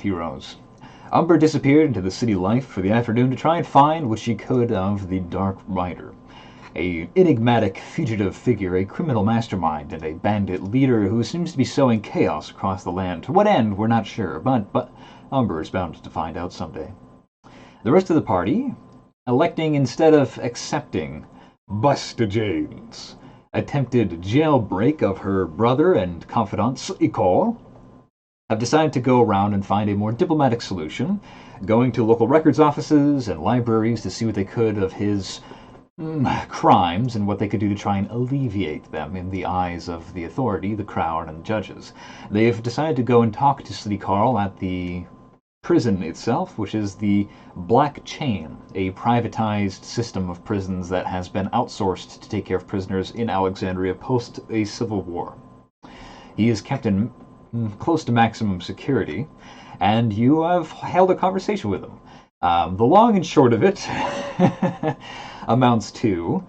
Heroes. Umber disappeared into the city life for the afternoon to try and find what she could of the Dark Rider. A enigmatic fugitive figure, a criminal mastermind, and a bandit leader who seems to be sowing chaos across the land. To what end, we're not sure, but Umber is bound to find out someday. The rest of the party, electing instead of accepting Busta Jane's attempted jailbreak of her brother and confidant Icor, have decided to go around and find a more diplomatic solution, going to local records offices and libraries to see what they could of his crimes and what they could do to try and alleviate them in the eyes of the authority, the crown, and the judges. They've decided to go and talk to City Carl at the prison itself, which is the Black Chain, a privatized system of prisons that has been outsourced to take care of prisoners in Alexandria post a civil war. He is kept in close to maximum security, and you have held a conversation with him. The long and short of it amounts to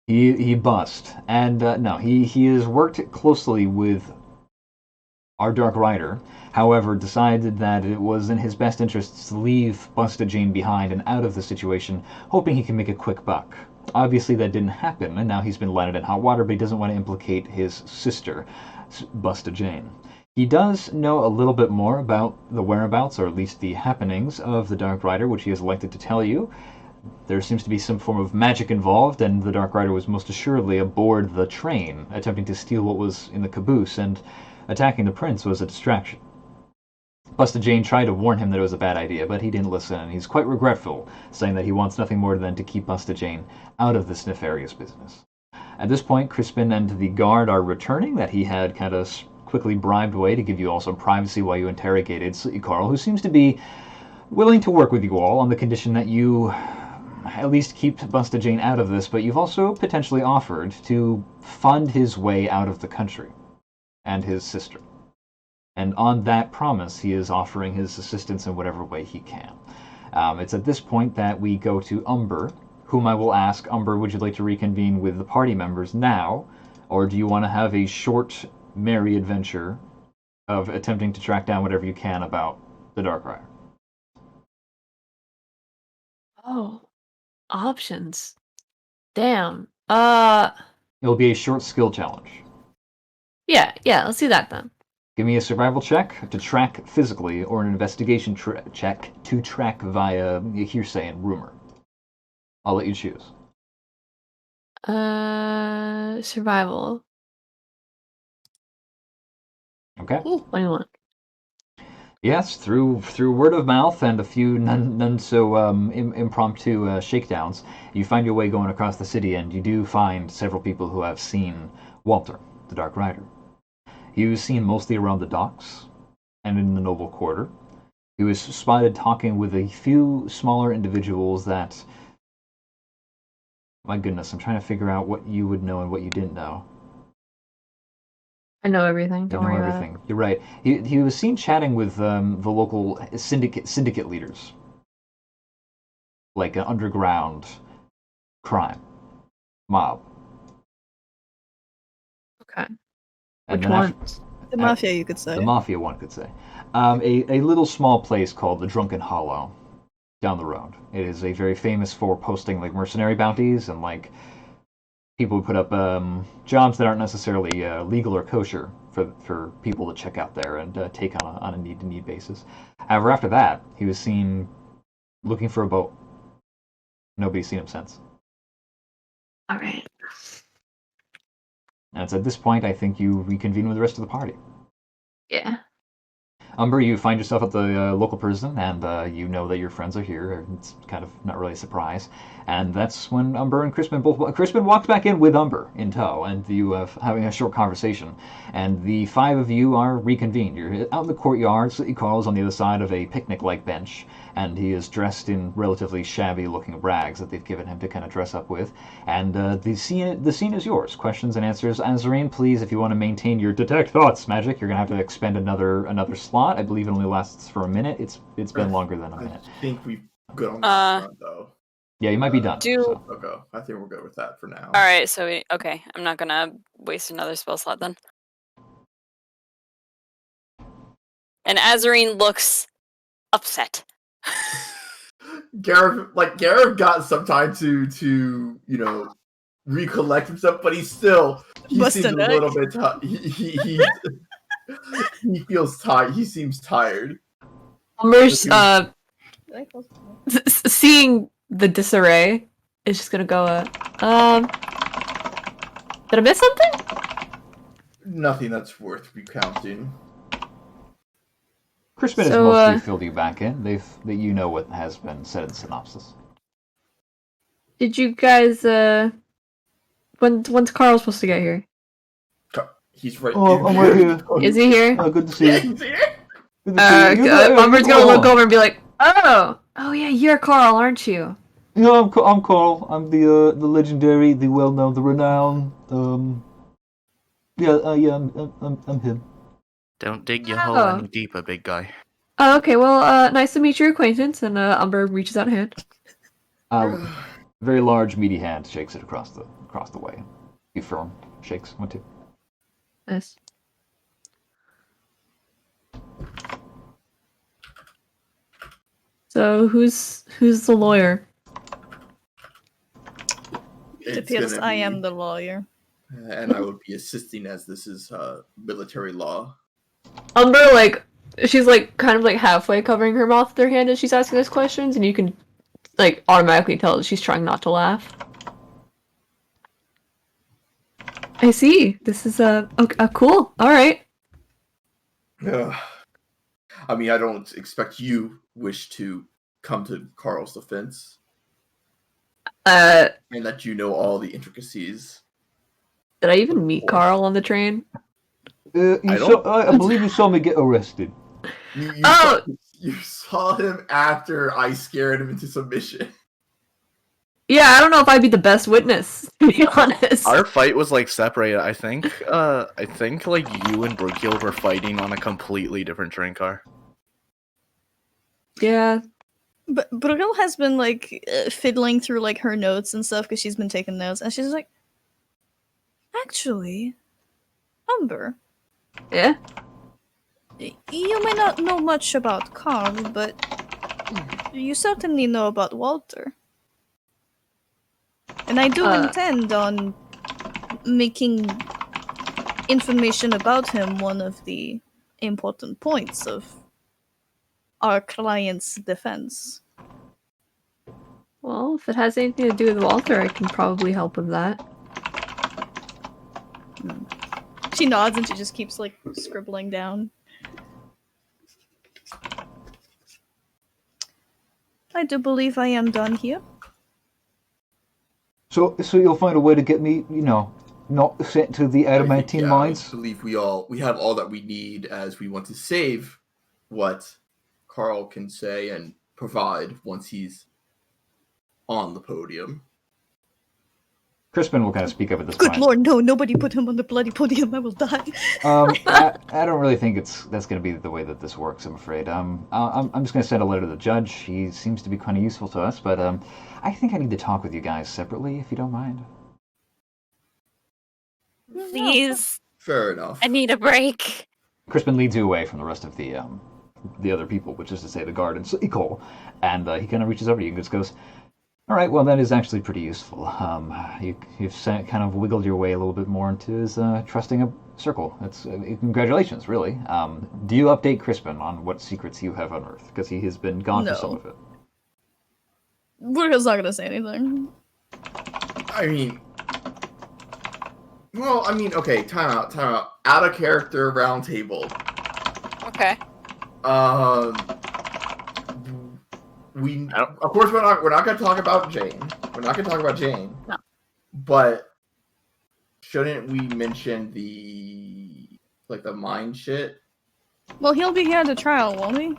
he bust, and no, he has worked closely with our Dark Rider. However, decided that it was in his best interests to leave Busta Jane behind and out of the situation, hoping he can make a quick buck. Obviously, that didn't happen, and now he's been landed in hot water, but he doesn't want to implicate his sister, Busta Jane. He does know a little bit more about the whereabouts, or at least the happenings, of the Dark Rider, which he has elected to tell you. There seems to be some form of magic involved, and the Dark Rider was most assuredly aboard the train, attempting to steal what was in the caboose, and attacking the prince was a distraction. Busta Jane tried to warn him that it was a bad idea, but he didn't listen, and he's quite regretful, saying that he wants nothing more than to keep Busta Jane out of this nefarious business. At this point, Crispin and the guard are returning, that he had kind of quickly bribed away to give you all some privacy while you interrogated Carl, who seems to be willing to work with you all on the condition that you at least keep Busta Jane out of this, but you've also potentially offered to fund his way out of the country and his sister. And on that promise, he is offering his assistance in whatever way he can. It's at this point that we go to Umber, whom I will ask, Umber, would you like to reconvene with the party members now, or do you want to have a short, merry adventure of attempting to track down whatever you can about the Dark Rider? Oh, options. Damn. It'll be a short skill challenge. Yeah, let's do that then. Give me a survival check to track physically, or an investigation check to track via hearsay and rumor. I'll let you choose. Survival. Okay. Ooh, 21. Yes, through word of mouth and a few none so impromptu shakedowns, you find your way going across the city, and you do find several people who have seen Walter, the Dark Rider. He was seen mostly around the docks and in the Noble Quarter. He was spotted talking with a few smaller individuals that, my goodness, I'm trying to figure out what you would know and what you didn't know. I know everything. You Don't know worry everything. about it. You're right. He was seen chatting with the local syndicate leaders, like an underground crime mob. Okay. And Which then after ones? The mafia, you could say. the mafia, one could say, a little small place called the Drunken Hollow down the road. It is a very famous for posting like mercenary bounties and like people who put up jobs that aren't necessarily legal or kosher for people to check out there and take on a need to need basis. However, after that, he was seen looking for a boat. Nobody's seen him since. All right. And it's at this point I think you reconvene with the rest of the party. Yeah. Umber, you find yourself at the local prison, and you know that your friends are here. It's kind of not really a surprise. And that's when Umber and Crispin both. Crispin walks back in with Umber in tow, and you have having a short conversation. And the five of you are reconvened. You're out in the courtyard. Carl's on the other side of a picnic-like bench, and he is dressed in relatively shabby-looking rags that they've given him to kind of dress up with. And the scene is yours. Questions and answers. Azarine, please, if you want to maintain your detect thoughts magic, you're gonna have to expend another slot. I believe it only lasts for a minute. It's been longer than a minute. I think we're good on this front, though. Yeah, you might be done. So. Okay, I think we're good with that for now. All right, so okay, I'm not gonna waste another spell slot then. And Azarine looks upset. Gareth got some time to recollect himself, but he seems a little bit he feels tired. He seems tired. Umber's seeing the disarray is just gonna go. Did I miss something? Nothing that's worth recounting. Crispin has mostly filled you back in. That you know what has been said in the synopsis. Did you guys when's Carl supposed to get here? He's right. Oh, I'm right here. Is he here? Oh, good to see you. Umber's gonna look over and be like, oh yeah, you're Carl, aren't you? Yeah, I'm Carl. I'm the legendary, the well-known, the renowned. I'm him. Don't dig your hole any deeper, big guy. Oh, okay. Well, nice to meet your acquaintance. And Umber reaches out a hand. Very large, meaty hand shakes it across the way. You firm shakes one too. Nice. So who's the lawyer? It appears I am the lawyer. And I would be assisting, as this is military law. Umber, she's kind of halfway covering her mouth with her hand as she's asking us questions, and you can automatically tell that she's trying not to laugh. I see. This is cool. All right. I mean, I don't expect you wish to come to Carl's defense. And that you know all the intricacies. Did I even meet Carl on the train? I believe you saw me get arrested. You saw him after I scared him into submission. Yeah, I don't know if I'd be the best witness, to be honest. Our fight was separated. I think you and Brookiel were fighting on a completely different train car. Yeah. But Brookiel has been fiddling through her notes and stuff because she's been taking notes, and she's like, actually, Umber. Yeah? You may not know much about Carl, but you certainly know about Walter. And I do intend on making information about him one of the important points of our client's defense. Well, if it has anything to do with Walter, I can probably help with that. She nods and she just keeps scribbling down. I do believe I am done here. So you'll find a way to get me, not sent to the adamantine mines? I believe we have all that we need, as we want to save what Carl can say and provide once he's on the podium. Crispin will kind of speak up at this point. Good lord, no! Nobody put him on the bloody podium. I will die. I don't really think that's going to be the way that this works. I'm afraid. I'm just going to send a letter to the judge. He seems to be kind of useful to us, but I think I need to talk with you guys separately, if you don't mind. Please. Fair enough. I need a break. Crispin leads you away from the rest of the other people, which is to say the guard and Cole, and he kind of reaches over to you and just goes, all right, well, that is actually pretty useful. You've kind of wiggled your way a little bit more into his trusting a circle. That's congratulations, really. Do you update Crispin on what secrets you have unearthed? Because he has been gone for some of it. Brookiel's not going to say anything. Okay, time out. Out of character round table. Okay. Of course we're not going to talk about Jane. We're not going to talk about Jane. No. But shouldn't we mention the mind shit? Well, he'll be here at the trial, won't he?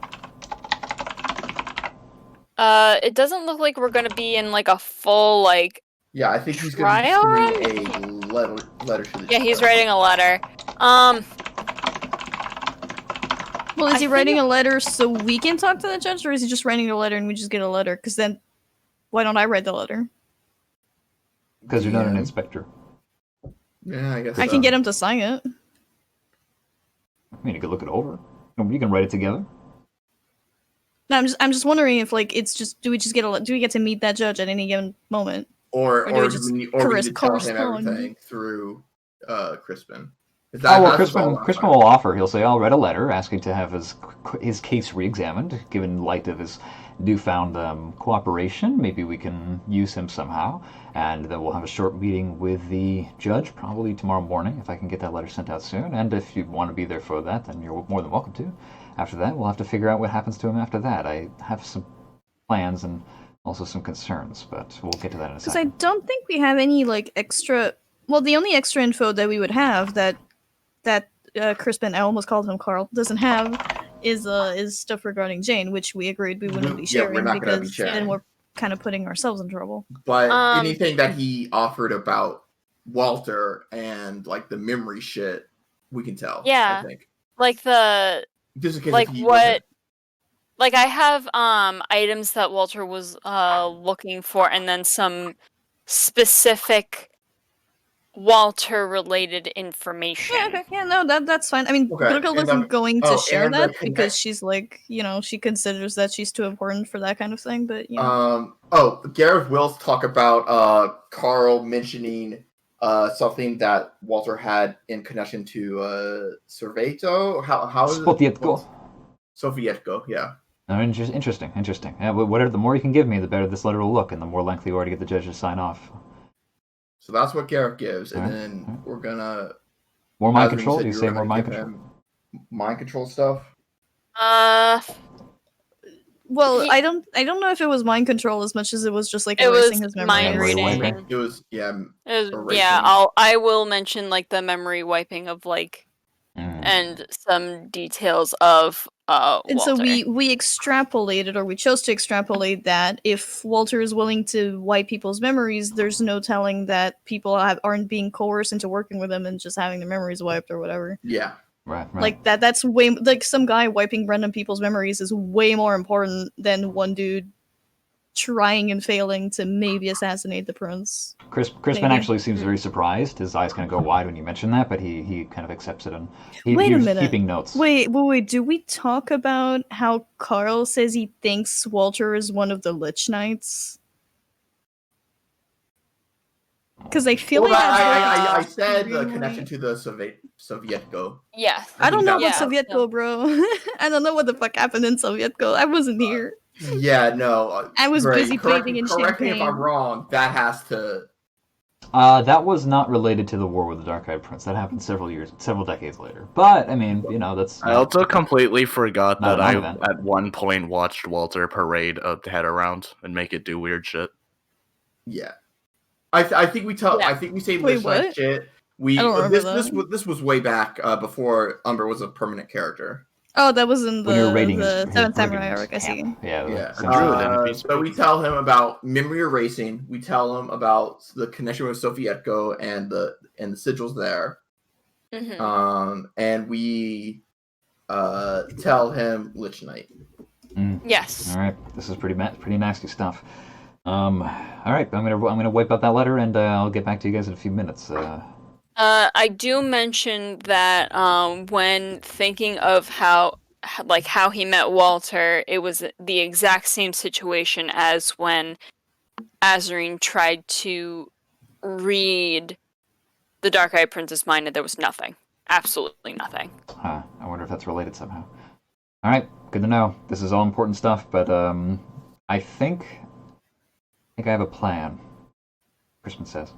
It doesn't look like we're gonna be in a full Yeah, I think he's going to be sending a letter to the judge. Yeah, he's writing a letter. Well, is he writing a letter so we can talk to the judge, or is he just writing a letter and we just get a letter? Because then, why don't I write the letter? Because you're not an inspector. Yeah, I guess I can get him to sign it. I mean, you could look it over. You can write it together. No, I'm just wondering if like it's just do we get to meet that judge at any given moment? Or do we we just need to tell him correspond? everything through Crispin. Crispin will offer. He'll say, "I'll write a letter asking to have his case re-examined, given light of his newfound cooperation. Maybe we can use him somehow." And then we'll have a short meeting with the judge, probably tomorrow morning, if I can get that letter sent out soon. And if you want to be there for that, then you're more than welcome to. After that, we'll have to figure out what happens to him after that. I have some plans and also some concerns, but we'll get to that in a Because I second. don't think we have any like extra. Well, the only extra info that we would have that Crispin, I almost called him Carl, doesn't have is stuff regarding Jane, which we agreed we wouldn't be sharing we're not gonna be because sharing. then we're kind of putting ourselves in trouble. But anything that he offered about Walter and like the memory shit, we can tell. Yeah. I think. Like the Just in case like if he what wasn't- like I have items that Walter was looking for, and then some specific Walter related information. Yeah, okay, yeah, no, that's fine. I mean, Okay, Brooke and wasn't going to share and the that connect- because she's like, she considers that she's too important for that kind of thing. But Gareth will talk about Carl mentioning something that Walter had in connection to Serveto. How is Sovietko. Sovietko, yeah. Interesting. Yeah, whatever. The more you can give me, the better this letter will look, and the more likely you are to get the judge to sign off. So that's what Gareth gives, and Alright, then we're gonna more mind Azrin control. said You were say gonna more mind give control. him mind control stuff. well, He- I don't know if it was mind control as much as it was just like It was erasing his memory. mind Memory reading. wiping. It was erasing. I will mention like the memory wiping of like and some details of And Walter. so we extrapolated, or we chose to extrapolate that if Walter is willing to wipe people's memories, there's no telling that people aren't being coerced into working with him and just having their memories wiped or whatever. Yeah. Right. Like that's way like some guy wiping random people's memories is way more important than one dude trying and failing to maybe assassinate the prince. Crispin Maybe. actually seems very surprised. His eyes kind of go wide when you mention that, but he kind of accepts it, and Wait he a was minute. keeping notes. Wait, do we talk about how Carl says he thinks Walter is one of the Lich Knights? Because I feel Well, like I that's said the really- connection to the Sovietko. Yeah. I don't know think about that- Sovietko, bro. I don't know what the fuck happened in Sovietko. I wasn't here. Yeah, no. I was Gray, busy bathing in correct me if champagne. I'm wrong. That has to. That was not related to the war with the Dark-Eyed Prince. That happened several decades later. But I mean, that's. I also completely forgot Not that an I event. at one point watched Walter parade a head around and make it do weird shit. Yeah. I think we tell. Yeah. I think we say Wait, Lich Knight what? shit. We I don't remember this was way back before Umber was a permanent character. Oh, that was in when you were the raiding Seventh raiding Samurai his arc, I see. camp. Yeah. Yeah. Druid in So we tell him about memory erasing. We tell him about the connection with Sovietko and the sigils there. Mhm. And we tell him Lich Knight. Yes. All right. This is pretty nasty stuff. All right. I'm gonna wipe out that letter, and I'll get back to you guys in a few minutes. I do mention that when thinking of how he met Walter, it was the exact same situation as when Azarine tried to read the Dark-Eyed Prince's mind, and there was nothing. Absolutely nothing. I wonder if that's related somehow. All right. Good to know. This is all important stuff, but I think I have a plan. Crispin says.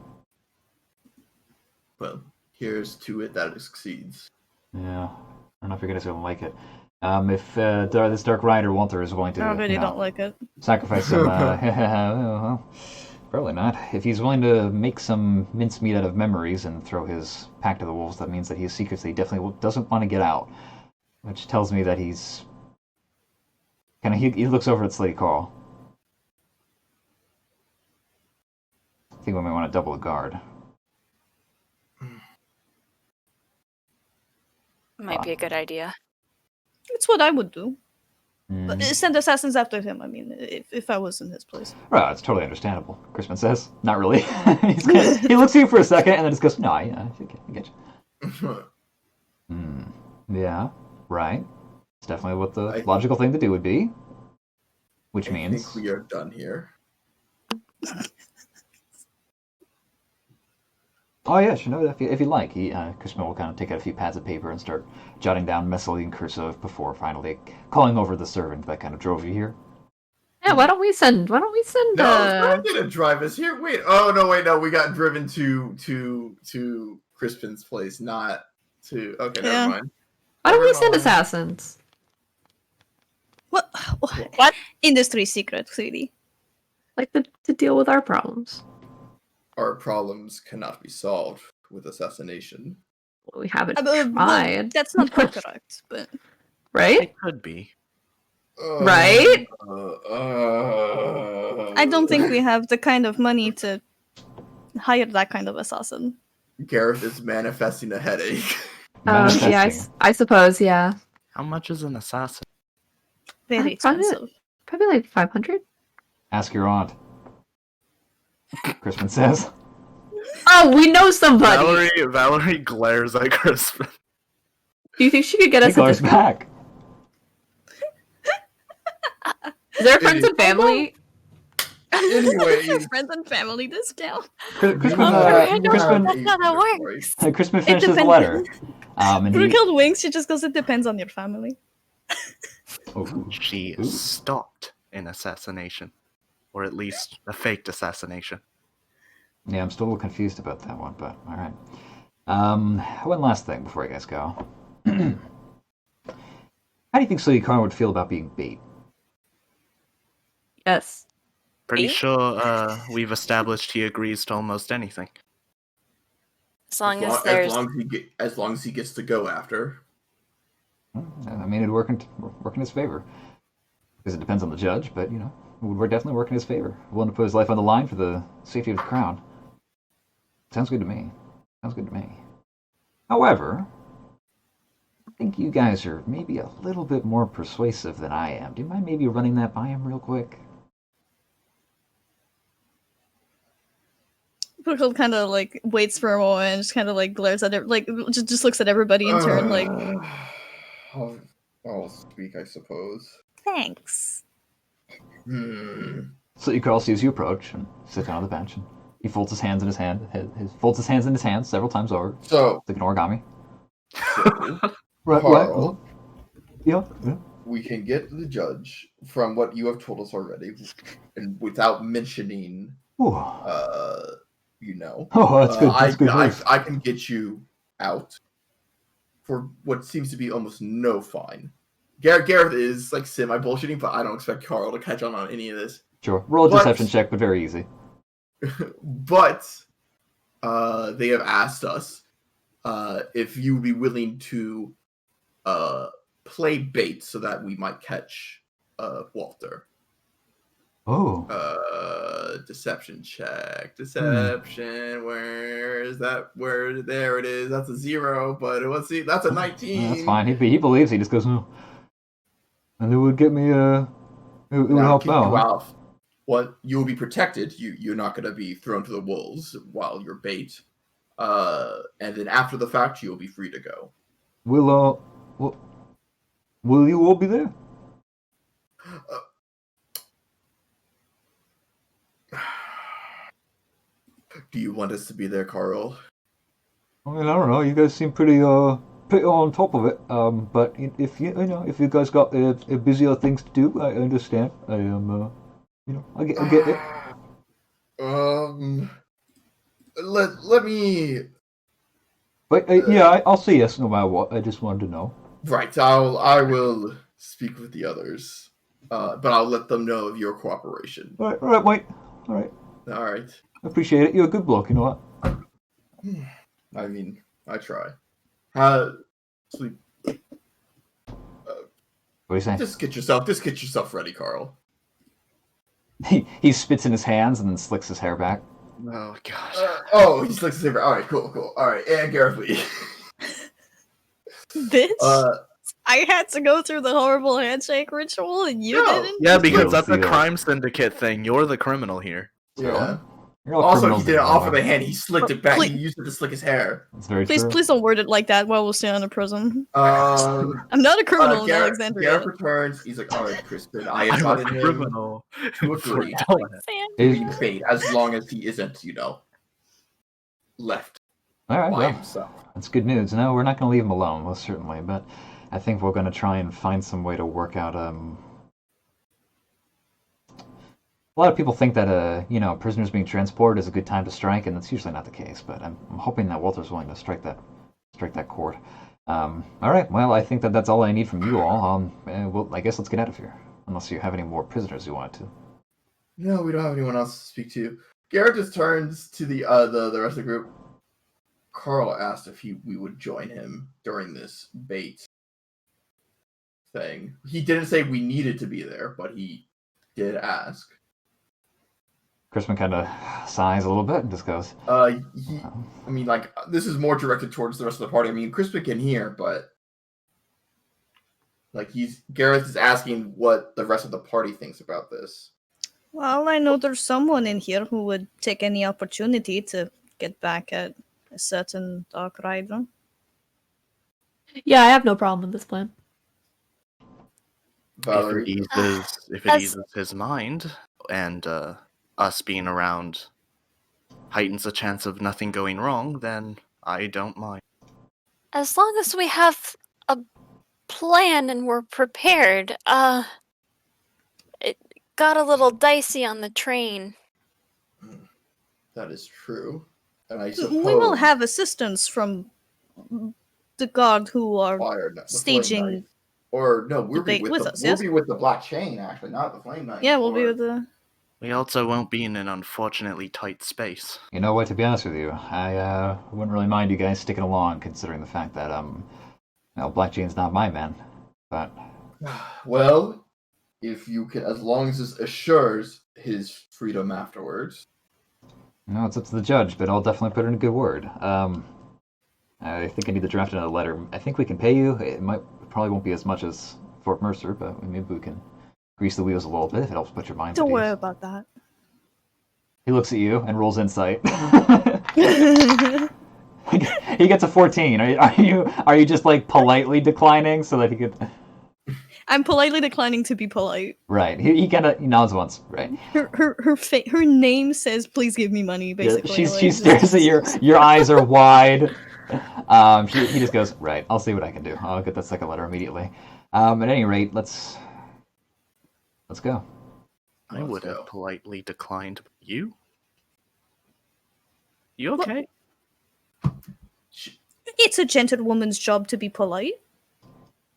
Well, here's to it that it succeeds. Yeah, I don't know if you're guys gonna like it. If this Dark Rider Walter is willing to, I really don't like it. sacrifice some, well, probably not. If he's willing to make some mincemeat out of memories and throw his pack to the wolves, that means that he has secrets that he definitely doesn't want to get out. Which tells me that he's kind of he looks over at Slade Carl. I think we might want to double the guard. Might be a good idea. It's what I would do. Mm. But send assassins after him. I mean, if I was in his place. Well, it's totally understandable. Crispin says, "Not really." He looks at you for a second and then just goes, "No, I get you." Yeah, right. It's definitely what the I- logical thing to do would be. Which I means think we are done here. oh yeah, sure. No, if you like, Crispin will kind of take out a few pads of paper and start jotting down messily in cursive before finally calling over the servant that kind of drove you here. Yeah, why don't we send No, someone didn't drive us here. Wait, no, we got driven to Crispin's place, not to. Okay, Yeah. never mind. why don't we Never send mind. assassins? What? What? Industry secret, sweetie. Like to deal with our problems. Our problems cannot be solved with assassination. Well, we haven't Well, tried, that's not correct, but right? It could be. Right? I don't think we have the kind of money to hire that kind of assassin. Gareth is manifesting a headache. Yeah, Manifesting. I suppose, yeah. How much is an assassin? Very Probably- expensive. Probably like 500. Ask your aunt. Crispin says. Oh, we know somebody! Valerie glares at Crispin. Do you think she could get He us a glares discount? back. Is there friends and family? Anyway, Friends and family discount. Crispin, I know Crispin, that's how that works. Crispin finishes the depends. letter. And he, Brooklyn Wings, she just goes, it depends on your family. oh, She Ooh. stopped an assassination. Or at least a faked assassination. yeah, I'm still a little confused about that one, but all right. One last thing before you guys go. How do you think Silly Carn would feel about being bait? Yes. Pretty Me? sure we've established he agrees to almost anything. As long as there's as long as he gets to go after. I mean, it'd work in his favor. Because it depends on the judge, but, you know, it would definitely work in his favor. Willing to put his life on the line for the safety of the crown. Sounds good to me. Sounds good to me. However, I think you guys are maybe a little bit more persuasive than I am. Do you mind maybe running that by him real quick? Brooklyn kind of like waits for a moment and just kind of like glares at it, like just looks at everybody in turn, like, I'll speak, I suppose. thanks. So you Carl sees you approach and sit down on the bench, and he folds his hands in his hand. Folds his hands in his hands several times over, So, like an origami. Carl, What? Yeah. we can get the judge from what you have told us already, and without mentioning, Ooh. you know, Oh, that's good. That's good news. I can get you out for what seems to be almost no fine. Gareth is like semi bullshitting, but I don't expect Carl to catch on any of this. Sure. Roll a But- deception check, but very easy. But they have asked us if you would be willing to play bait so that we might catch Walter. Oh. Deception check. Deception. Where is that? Where? There it is. That's a 0. But let's see. That's a 19. That's fine. He believes. He just goes, no. And it would get me. It would Now, help kick you out. out. What you will be protected. You're not going to be thrown to the wolves while you're bait. And then after the fact, you'll be free to go. Will you all be there? Do you want us to be there, Carl? I mean, I don't know. You guys seem pretty on top of it. But if if you guys got busier things to do, I understand. I am, I get it. Let me. But yeah, I'll say yes no matter what. I just wanted to know. Right, I will speak with the others, but I'll let them know of your cooperation. All right, Mike. All right, All right. I appreciate it. You're a good bloke. You know what? I mean, I try. Sleep. What are you saying? Just get yourself ready, Carl. He spits in his hands and then slicks his hair back. Oh gosh. He's like the All right, cool. All right, and Gareth Lee. Bitch, I had to go through the horrible handshake ritual and you No. didn't? Yeah, because that's a Deal. crime syndicate thing. You're the criminal here. Yeah. You're all Also, he criminals didn't in your own offer way. the hand. He slicked it back. Please- He used it to slick his hair. It's very Please, true. please don't word it like that while we're still in prison. Um, I'm not a criminal in Gareth Alexandria. returns. He's like, all right, Crispin, I have I'm gotten a him criminal. to agree to Alexandria. be paid as long as he isn't, left All right, by well, himself. that's good news. No, we're not going to leave him alone, most certainly, but I think we're going to try and find some way to work out. A lot of people think that prisoners being transported is a good time to strike, and that's usually not the case. But I'm hoping that Walter's willing to strike that chord. All right, well, I think that's all I need from you all. Well, I guess let's get out of here, unless you have any more prisoners you want to. No, we don't have anyone else to speak to. Garrett just turns to the rest of the group. Carl asked if we would join him during this bait thing. He didn't say we needed to be there, but he did ask. Crispin kind of sighs a little bit and just goes, This is more directed towards the rest of the party. I mean, Crispin can hear, but Gareth is asking what the rest of the party thinks about this. Well, I know there's someone in here who would take any opportunity to get back at a certain dark rider. Yeah, I have no problem with this plan. Valerie, If it eases his mind, and us being around heightens the chance of nothing going wrong, then I don't mind. As long as we have a plan and we're prepared, it got a little dicey on the train. that is true. And I suppose We will have assistance from the guard who are the staging. Flame Knight. Or no, we'll be debate with with us, we'll yes? be with the Black Chain, actually, not the Flame Knight. Yeah, we'll be with the. We also won't be in an unfortunately tight space. you know what, to be honest with you, I wouldn't really mind you guys sticking along, considering the fact that, Black Jane's not my man. But Well, if you can, as long as this assures his freedom afterwards. it's up to the judge, but I'll definitely put in a good word. I think I need to draft another letter. I think we can pay you. It probably won't be as much as Fort Mercer, but maybe we can grease the wheels a little bit if it helps put your mind Don't at worry ease. about that. He looks at you and rolls insight. He gets a 14. Are you just politely declining so that he could? I'm politely declining to be polite. Right. He kind of nods once. Right. Her name says, "Please give me money." Basically, She stares at your eyes are wide. He just goes, right. I'll see what I can do. I'll get that second letter immediately. At any rate, let's go. I Let's would go. have politely declined. You? You okay? It's a gentlewoman's job to be polite.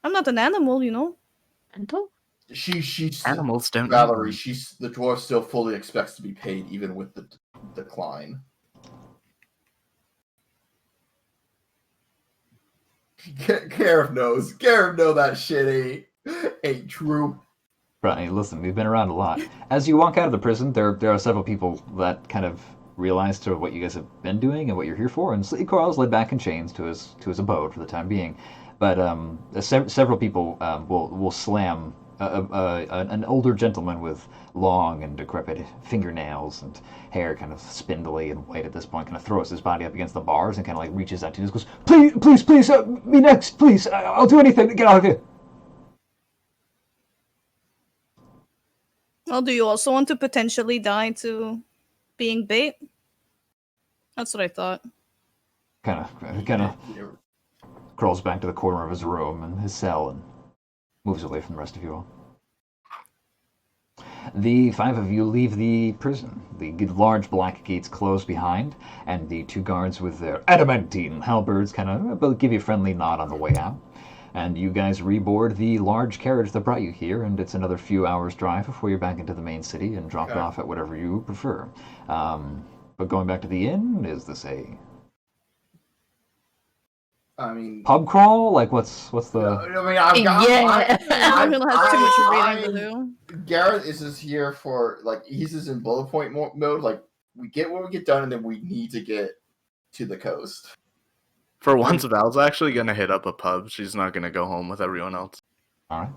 I'm not an animal, Mental? She's Animals don't. Valerie. The dwarf still fully expects to be paid, even with the decline. Gareth knows. Gareth know that shit ain't true. Right, listen, we've been around a lot. As you walk out of the prison, there are several people that kind of realize to what you guys have been doing and what you're here for, and Carl's led back in chains to his abode for the time being. But several people will slam an older gentleman with long and decrepit fingernails and hair kind of spindly and white at this point, kind of throws his body up against the bars and kind of reaches out to you and goes, please, me next, please, I'll do anything to get out of here. Well, do you also want to potentially die to being bait? That's what I thought. Kind of crawls back to the corner of his room and his cell and moves away from the rest of you all. The five of you leave the prison. The large black gates close behind, and the two guards with their adamantine halberds kind of give you a friendly nod on the way out. And you guys reboard the large carriage that brought you here, and it's another few hours' drive before you're back into the main city and dropped off at whatever you prefer. But going back to the inn, is this a pub crawl? What's the? I'm gonna have too much reading to do. Gareth is just here for he's just in bullet point mode. We get what we get done, and then we need to get to the coast. For once, Val's actually gonna hit up a pub. She's not gonna go home with everyone else. All right.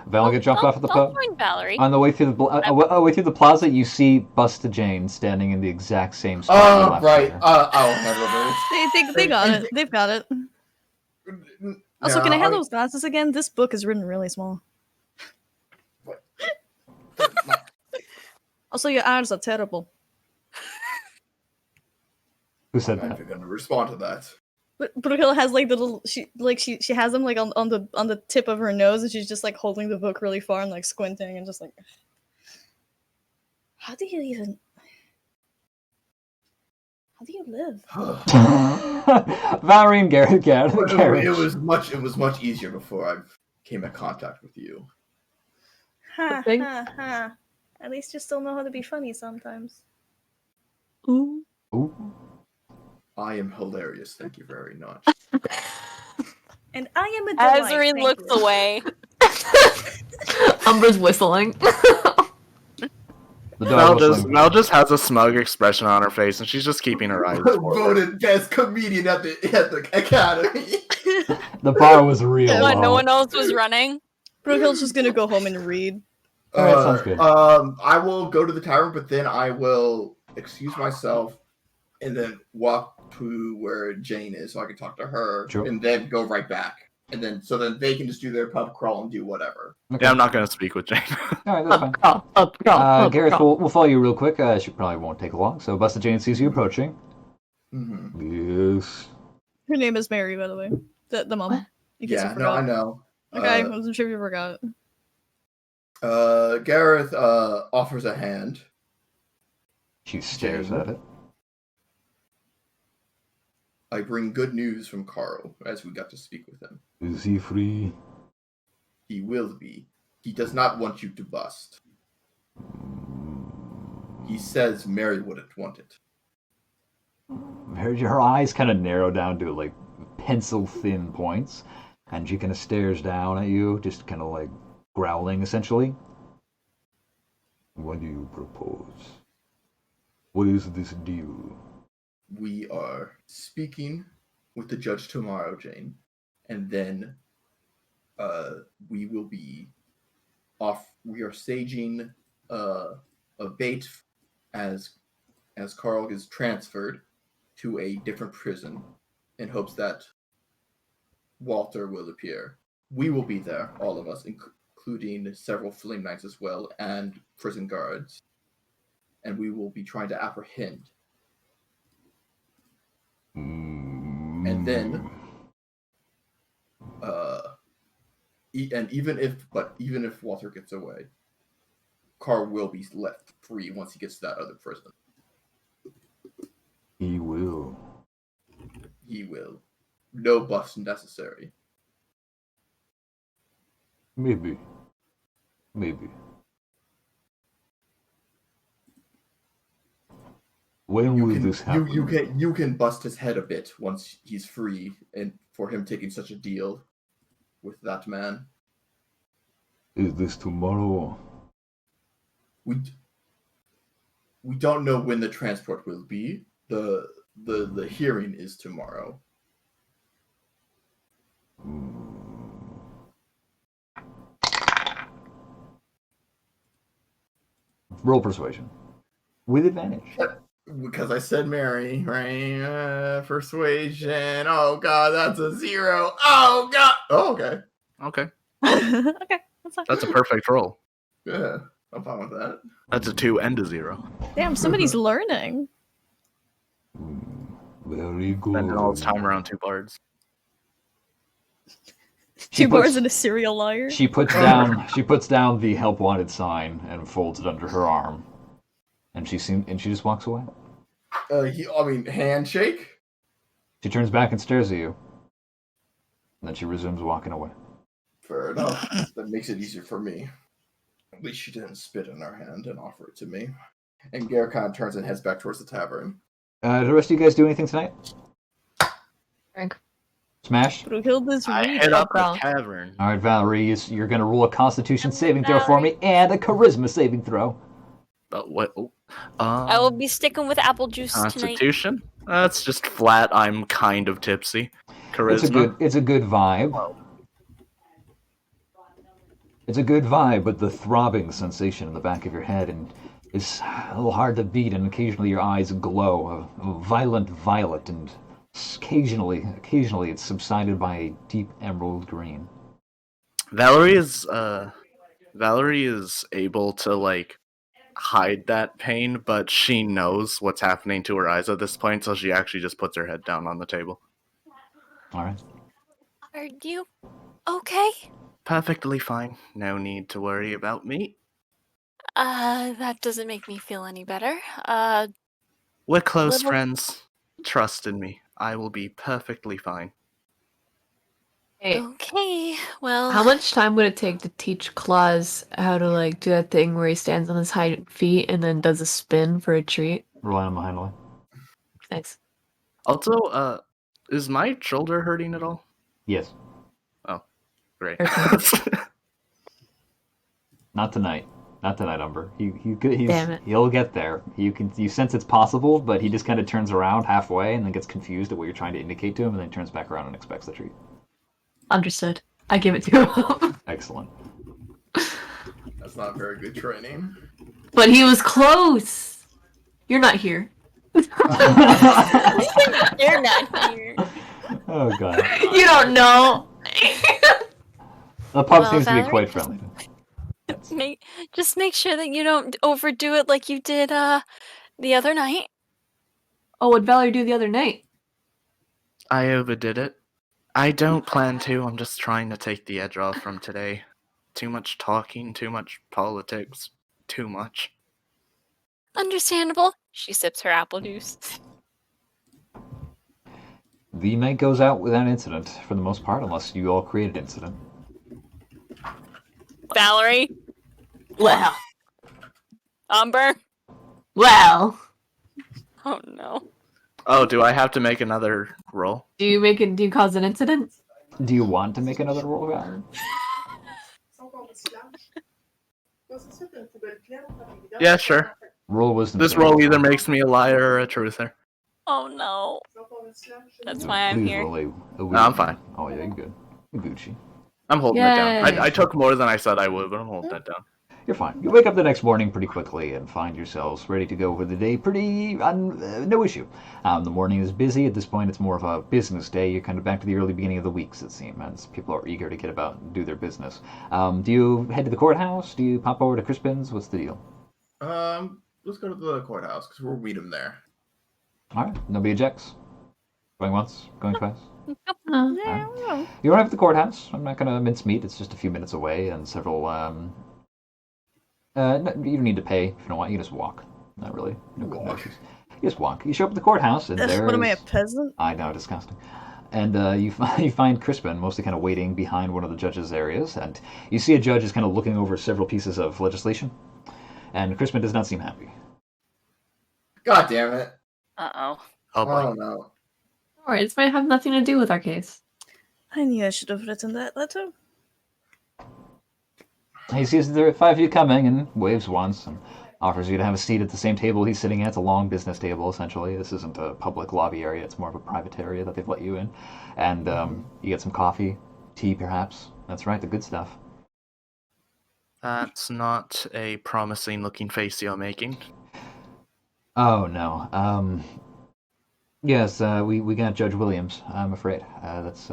Val get jumped off at the I'll pub. join Valerie. On the way through the plaza, you see Busta Jane standing in the exact same spot. you left Right. her. They got it. They've got it. Also, can I have mean, those glasses again? This book is written really small. Also, your eyes are terrible. Who said I'm that? going to respond to that. But Brookhil has like the little she has them like on the tip of her nose, and she's just like holding the book really far and like squinting and just like, how do you live? Valerie and Garrett get It carriage. was much easier before I came in contact with you. Ha Thing? ha ha! At least you still know how to be funny sometimes. Ooh. Ooh. I am hilarious. Thank you very much. And I am a delight. Azuri thank looks you. away. Umber's whistling. The dog whistling. Mel just has a smug expression on her face, and she's just keeping her eyes forward. Voted best comedian at the academy. The bar was real What, low. no one else was running? Brookhill's just gonna go home and read. Alright, sounds good. I will go to the tavern, but then I will excuse myself and then walk to where Jane is so I can talk to her, Sure. and then go right back. And then they can just do their pub crawl and do whatever. Okay. Yeah, I'm not going to speak with Jane. Alright, that's fine. Up, Gareth, we'll follow you real quick. She probably won't take long. So Busta Jane sees you approaching. Mm-hmm. Yes. Her name is Mary, by the way. The mom. In case you Yeah, no, I forgot. know. Okay, I wasn't sure if you forgot. Gareth offers a hand. She stares Jane. at it. I bring good news from Carl, as we got to speak with him. Is he free? He will be. He does not want you to bust. He says Mary wouldn't want it. Her eyes kind of narrow down to like pencil thin points, and she kind of stares down at you, just kind of like growling essentially. What do you propose? What is this deal? We are speaking with the judge tomorrow, Jane, and then we will be off. We are staging a bait as Carl is transferred to a different prison in hopes that Walter will appear. We will be there, all of us, including several Flame Knights as well, and prison guards. And we will be trying to apprehend. And then, even if Walter gets away, Carl will be left free once he gets to that other prison. He will. He will. No bust necessary. Maybe. When will this happen? You can bust his head a bit once he's free, and for him taking such a deal with that man. Is this tomorrow? We don't know when the transport will be. The hearing is tomorrow. Roll persuasion. With advantage. Because I said Mary, right? Persuasion. Oh god, that's a 0. Oh god. Oh, okay. Okay. Okay, that's fine. That's a perfect roll. Yeah, I'm fine with that. That's a 2 and a 0. Damn, somebody's learning. Very good. Spending all its time around 2 bards. Two bars and a serial liar. She puts down the help wanted sign and folds it under her arm. And she just walks away. Handshake? She turns back and stares at you. And then she resumes walking away. Fair enough. That makes it easier for me. At least she didn't spit in her hand and offer it to me. And Garrett kind of turns and heads back towards the tavern. Did the rest of you guys do anything tonight? Drink. Smash? Brookhilde is I reading. hit up Bro. the tavern. All right, Valerie, you're going to roll a Constitution saving throw for me and a Charisma saving throw. But what? Oh, I will be sticking with apple juice tonight. Constitution? That's just flat. I'm kind of tipsy. Charisma. It's a good vibe. It's a good vibe, but the throbbing sensation in the back of your head and is a little hard to beat, and occasionally your eyes glow a violent violet, and occasionally it's subsided by a deep emerald green. Valerie is able to like hide that pain, but she knows what's happening to her eyes at this point, so she actually just puts her head down on the table. All right. Are you okay? Perfectly fine. No need to worry about me. That doesn't make me feel any better. We're close Little- friends. Trust in me. I will be perfectly fine. Hey, Okay, well. how much time would it take to teach Claus how to like do that thing where he stands on his hind feet and then does a spin for a treat? Rely on my handling. Nice. Also, is my shoulder hurting at all? Yes. Oh, great. Not tonight. Not tonight, Umber. Damn it. He'll get there. You sense it's possible, but he just kind of turns around halfway and then gets confused at what you're trying to indicate to him, and then turns back around and expects the treat. Understood. I give it to him. Excellent. That's not very good training. But he was close. You're not here. You're not here. Oh god. You don't know. The pub Well, seems to be Valerie? quite friendly. Just make sure that you don't overdo it like you did the other night. Oh, what'd Valerie do the other night? I overdid it. I don't plan to. I'm just trying to take the edge off from today. Too much talking, too much politics, too much. Understandable. She sips her apple juice. The night goes out without incident, for the most part, unless you all create an incident. Valerie, Well. Umber. Well. Oh no. Oh, do I have to make another roll? Do you cause an incident? Do you want to make another roll, Valerie? Yeah, sure. Roll wisdom. This saving roll throw. either makes me a liar or a truther. Oh no. That's why I'm Please here. roll a No, I'm fine. Oh yeah, you're good. You're Gucci. I'm holding it down. Yay. I took more than I said I would, but I'm holding that down. You're fine. You wake up the next morning pretty quickly and find yourselves ready to go for the day. No issue. The morning is busy. At this point, it's more of a business day. You're kind of back to the early beginning of the weeks, it seems, as people are eager to get about and do their business. Do you head to the courthouse? Do you pop over to Crispin's? What's the deal? Let's go to the courthouse because we'll meet him there. All right. Nobody objects. Going once. Going twice. Yeah, well, You arrive at the courthouse. I'm not going to mince meat. It's just a few minutes away, and several. You don't need to pay if you don't want. You can just walk. Not really. No issues. You just walk. You show up at the courthouse, and what am I, a there's. peasant? I know, disgusting. And you find Crispin mostly kind of waiting behind one of the judge's areas, and you see a judge is kind of looking over several pieces of legislation, and Crispin does not seem happy. God damn it! Uh-oh. Oh boy. Oh no! Alright, this might have nothing to do with our case. I knew I should have written that letter. He sees there are five of you coming and waves once and offers you to have a seat at the same table he's sitting at. It's a long business table, essentially. This isn't a public lobby area. It's more of a private area that they've let you in. And you get some coffee, tea, perhaps. That's right, the good stuff. That's not a promising looking face you're making. Oh, no. Yes, we got Judge Williams, I'm afraid. That's.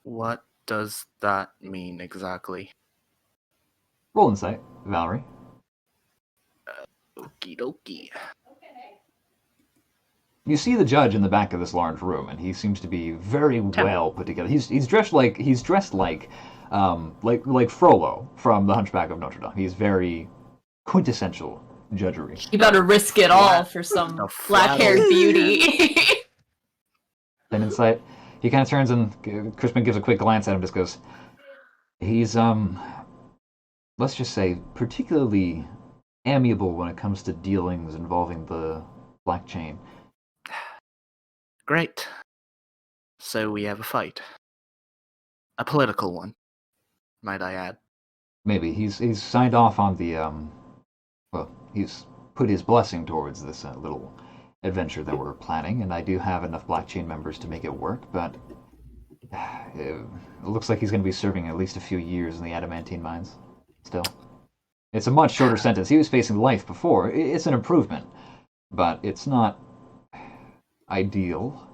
What does that mean exactly? Roll insight, Valerie. Okie dokie. You see the judge in the back of this large room, and he seems to be very well put together. He's dressed like Frollo from The Hunchback of Notre Dame. He's very quintessential judgery. You gotta risk it all for some a black-haired flat- beauty. Then insight, he kind of turns and Crispin gives a quick glance at him, just goes, he's let's just say particularly amiable when it comes to dealings involving the black chain. Great. So we have a fight. A political one, might I add. Maybe he's signed off on the he's put his blessing towards this little adventure that we're planning, and I do have enough black chain members to make it work, but It looks like he's going to be serving at least a few years in the adamantine mines. Still, it's a much shorter sentence. He was facing life before. It's an improvement, but it's not ideal.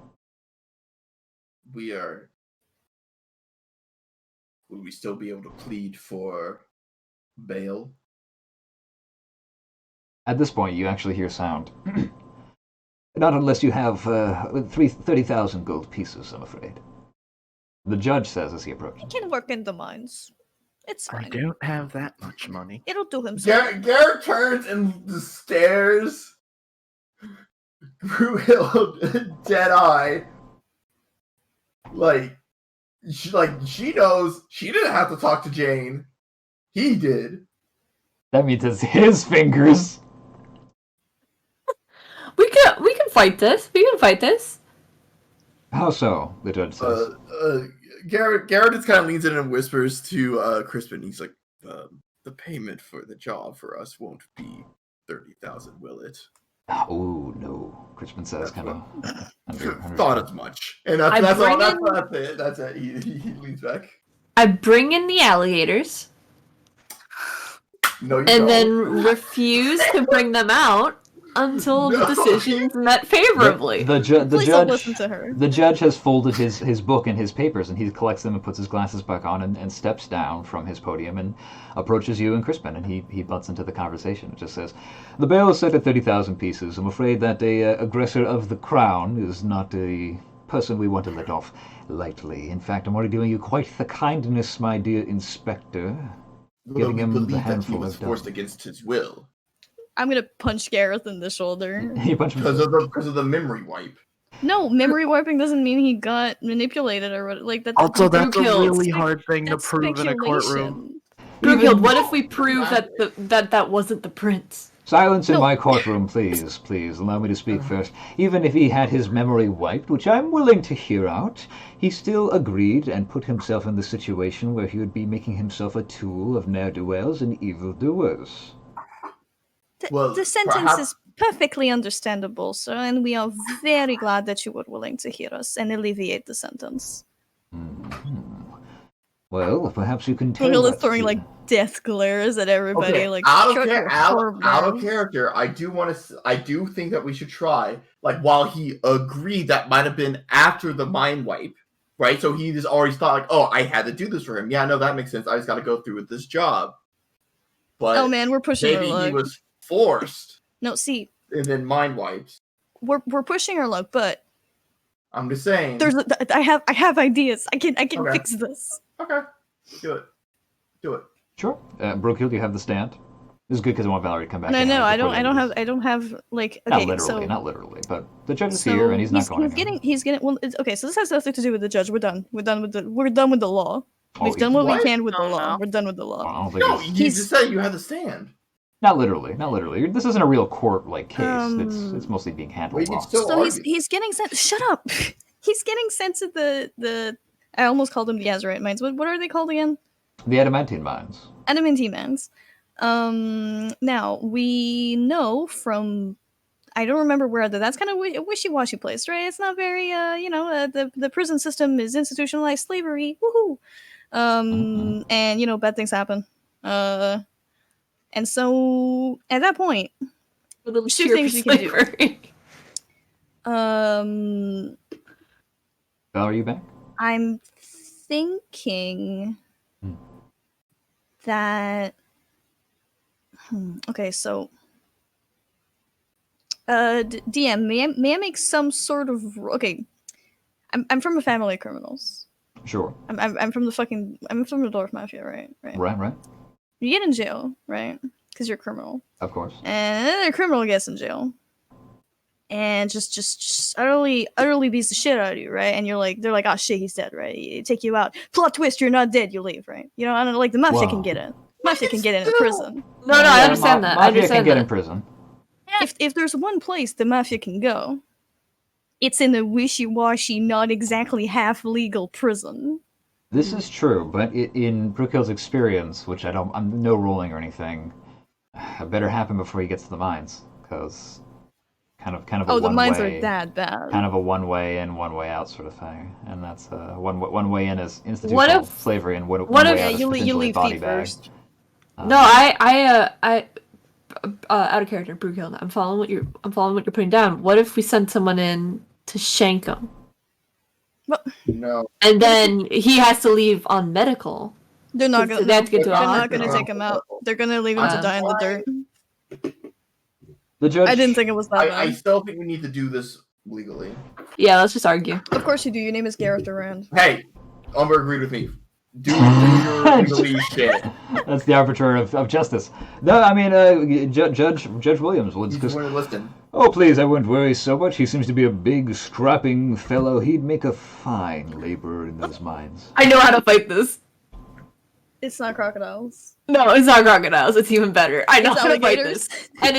Would we still be able to plead for bail? At this point, you actually hear sound. Not unless you have 30,000 gold pieces, I'm afraid. The judge says as he approaches. He can work in the mines. It's I fine. don't have that much money. It'll do himself. Garrett turns and stares. Brewhill, dead eye. She knows she didn't have to talk to Jane. He did. That means it's his fingers. We can fight this. We can fight this. How so? The judge says. Garrett just kind of leans in and whispers to Crispin. He's like, the payment for the job for us won't be 30,000, will it? Oh no, Crispin says, kind of. Thought as much, and that's all. That's it. That's it. He leans back. I bring in the alligators. No, you And don't. then refuse to bring them out until the decision's met favorably. The Please judge. don't listen to her. The judge has folded his book and his papers, and he collects them and puts his glasses back on and steps down from his podium and approaches you and Crispin, and he butts into the conversation. It just says, "The bail is set at 30,000 pieces. I'm afraid that a aggressor of the crown is not a person we want to let off lightly. In fact, I'm already doing you quite the kindness, my dear inspector, giving him the handful he was of forced dough." against his will I'm gonna punch Gareth in the shoulder. He punched him. because of the memory wipe. No, memory wiping doesn't mean he got manipulated or what. Like that. Also, that's a Brooke really Spec- hard thing to that's prove in a courtroom. speculation. Brookehild, what if we prove that wasn't the prince? Silence in No. my courtroom, please, please. Allow me to speak first. Even if he had his memory wiped, which I'm willing to hear out, he still agreed and put himself in the situation where he would be making himself a tool of ne'er-do-wells and evildoers. Well, The sentence perhaps- is perfectly understandable, sir, and we are very glad that you were willing to hear us and alleviate the sentence. Well, perhaps you can tell Brookehild is that throwing to- like death glares at everybody. Okay, Like out shut your whore out of mouth. character. I do think that we should try. Like, while he agreed, that might have been after the mind wipe, right? So he just already thought, like, oh, I had to do this for him. Yeah, no, that makes sense. I just got to go through with this job. But Oh man, we're pushing our maybe luck. he was forced No, see, and then mind wiped. we're pushing our luck, but I'm just saying. I have ideas. I can Okay. fix this. Okay, do it. Sure. Brookehild, you have the stand. This is good because I want Valerie to come back. No, in no, I before don't. the I don't end have. of I don't have like. this. Okay, Not literally, but the judge is so here and he's not going. He's getting. He's getting. Well, okay. So this has nothing to do with the judge. We're done. We're done with the law. We've done what we what? can with the Oh, law. no. We're done with the law. I don't think No, it's- you He's- just said you had to stand. Not literally. This isn't a real court-like case. Um, It's mostly being handled. Well, you can law. still- So argue. he's getting sent. Shut up. He's getting sent to the. I almost called them the Azurite mines. What are they called again? The adamantine mines. Adamantine mines. Now we know from. I don't remember where that's kind of a wishy-washy place, right? It's not very, the prison system is institutionalized slavery. Woohoo! And bad things happen. And so at that point, A little Two cheer things for you can do. slavery. Val, are you back? I'm thinking that. Okay, so. DM, may I make some sort of okay? I'm from a family of criminals. Sure. I'm from the Dwarf Mafia, right? Right. You get in jail, right? Because you're a criminal, Of course. and then a criminal gets in jail, and just utterly beats the shit out of you, right? And they're like, oh shit, he's dead, right? You take you out. Plot twist, you're not dead. You leave, right? You know, I don't know, like the mafia Wow. can get in. Mafia can get in prison. No, I understand that. I Mafia understand can get that. in prison. If there's one place the mafia can go, it's in a wishy-washy, not exactly half legal prison. This is true, but in Brookehill's experience, which I'm no rolling or anything, it better happen before he gets to the mines, because kind of a Oh, the one mines way, are that bad. kind of a one way in, one way out sort of thing, and that's one way in is institutional if- slavery, and one what way if- Yeah, out is you potentially leave body feet bag. first. No, I out of character, Brooke. I'm following what you're putting down. What if we send someone in to shank him, No. and then he has to leave on medical? They're not So gonna. they have to get to a They're not hospital. gonna take him out. They're gonna leave him to die in the dirt. The judge. I didn't think it was that I bad. still think we need to do this legally. Yeah, let's just argue. Of course you do. Your name is Gareth Durand. Hey, Umber agreed with me. Do your legalese shit. That's the arbiter of justice. No, I mean, Judge Williams will He's discuss. going to listen. Oh, please, I wouldn't worry so much. He seems to be a big, strapping fellow. He'd make a fine laborer in those mines. I know how to fight this. It's not crocodiles. No, it's not crocodiles. It's even better. I know It's how to fight alligators. this. And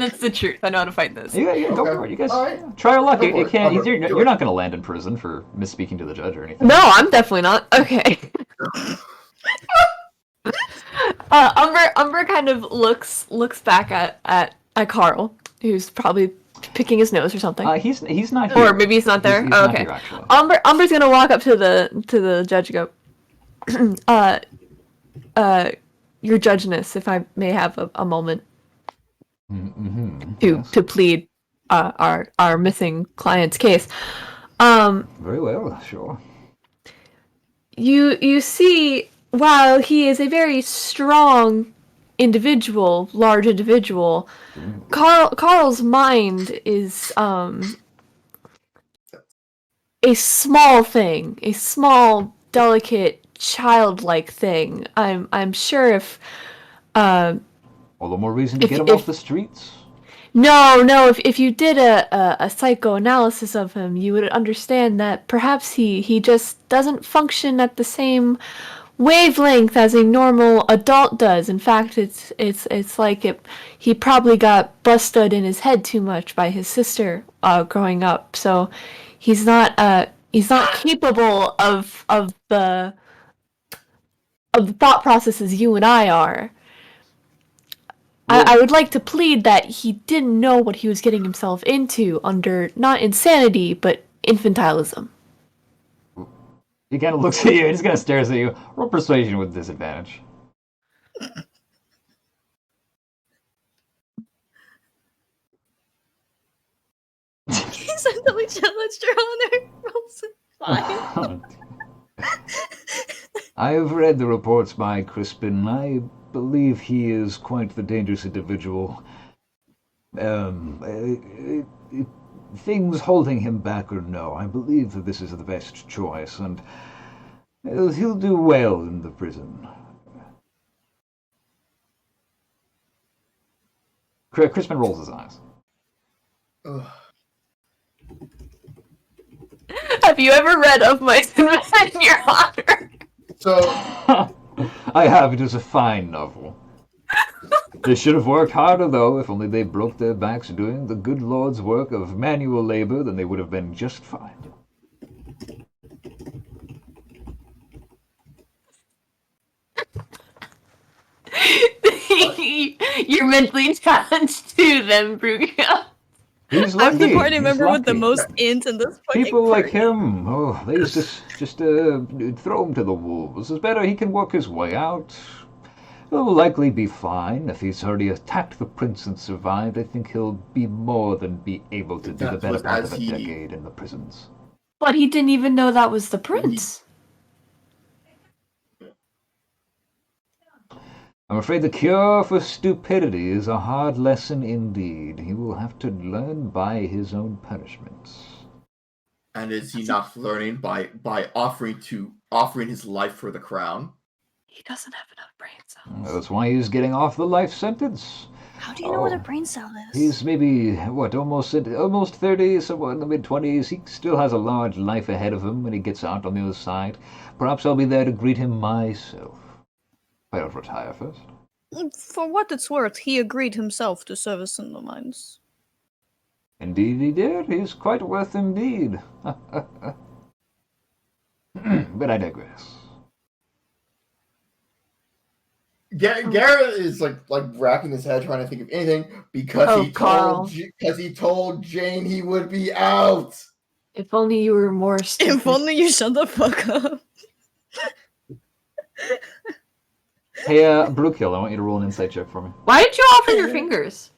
it's the truth. I know how to fight this. Yeah, go Okay. for it. You guys All right. try your luck. Go You for it. can't. Umber, do You're it. not going to land in prison for misspeaking to the judge or anything. No, I'm definitely not. Okay. Umber kind of looks back at Carl, who's probably picking his nose or something. He's not here. Or maybe he's not there. He's Oh, not okay. here, actually. Umber's gonna walk up to the judge and go, your judgeness, if I may have a moment Mm-hmm. to plead our missing client's case. Very well, sure. You see, while he is a very strong individual, large individual, Carl's mind is a small thing, a small, delicate, childlike thing. I'm sure if All the more reason to get him if- off the streets. No, if you did a psychoanalysis of him, you would understand that perhaps he just doesn't function at the same wavelength as a normal adult does. In fact, it's like he probably got busted in his head too much by his sister growing up. So he's not capable of the thought processes you and I are. I would like to plead that he didn't know what he was getting himself into under not insanity, but infantilism. He kind of looks at you and just kind of stares at you. Roll persuasion with disadvantage. He's mentally challenged, Your Honor. Rolls a 5. I've read the reports by Crispin. I believe he is quite the dangerous individual. Things holding him back or no, I believe that this is the best choice, and he'll do well in the prison. Crispin rolls his eyes. Ugh. Have you ever read Of Mice and Men, Your Honor? So, I have. It is a fine novel. They should have worked harder, though. If only they broke their backs doing the good Lord's work of manual labor, then they would have been just fine. You're mentally challenged too, then, Brugio. He's I'm the lucky. party He's member with the lucky. most int in this fucking People like party. him, oh, they used to just throw him to the wolves. It's better he can work his way out. He'll likely be fine. If he's already attacked the prince and survived, I think he'll be more than be able to do the That's better what- part as of a he- decade in the prisons. But he didn't even know that was the prince. I'm afraid the cure for stupidity is a hard lesson indeed. He will have to learn by his own punishments. and is he not learning by offering his life for the crown? He doesn't have enough brain cells. That's why he's getting off the life sentence. How do you know what a Oh. brain cell is? He's maybe, almost 30, somewhere in the mid-20s. He still has a large life ahead of him when he gets out on the other side. Perhaps I'll be there to greet him myself. I don't retire first. For what it's worth, he agreed himself to service in the mines. Indeed he did. He's quite worth indeed. But I digress. Garrett is like racking his head trying to think of anything because Carl. he told Jane he would be out. If only you were more If stupid. only you shut the fuck up. Hey, Brookhill, I want you to roll an insight check for me. Why did you offer your fingers?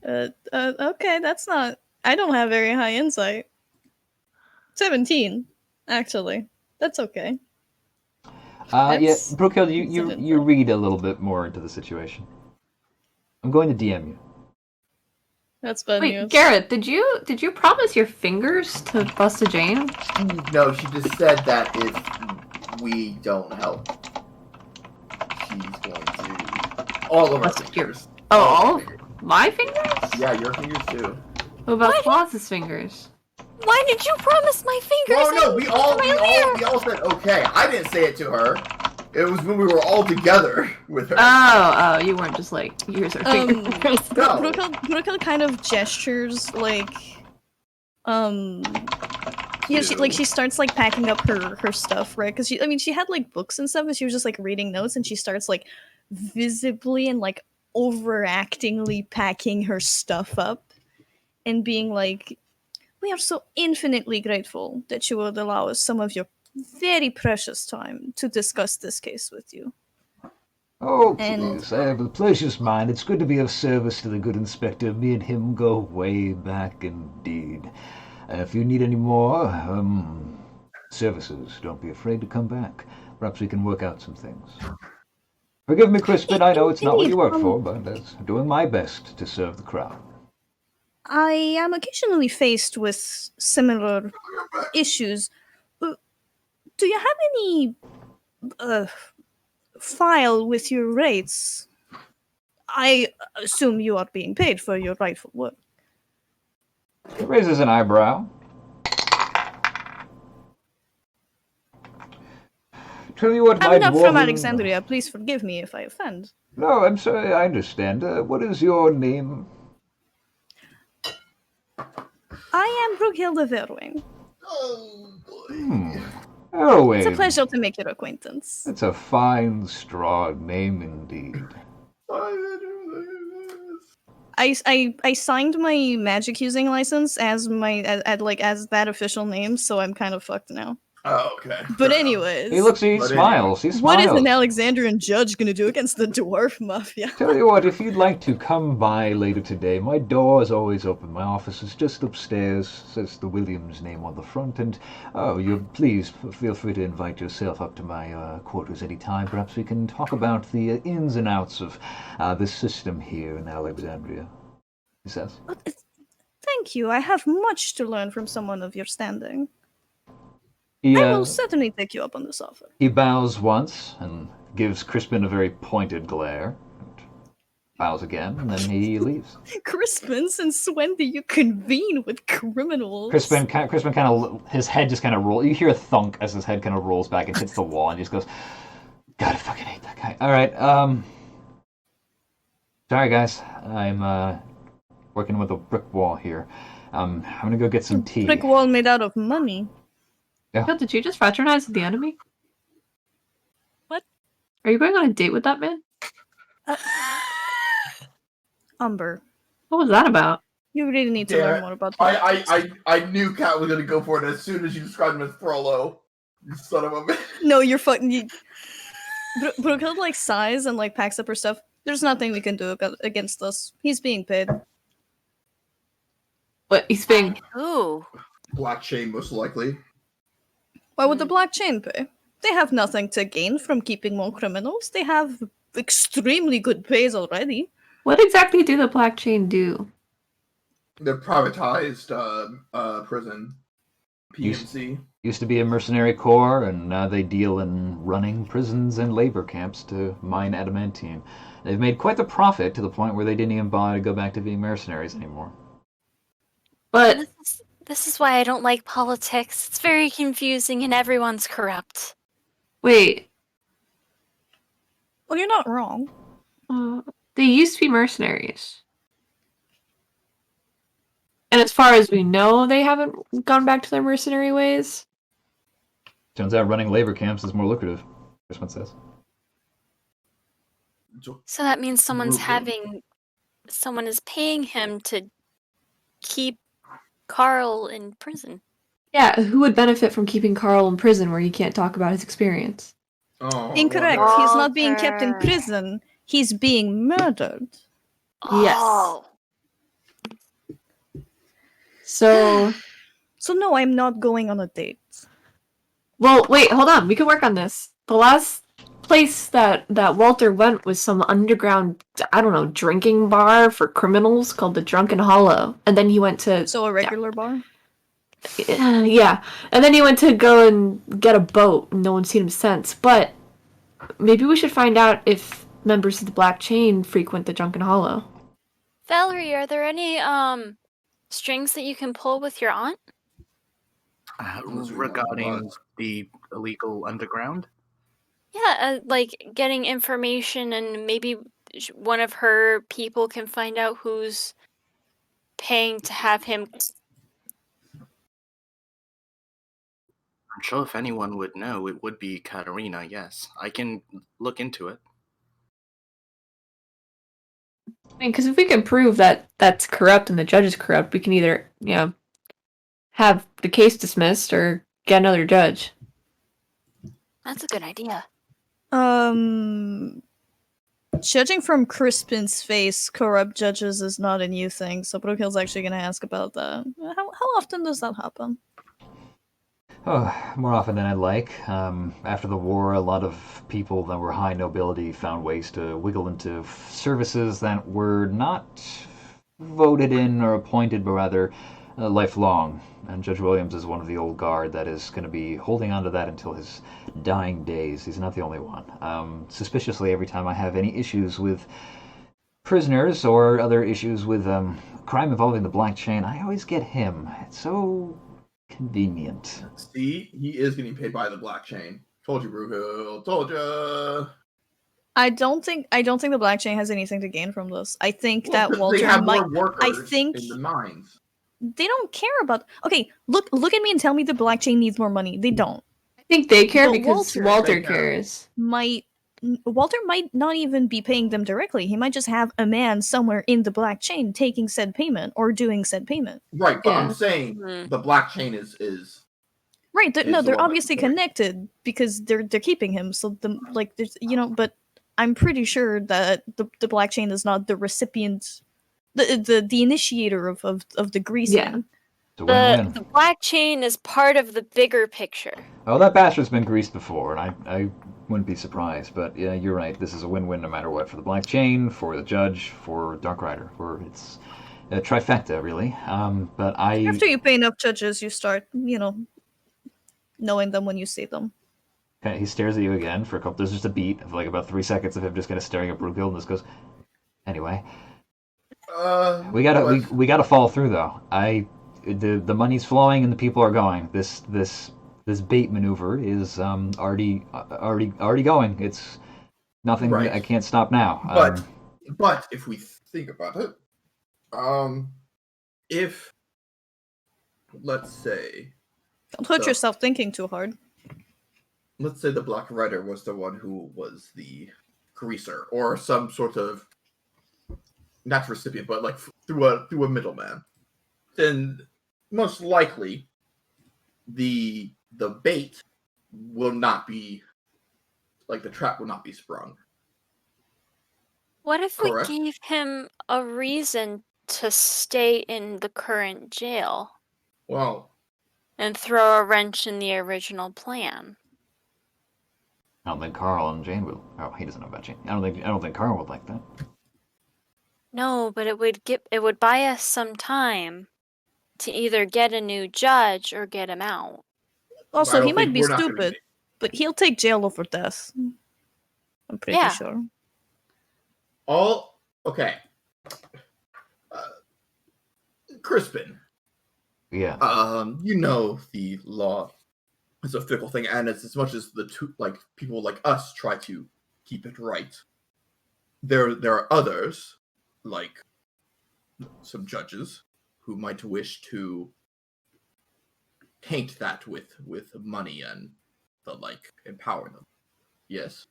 Okay, that's not. I don't have very high insight. 17, actually. That's okay. Yeah, That's Brookhill, you incident. read a little bit more into the situation. I'm going to DM you. That's bad Wait, news. Garrett, did you promise your fingers to bust a Jane? No, she just said that if we don't help, she's going to all of our Bust your- fingers. Oh, All of all our of fingers. my fingers? Yeah, your fingers too. What about What? Claus's fingers? Why did you promise my fingers? Oh no, and we all my said okay. I didn't say it to her. It was when we were all together with her. Oh, you weren't just like, here's our fingers. No. Brooke kind of gestures like, yeah, she starts like packing up her stuff, right? Because she had like books and stuff, and she was just like reading notes, and she starts like visibly and like overactingly packing her stuff up, and being like, "We are so infinitely grateful that you would allow us some of your very precious time to discuss this case with you." Oh, And- please. The pleasure's mine. It's good to be of service to the good inspector. Me and him go way back indeed. If you need any more services, don't be afraid to come back. Perhaps we can work out some things. Forgive me, Crispin. I know it's not what you worked for, but that's doing my best to serve the crowd. I am occasionally faced with similar issues. Do you have any file with your rates? I assume you are being paid for your rightful work. He raises an eyebrow. Tell you what, I'm my not from dwarven- Alexandria. Please forgive me if I offend. No, I'm sorry. I understand. What is your name? I am Brookhilde Verwing. Oh boy. Erwin. It's a pleasure to make your acquaintance. That's a fine, strong name indeed. I signed my magic using license as as that official name, so I'm kind of fucked now. Oh, okay. But Fair enough. anyways, He looks. He But smiles. He what smiles. is an Alexandrian judge gonna do against the dwarf mafia? Tell you what, if you'd like to come by later today, my door is always open. My office is just upstairs. Says the Williams name on the front. And please feel free to invite yourself up to my quarters any time. Perhaps we can talk about the ins and outs of this system here in Alexandria. He says. Thank you. I have much to learn from someone of your standing. He, I will certainly take you up on this offer. he bows once and gives Crispin a very pointed glare. And bows again, and then he leaves. Crispin, since when do you convene with criminals? Crispin kind of, his head just kind of rolls. You hear a thunk as his head kind of rolls back and hits the wall, and he just goes, "God, I fucking hate that guy." All right, sorry guys, I'm working with a brick wall here. I'm gonna go get some tea. Brick wall made out of money. Yo, did you just fraternize with the enemy? What? Are you going on a date with that man? Umber, What was that about? you really need to Yeah, learn more about that. I knew Kat was gonna go for it as soon as you described him as Frollo. You son of a bitch. No, you're fucking. Brookhilde like sighs and like packs up her stuff. There's nothing we can do against us. He's being paid. What, he's being... Ooh. Black chain, most likely. Why would the Black Chain pay? They have nothing to gain from keeping more criminals. They have extremely good pays already. What exactly do the Black Chain do? The privatized prison. PMC. Used to be a mercenary corps, and now they deal in running prisons and labor camps to mine adamantine. They've made quite the profit to the point where they didn't even bother to go back to being mercenaries anymore. But This is why I don't like politics. It's very confusing and everyone's corrupt. wait, Well, you're not wrong. they used to be mercenaries. And as far as we know, they haven't gone back to their mercenary ways. Turns out running labor camps is more lucrative, Crispin says. So that means someone Brutal. is paying him to keep Carl in prison. Yeah, who would benefit from keeping Carl in prison where he can't talk about his experience? Oh, Incorrect. wonder. He's not being kept in Walter. prison. He's being murdered. Yes. Oh. So, So no, I'm not going on a date. well, wait, hold on. We can work on this. The last place that Walter went was some underground, I don't know, drinking bar for criminals called the Drunken Hollow. And then he went to So a regular bar? yeah. And then he went to go and get a boat. No one's seen him since. But maybe we should find out if members of the Black Chain frequent the Drunken Hollow. Valerie, are there any strings that you can pull with your aunt? Regarding the illegal underground? Yeah, like getting information, and maybe one of her people can find out who's paying to have him. I'm sure if anyone would know, it would be Katerina, yes. I can look into it. I mean, because if we can prove that that's corrupt and the judge is corrupt, we can either, have the case dismissed or get another judge. That's a good idea. Judging from Crispin's face, corrupt judges is not a new thing, so Brookhill's actually gonna ask about that. How often does that happen? Oh, more often than I'd like. After the war, a lot of people that were high nobility found ways to wiggle into services that were not voted in or appointed, but rather lifelong. And Judge Williams is one of the old guard that is going to be holding on to that until his dying days. He's not the only one. Suspiciously, every time I have any issues with prisoners or other issues with crime involving the Black Chain, I always get him. It's so convenient. See, he is getting paid by the Black Chain. Told you, Bruhill. Told ya. I don't think the Black Chain has anything to gain from this. I think that They Walter have might. more workers I think in the mines. they don't care about. Okay, look at me and tell me the Black Chain needs more money. They don't. I think they care But because Walter They care. cares. Walter might not even be paying them directly. He might just have a man somewhere in the Black Chain taking said payment or doing said payment. Right, but Yeah. I'm saying Mhm. the Black Chain is Right. Is No, the they're one obviously that's important. connected because they're keeping him. So there's but I'm pretty sure that the Black Chain is not the recipient, the initiator of the greasing. Yeah. It's a win-win. The Black Chain is part of the bigger picture. Oh, that bastard's been greased before, and I wouldn't be surprised. But yeah, you're right. This is a win-win no matter what, for the Black Chain, for the judge, for Dark Rider. It's a trifecta, really. But After you pay enough judges, you start, knowing them when you see them. he stares at you again for a couple. There's just a beat of like about 3 seconds of him just kind of staring at Brookhill, and just goes. Anyway, we gotta follow through though. The money's flowing and the people are going. This bait maneuver is already going. It's nothing. Right. I can't stop now. But if we think about it, if let's say Don't hurt So- yourself thinking too hard. let's say the Black Rider was the one who was the greaser or some sort of not recipient, but like through a middleman, then most likely the bait will not be like the trap will not be sprung. What if Correct. we gave him a reason to stay in the current jail Well, and throw a wrench in the original plan? I don't think Carl and Jane would. Oh, he doesn't know about Jane. I don't think Carl would like that. No, but it would buy us some time to either get a new judge or get him out. Also, I don't he might think be we're not gonna stupid, but he'll take jail over death. I'm pretty Yeah. sure. Okay. Crispin, Yeah. the law is a fickle thing, and it's as much as the two people like us try to keep it right. There are others, like some judges, who might wish to taint that with money and the like, empower them. Yes.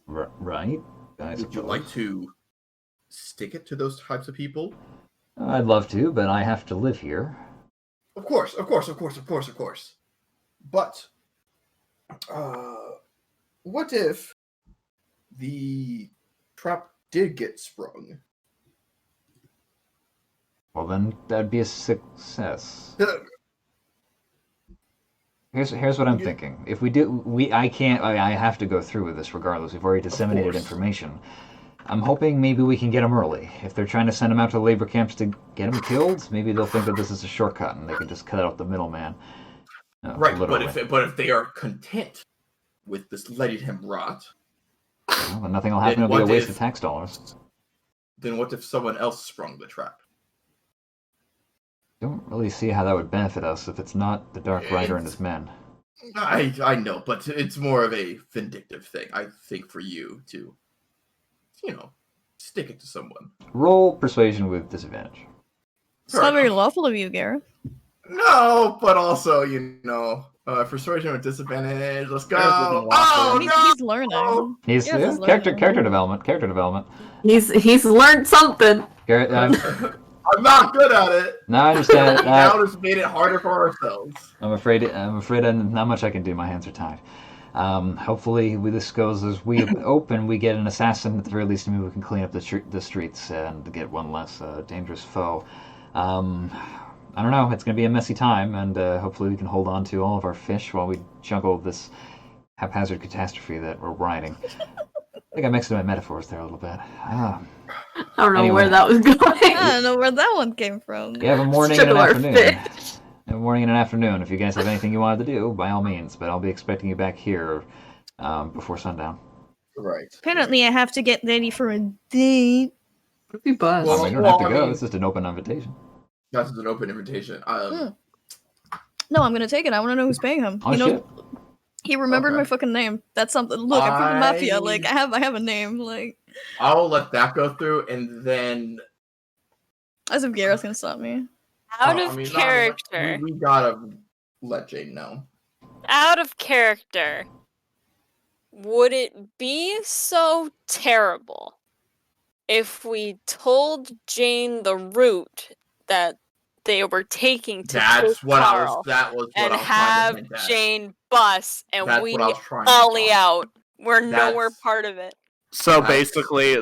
Right. I Would you suppose. like to stick it to those types of people? I'd love to, but I have to live here. Of course. But what if the trap did get sprung? Well, then that'd be a success. Here's what I'm thinking. If we do, I have to go through with this regardless. We've already disseminated course. information. I'm hoping maybe we can get them early. If they're trying to send them out to labor camps to get them killed, maybe they'll think that this is a shortcut and they can just cut out the middleman. Right, Literally. but if they are content with this letting him rot, Well, then nothing will happen. Then It'll be a what waste if- of tax dollars. then what if someone else sprung the trap? Don't really see how that would benefit us if it's not the Dark Rider and his men. I know, but it's more of a vindictive thing. I think for you to, stick it to someone. Roll persuasion with disadvantage. It's not very lawful of you, Gareth. No, but also, persuasion with disadvantage. Let's go. He's learning. He's Yes, it's character learning. development. Character development. He's learned something. Garrett, I'm not good at it. no, I understand. We now just made it harder for ourselves. I'm afraid not much I can do. My hands are tied. Hopefully, this goes as we open. We get an assassin at the very least. Maybe we can clean up the streets and get one less dangerous foe. I don't know. It's going to be a messy time, and hopefully we can hold on to all of our fish while we juggle this haphazard catastrophe that we're riding. I think I mixed my metaphors there a little bit. I don't know Anyway. where that was going. I don't know where that one came from. You have a morning and an Juggle our afternoon. fish. A morning and an afternoon. If you guys have anything you wanted to do, by all means. But I'll be expecting you back here before sundown. Right. Apparently, I have to get ready for a date. We bust. Well, You don't have to I go. mean- It's just an open invitation. That's an open invitation. No, I'm gonna take it. I want to know who's paying him. Oh, shit. He remembered Okay. my fucking name. That's something. Look, I'm from the mafia. I- Like, I have a name. Like, I'll let that go through, and then as if Gareth's gonna stop me. Out I of mean, character. we gotta let Jane know. Out of character. Would it be so terrible if we told Jane the route that they were taking to That's kill what Carl that was what and I was have trying to hint at. Jane bus and That's we what I was trying to ollie talk. out? We're That's- nowhere part of it. So That's- basically,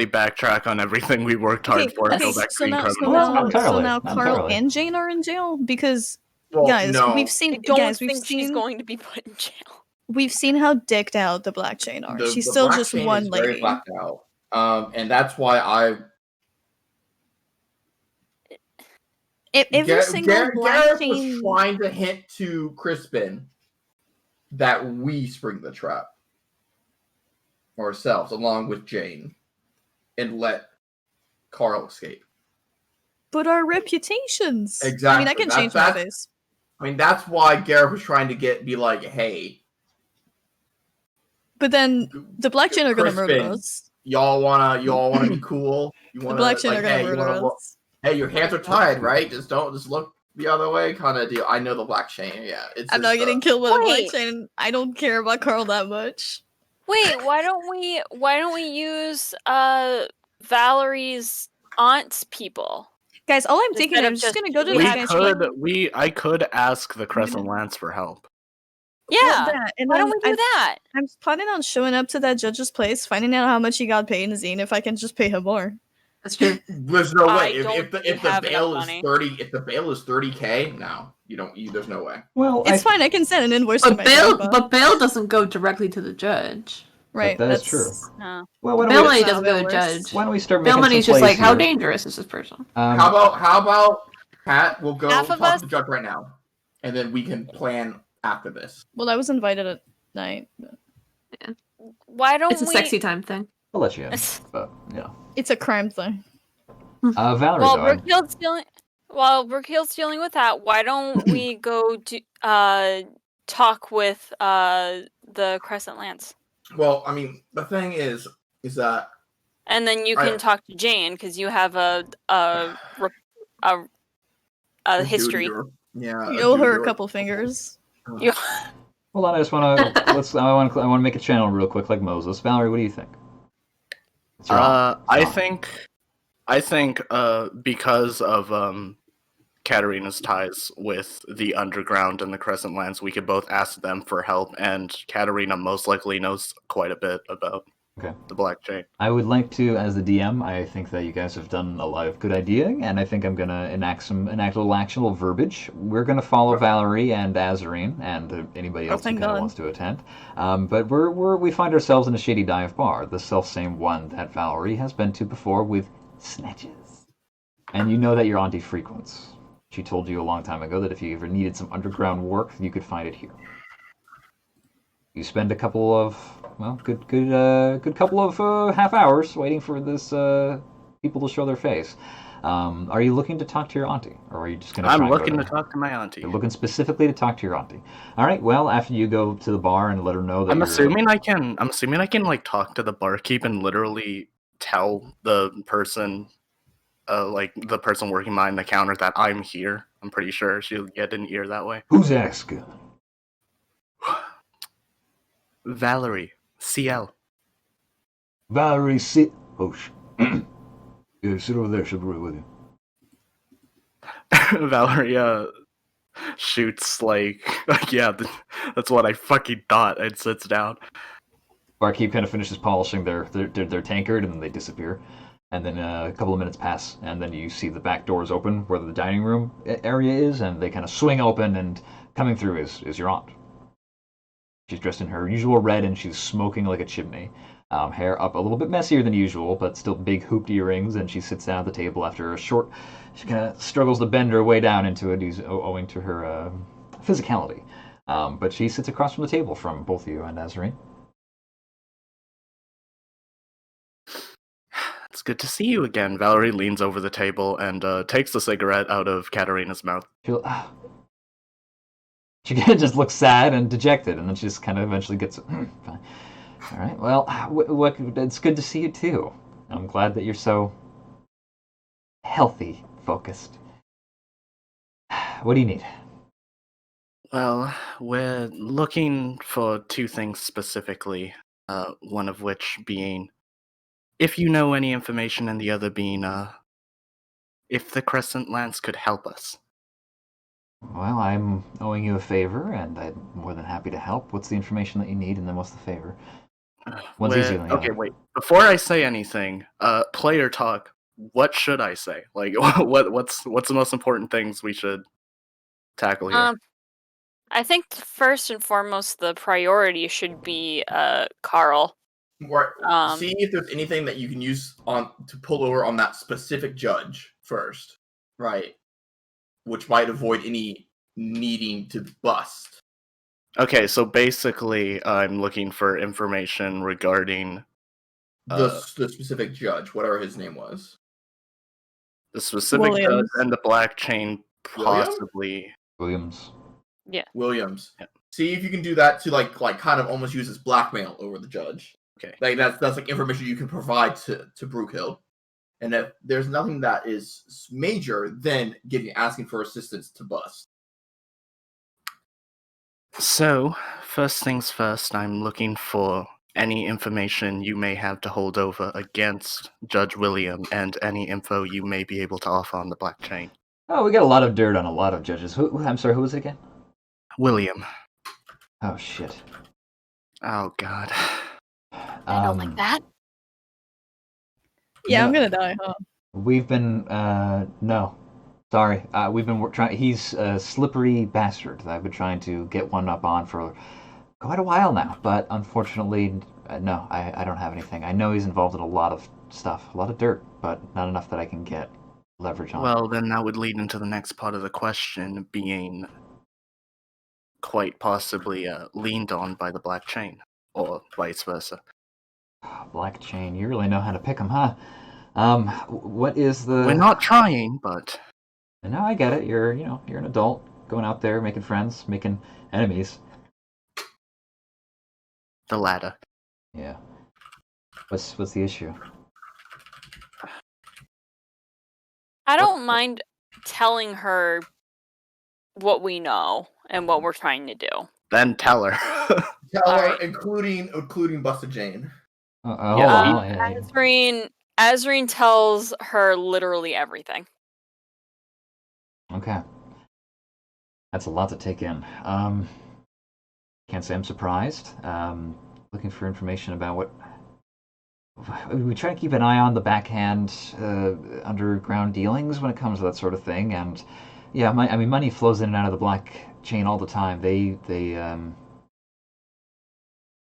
backtrack on everything we worked hard for until that so green now, card so was Well, now, not entirely, so now not Carl entirely. and Jane are in jail because Well, guys, no. we've I seen don't guys, think she's going to be put in jail. we've seen how dicked out the Black Chain are. The- She's the still Black just Chain one is very lady. blacked out. And that's why Every single Black Gareth Chain. was trying to hint to Crispin that we spring the trap ourselves, along with Jane, and let Carl escape. But our reputations. I mean, Exactly. I can That's- change my that's- face. I mean, that's why Gareth was trying to be like, hey, But then the Black Chain are gonna murder Crispin, us. y'all wanna be cool. You The wanna Black Chain like, are gonna hey, you murder wanna look, us. hey, your hands are tied, right? Just look the other way, kind of deal. I know the Black Chain. Yeah, it's I'm just, not getting killed by the Black Wait. Chain. I don't care about Carl that much. Wait, why don't we use Valerie's aunt's people? Guys, all I'm thinking, Instead of I'm just just- gonna go to we the have- I could ask the Crescent Lance for help. Yeah. Well, that, and Why then don't we do that? I'm planning on showing up to that judge's place, finding out how much he got paid, and seeing if I can just pay him more. That's true. There's no I way. If don't the have bail enough is money. 30, if the bail is 30K, no, you don't. There's no way. Well, It's fine. I can send an invoice to But my bail, grandpa. but bail doesn't go directly to the judge. Right, that is that's true. No. Well, why Bail don't we, money That's doesn't not go to how it works. judge. why don't we start Bail making money's some just plays like, how here? dangerous is this person? How about Pat? We'll go Half of talk us- to the judge right now, and then we can plan after this. well, I was invited at night. Why don't It's a we sexy time thing. I'll let you in, but It's a crime thing. Valerie, While though, I- Brookfield's dealing with that, why don't we go talk with the Crescent Lance? Well, I mean, the thing is that And then you I- can talk to Jane because you have a history. Yeah, You owe her a couple fingers. You- hold on. I just want to I want to make a channel real quick, like Moses. Valerie, what do you think? It's your aunt. I think because of Katarina's ties with the underground and the Crescent Lands, we could both ask them for help, and Katarina most likely knows quite a bit about Okay. the Black Chain. I would like to, as the DM, I think that you guys have done a lot of good ideating, and I think I'm going to enact a little actionable verbiage. We're going to follow Valerie and Azarine and anybody else who thank kind of God. wants to attend. But we find ourselves in a shady dive bar, the self-same one that Valerie has been to before with snatches. And you know that your auntie frequents. She told you a long time ago that if you ever needed some underground work, you could find it here. You spend a couple of good couple of half hours waiting for this people to show their face. Are you looking to talk to your auntie, or are you just going to? I'm looking to talk to my auntie. You're looking specifically to talk to your auntie. All right. Well, after you go to the bar and let her know that I'm assuming I can like talk to the barkeep and literally tell the person, like the person working behind the counter, that I'm here. I'm pretty sure she'll get an ear that way. Who's asking? Valerie, CL. Valerie, sit. Oh, yeah, sit over there. She'll be right with you. Valerie shoots like yeah, that's what I fucking thought, and sits down. Barkeep kind of finishes polishing their tankard, and then they disappear. And then a couple of minutes pass, and then you see the back doors open where the dining room area is, and they kind of swing open, and coming through is your aunt. She's dressed in her usual red, and she's smoking like a chimney. Hair up a little bit messier than usual, but still big hooped earrings, and she sits down at the table after a short... She kind of struggles to bend her way down into it, owing to her physicality. But she sits across from the table from both you and Azarine. It's good to see you again. Valerie leans over the table and takes the cigarette out of Katarina's mouth. She kind of just looks sad and dejected, and then she just kind of eventually gets fine. All right. Well, it's good to see you too. I'm glad that you're so healthy focused. What do you need? Well, we're looking for two things specifically. One of which being, if you know any information, and the other being, if the Crescent Lands could help us. Well, I'm owing you a favor, and I'm more than happy to help. What's the information that you need, and then what's the favor? One's easier than the other. Okay, wait. Before I say anything, player talk. What should I say? Like, what's the most important things we should tackle here? I think first and foremost, the priority should be Carl. Right. See if there's anything that you can use to pull over on that specific judge first, right? Which might avoid any needing to bust. Okay, so basically, I'm looking for information regarding the specific judge, whatever his name was. The specific judge and the Black Chain, possibly. Williams. Yeah. Williams. Yeah. See if you can do that to like kind of almost use as blackmail over the judge. Okay. Like that's like information you can provide to Brookhill. And if there's nothing that is major, then asking for assistance to bust. So, first things first, I'm looking for any information you may have to hold over against Judge William, and any info you may be able to offer on the Black Chain. Oh, we got a lot of dirt on a lot of judges. I'm sorry, who was it again? William. Oh, shit. Oh, God. I don't like that. Yeah, I'm gonna die, huh? We've been, no. Sorry. We've been trying. He's a slippery bastard that I've been trying to get one up on for quite a while now. But unfortunately, no, I don't have anything. I know he's involved in a lot of stuff, a lot of dirt, but not enough that I can get leverage on. Well, then that would lead into the next part of the question, being quite possibly leaned on by the Black Chain, or vice versa. Black Chain, you really know how to pick them, huh? What is the... We're not trying, but... No, I get it. You're an adult, going out there, making friends, making enemies. The latter. Yeah. What's the issue? I don't mind telling her what we know and what we're trying to do. Then tell her. Tell her, including Bustin Jane. Hold Yeah, on. Azreen tells her literally everything. Okay. That's a lot to take in. Can't say I'm surprised. Looking for information about what. We try to keep an eye on the backhand underground dealings when it comes to that sort of thing, and yeah, I mean, money flows in and out of the black chain all the time. There's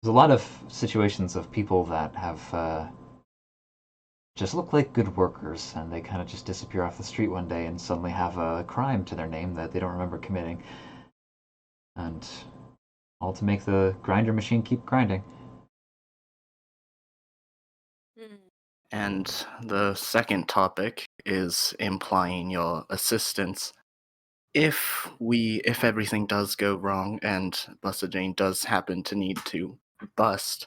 a lot of situations of people that have just look like good workers, and they kind of just disappear off the street one day and suddenly have a crime to their name that they don't remember committing, and all to make the grinder machine keep grinding. and the second topic is implying your assistance. If everything does go wrong and Busta Jane does happen to need to bust,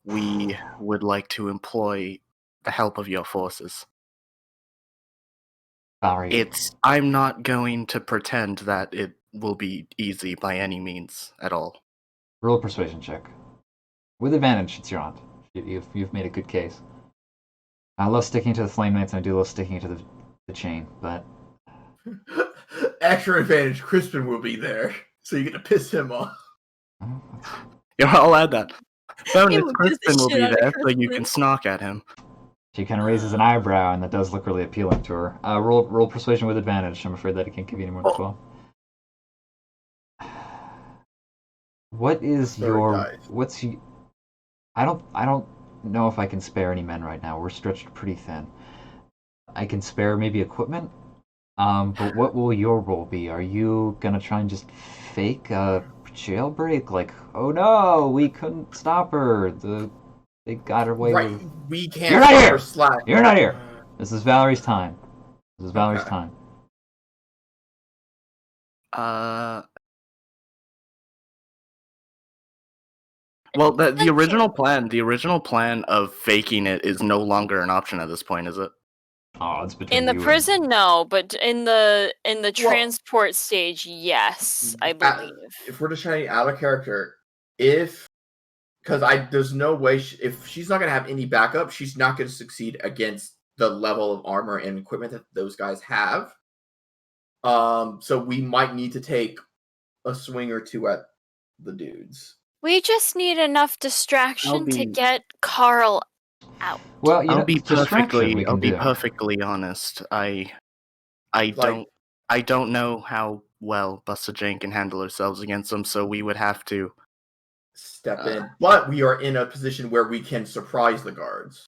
we would like to employ the help of your forces. Valerie, I'm not going to pretend that it will be easy by any means at all. roll a persuasion check. With advantage, it's your aunt. You've made a good case. I love sticking to the Flame Knights, and I do love sticking to the chain, but Extra advantage, Crispin will be there, so you get to piss him off. Yeah, I'll add that. Bonus, will piss the Crispin will shit be out of there, so you Crispin. can snark at him. she kind of raises an eyebrow, and that does look really appealing to her. Roll persuasion with advantage. I'm afraid that I can't give you any more than 12. What is I don't know if I can spare any men right now. We're stretched pretty thin. I can spare maybe equipment. But what will your role be? Are you gonna try and just fake a jailbreak? Like, oh no, we couldn't stop her. They got away Right, with. we can't. You're not here. Slack. You're not here. This is Valerie's time. This is Valerie's Okay. time. Well, the original plan of faking it is no longer an option at this point, is it? Oh, it's between In the you prison, no, but in the Well- transport stage, yes, I believe. If we're just trying out of character, because there's no way if she's not gonna have any backup, she's not gonna succeed against the level of armor and equipment that those guys have. So we might need to take a swing or two at the dudes. We just need enough distraction to get Carl out. Well, you I'll know, be distraction we can do. perfectly honest. I don't know how well Busta Jane can handle ourselves against them, so we would have to step in. But we are in a position where we can surprise the guards,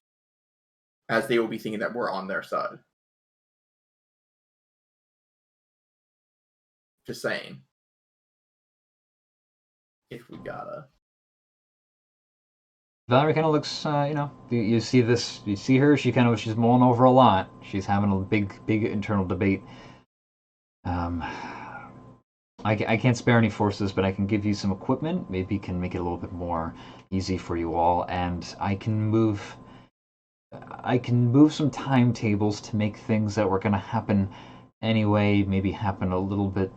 as they will be thinking that we're on their side. Just saying. If we gotta. Valerie kind of looks, you see this, you see her. She's mulling over a lot. She's having a big internal debate. I can't spare any forces, but I can give you some equipment. Maybe can make it a little bit more easy for you all, and I can move some timetables to make things that were going to happen anyway maybe happen a little bit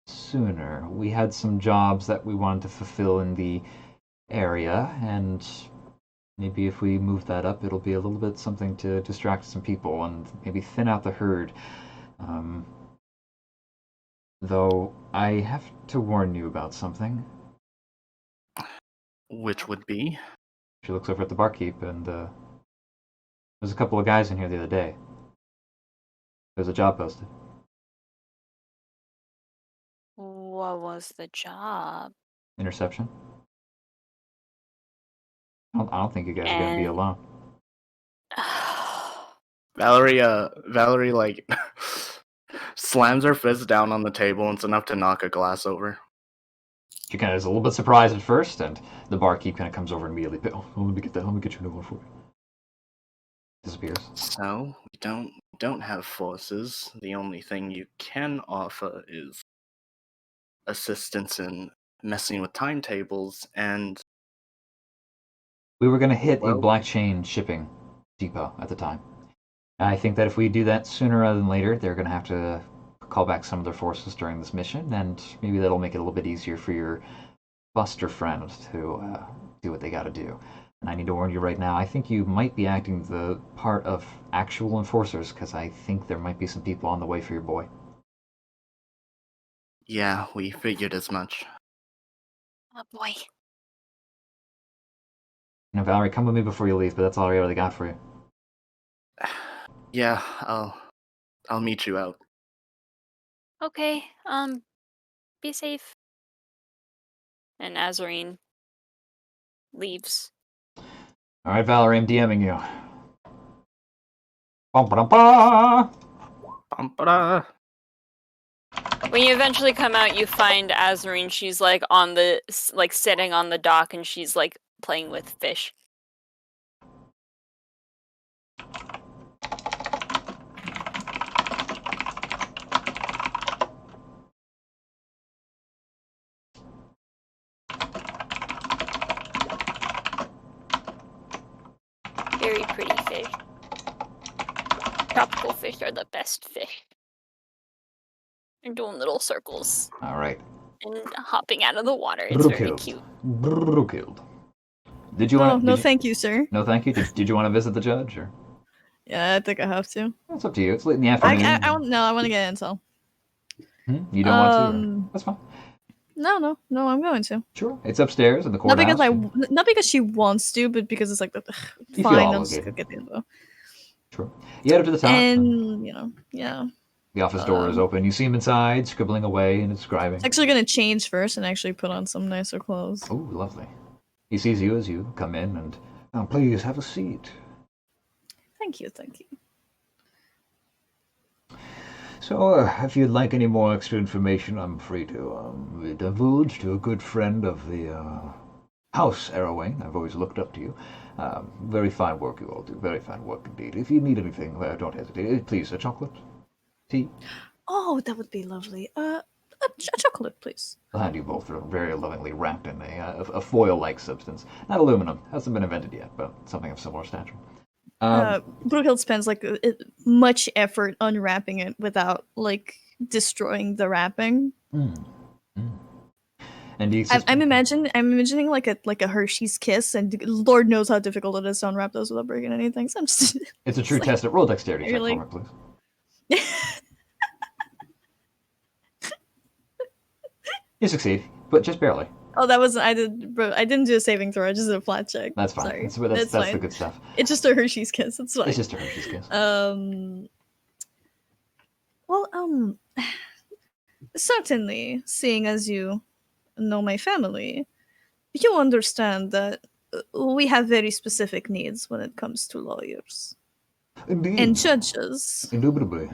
sooner. We had some jobs that we wanted to fulfill in the area, and maybe if we move that up, it'll be a little bit something to distract some people and maybe thin out the herd. Though I have to warn you about something. Which would be? She looks over at the barkeep, and there's a couple of guys in here the other day. There's a job posted. What was the job? Interception. I don't think you guys are gonna be alone. Valerie, like, slams her fist down on the table, and it's enough to knock a glass over. She kind of is a little bit surprised at first, and the barkeep kind of comes over immediately. Oh, let me get your new one for you. Disappears. So we don't have forces. The only thing you can offer is assistance in messing with timetables, and we were going to hit a blockchain shipping depot at the time. I think that if we do that sooner rather than later, they're going to have to call back some of their forces during this mission, and maybe that'll make it a little bit easier for your Buster friend to do what they got to do. And I need to warn you right now, I think you might be acting the part of actual enforcers, because I think there might be some people on the way for your boy. Yeah, we figured as much. Oh boy. Now, Valerie, come with me before you leave, but that's all I really got for you. Yeah, I'll meet you out. Okay, be safe. And Azarine leaves. All right, Valerie, I'm DMing you. Ba-ba-da-ba! Bum-ba-da. When you eventually come out, you find Azarine. She's like sitting on the dock, and she's like playing with fish. Very pretty fish. Tropical fish are the best fish. They're doing little circles All right. and hopping out of the water. It's very cute. Killed. Did you No, want? no, thank you, sir. No, thank you. Did you want to visit the judge, or? Yeah, I think I have to. It's up to you. It's late in the afternoon. I want to get intel. You don't want to? Or? That's fine. No, I'm going to. Sure. It's upstairs in the Not courthouse. not because she wants to, but because it's like You fine. feel I'll just go obligated. get the info. Sure. You head up to the top. And yeah. The office door is open. You see him inside, scribbling away and describing. It's actually gonna change first and actually put on some nicer clothes. Oh, lovely. He sees you as you come in and, please have a seat. Thank you. So, if you'd like any more extra information, I'm free to divulge to a good friend of the House Arrowing. I've always looked up to you. Very fine work you all do. Very fine work indeed. If you need anything, don't hesitate. Please, a chocolate? Tea? Oh, that would be lovely. A chocolate, please. I'll hand you both. They're very lovingly wrapped in a foil-like substance. Not aluminum. Hasn't been invented yet, but something of similar stature. Brookhill spends like much effort unwrapping it without like destroying the wrapping. And I'm imagining like a Hershey's Kiss, and Lord knows how difficult it is to unwrap those without breaking anything. So I'm just. It's a true test. Roll dexterity check Really? for me, please. You succeed, but just barely. Oh, that was I didn't do a saving throw. I just did a flat check. That's fine. Sorry. That's fine. the good stuff. It's just a Hershey's Kiss. It's fine. It's just a Hershey's Kiss. Well, certainly, seeing as you know my family, you understand that we have very specific needs when it comes to lawyers Indeed. and judges. Indubitably.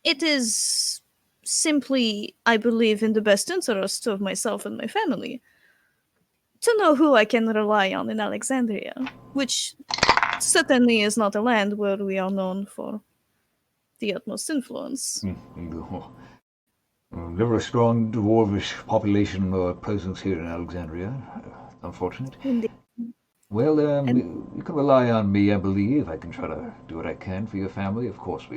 It is simply, I believe, in the best interest of myself and my family to know who I can rely on in Alexandria, which certainly is not a land where we are known for the utmost influence. Never a strong dwarvish population or presence here in Alexandria. Unfortunate. Indeed. Well, you can rely on me, I believe. I can try to do what I can for your family. Of course,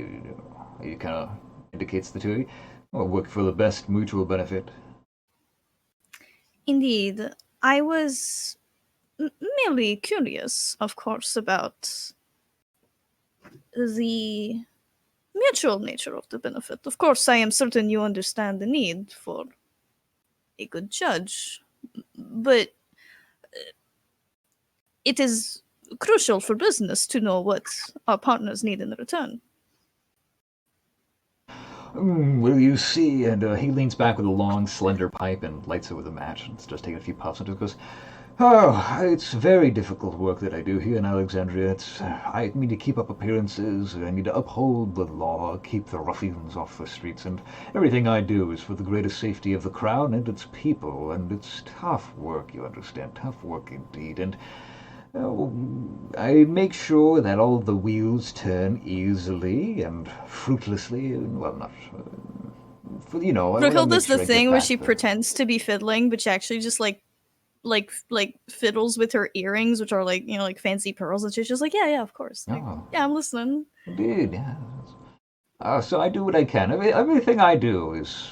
it kind of indicates the two of you. We'll work for the best mutual benefit. Indeed. I was merely curious, of course, about the mutual nature of the benefit. Of course, I am certain you understand the need for a good judge, but it is crucial for business to know what our partners need in return. Well, you see, and he leans back with a long, slender pipe and lights it with a match and starts taking a few puffs and just goes, "Oh, it's very difficult work that I do here in Alexandria. I need to keep up appearances, I need to uphold the law, keep the ruffians off the streets, and everything I do is for the greatest safety of the crown and its people, and it's tough work, you understand, tough work indeed, and I make sure that all the wheels turn easily and fruitlessly, well, not, Brookhill does the thing where she pretends to be fiddling, but she actually just like fiddles with her earrings, which are like fancy pearls, and she's just like, yeah, of course. Yeah, I'm listening. Indeed, yeah. So I do what I can. Everything I do is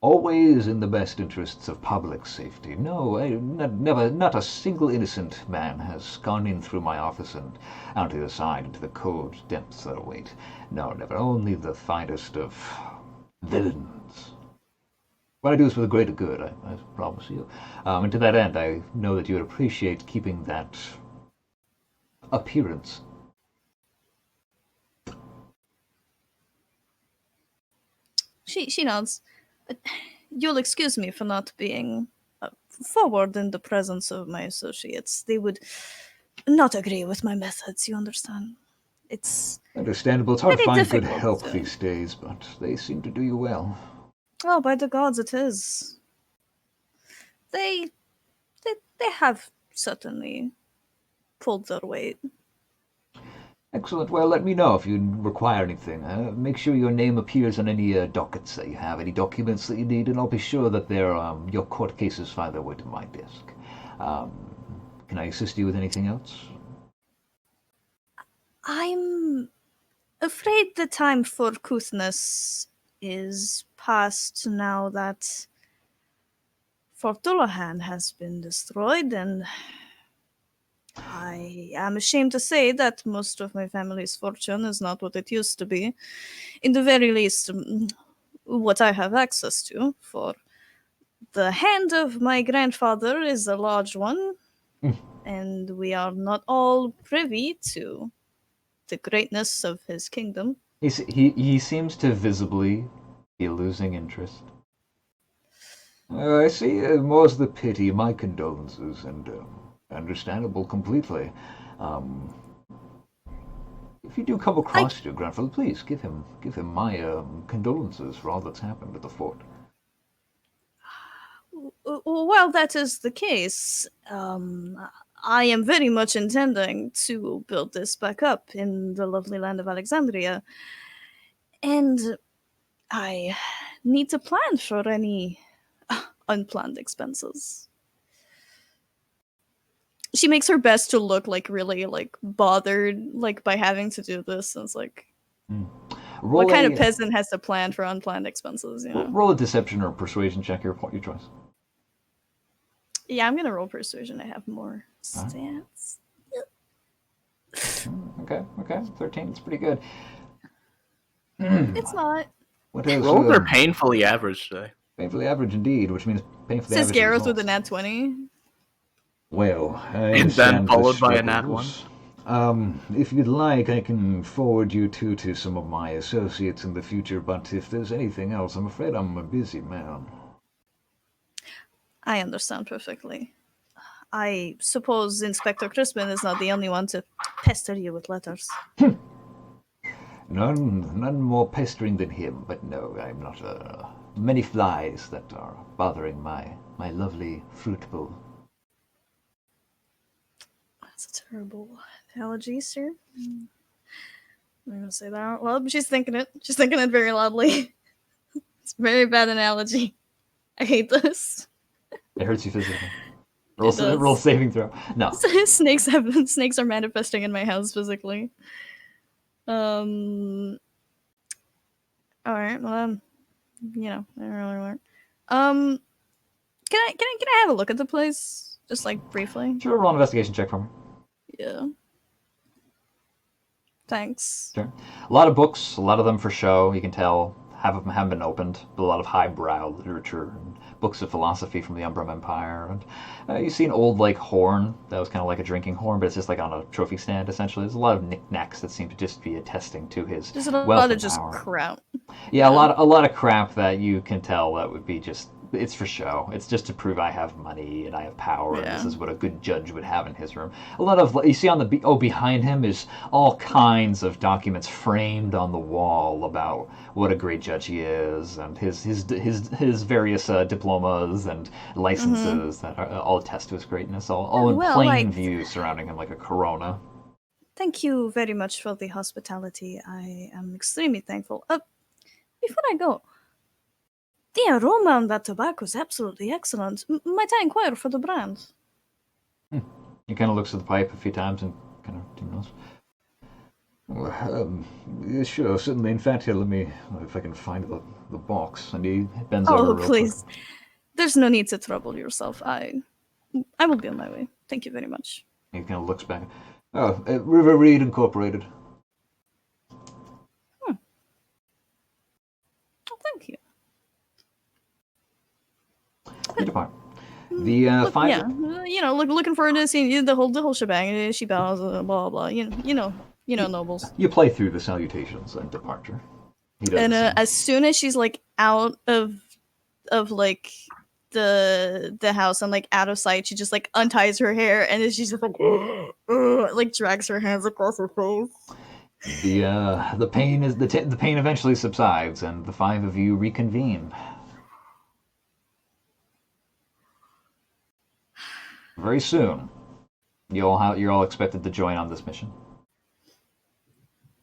Always in the best interests of public safety. No, not a single innocent man has gone in through my office and out the other side into the cold depths that await. No, never. Only the finest of villains. What I do is for the greater good, I promise you. And to that end, I know that you would appreciate keeping that appearance. She nods. You'll excuse me for not being forward in the presence of my associates. They would not agree with my methods, you understand? It's Understandable. It's hard to very find good difficult help to- these days, but they seem to do you well. Oh, by the gods, it is. They have certainly pulled their weight. Excellent. Well, let me know if you require anything. Make sure your name appears on any dockets that you have, any documents that you need, and I'll be sure that your court cases find their way to my desk. Can I assist you with anything else? I'm afraid the time for couthness is past now that Fort Dullahan has been destroyed, and I am ashamed to say that most of my family's fortune is not what it used to be. In the very least, what I have access to, for the hand of my grandfather is a large one, and we are not all privy to the greatness of his kingdom. He seems to visibly be losing interest. I see. More's the pity. My condolences, and understandable completely. If you do come across your grandfather, please give him my condolences for all that's happened at the fort. While that is the case, I am very much intending to build this back up in the lovely land of Alexandria. And I need to plan for any unplanned expenses. She makes her best to look really bothered by having to do this. And it's what kind of peasant has to plan for unplanned expenses? You know? Roll a deception or persuasion check here, your choice. Yeah, I'm gonna roll persuasion. I have more stats. Okay. 13, it's pretty good. It's not. What is, Rolls are painfully average today. Painfully average indeed, which means painfully Says average Gareth results. with a nat 20. Well, I And then understand followed the by a nat struggles. If you'd like, I can forward you to some of my associates in the future, but if there's anything else, I'm afraid I'm a busy man. I understand perfectly. I suppose Inspector Crispin is not the only one to pester you with letters. None more pestering than him, but no, I'm not many flies that are bothering my lovely fruit bowl. That's a terrible analogy, sir. I'm gonna say that out loud, but she's thinking it. She's thinking it very loudly. It's a very bad analogy. I hate this. It hurts you physically. Roll saving throw. No. Snakes are manifesting in my house physically. All right. Well, I don't really work. Can I have a look at the place, just briefly? Sure, roll an investigation check for me. Yeah. Thanks. Sure. A lot of books, a lot of them for show. You can tell half of them haven't been opened, but a lot of highbrow literature and books of philosophy from the Umbram Empire. And you see an old horn that was kind of like a drinking horn, but it's just on a trophy stand essentially. There's a lot of knickknacks that seem to just be attesting to his Just a wealth lot of and just power. crap. Yeah, a lot of crap that you can tell that would be just. It's for show. It's just to prove I have money and I have power, and this is what a good judge would have in his room. A lot of you see on the behind him is all kinds of documents framed on the wall about what a great judge he is, and his various diplomas and licenses that are, all attest to his greatness. All in plain view surrounding him like a corona. Thank you very much for the hospitality. I am extremely thankful. Before I go, the aroma on that tobacco is absolutely excellent. Might I inquire for the brand? He kind of looks at the pipe a few times and kind of knows. Sure, certainly. In fact, here, let me, if I can find the box. And he bends over Oh, real please. There's no need to trouble yourself. I will be on my way. Thank you very much. quick. He kind of looks back. Oh, River Reed Incorporated. Oh, thank you. You depart. The Look, five. yeah, looking forward to seeing the whole shebang. She bows, blah blah blah. You know, nobles. You play through the salutations and departure. He does And the same. as soon as she's like out of like the house and like out of sight, she just like unties her hair and then she's just like drags her hands across her face. The pain is the pain eventually subsides, and the five of you reconvene. Very soon, you're all expected to join on this mission.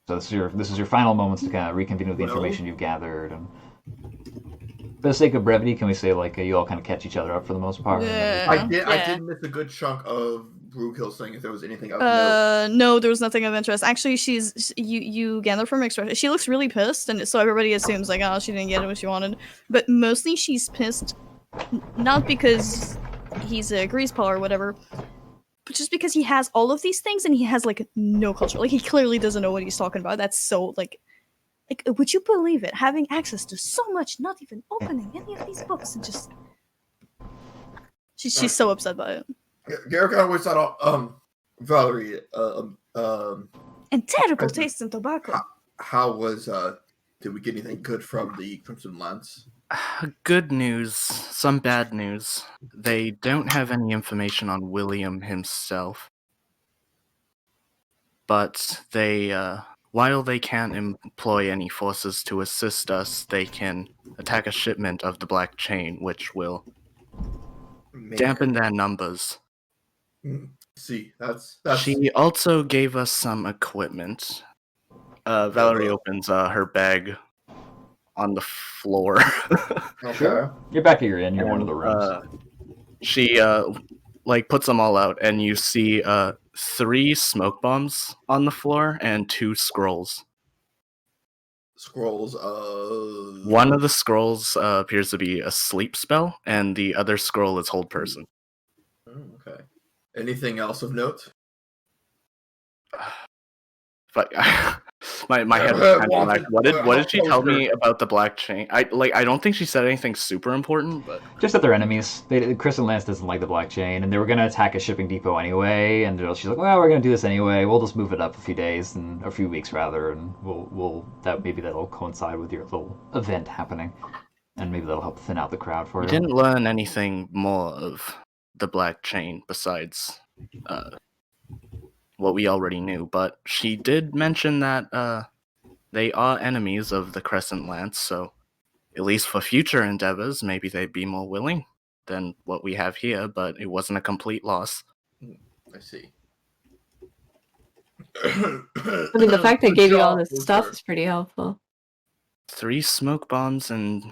So this is your final moments to kind of reconvene with the information you've gathered. And for the sake of brevity, can we say like you all kind of catch each other up for the most part? Yeah. I Yeah. did miss a good chunk of Brookill saying if there was anything of note. No, there was nothing of interest. Actually, you gather from her expression. She looks really pissed, and so everybody assumes like, oh, she didn't get what she wanted. But mostly, she's pissed, not because he's a greasepaw or whatever, but just because he has all of these things and he has like no culture. Like he clearly doesn't know what he's talking about. That's so like would you believe it? Having access to so much, not even opening any of these books, and just she's so upset by it. Garrick always thought, Valerie, And terrible taste in tobacco. how was did we get anything good from the Crimson Lance? Good news, some bad news. They don't have any information on William himself. But they, while they can't employ any forces to assist us, they can attack a shipment of the Black Chain, which will dampen their numbers. See, that's She also gave us some equipment. Valerie opens her bag on the floor. okay. Sure. You're back at your inn. You're one of the rooms. She puts them all out, and you see 3 smoke bombs on the floor and 2 scrolls. Scrolls. One of the scrolls appears to be a sleep spell, and the other scroll is hold person. Okay. Anything else of note? But my head was kind of like, what did she tell me about the Black Chain? I don't think she said anything super important, but Just that they're enemies. Chris and Lance doesn't like the Black Chain, and they were going to attack a shipping depot anyway. And she's like, "Well, we're going to do this anyway. We'll just move it up a few days and a few weeks rather, and maybe that'll coincide with your little event happening, and maybe that'll help thin out the crowd for we you." didn't learn anything more of the Black Chain besides what we already knew. But she did mention that they are enemies of the Crescent Lance, so at least for future endeavors, maybe they'd be more willing than what we have here, but it wasn't a complete loss. I see. I mean, the fact they gave you all this stuff is pretty helpful. 3 smoke bombs and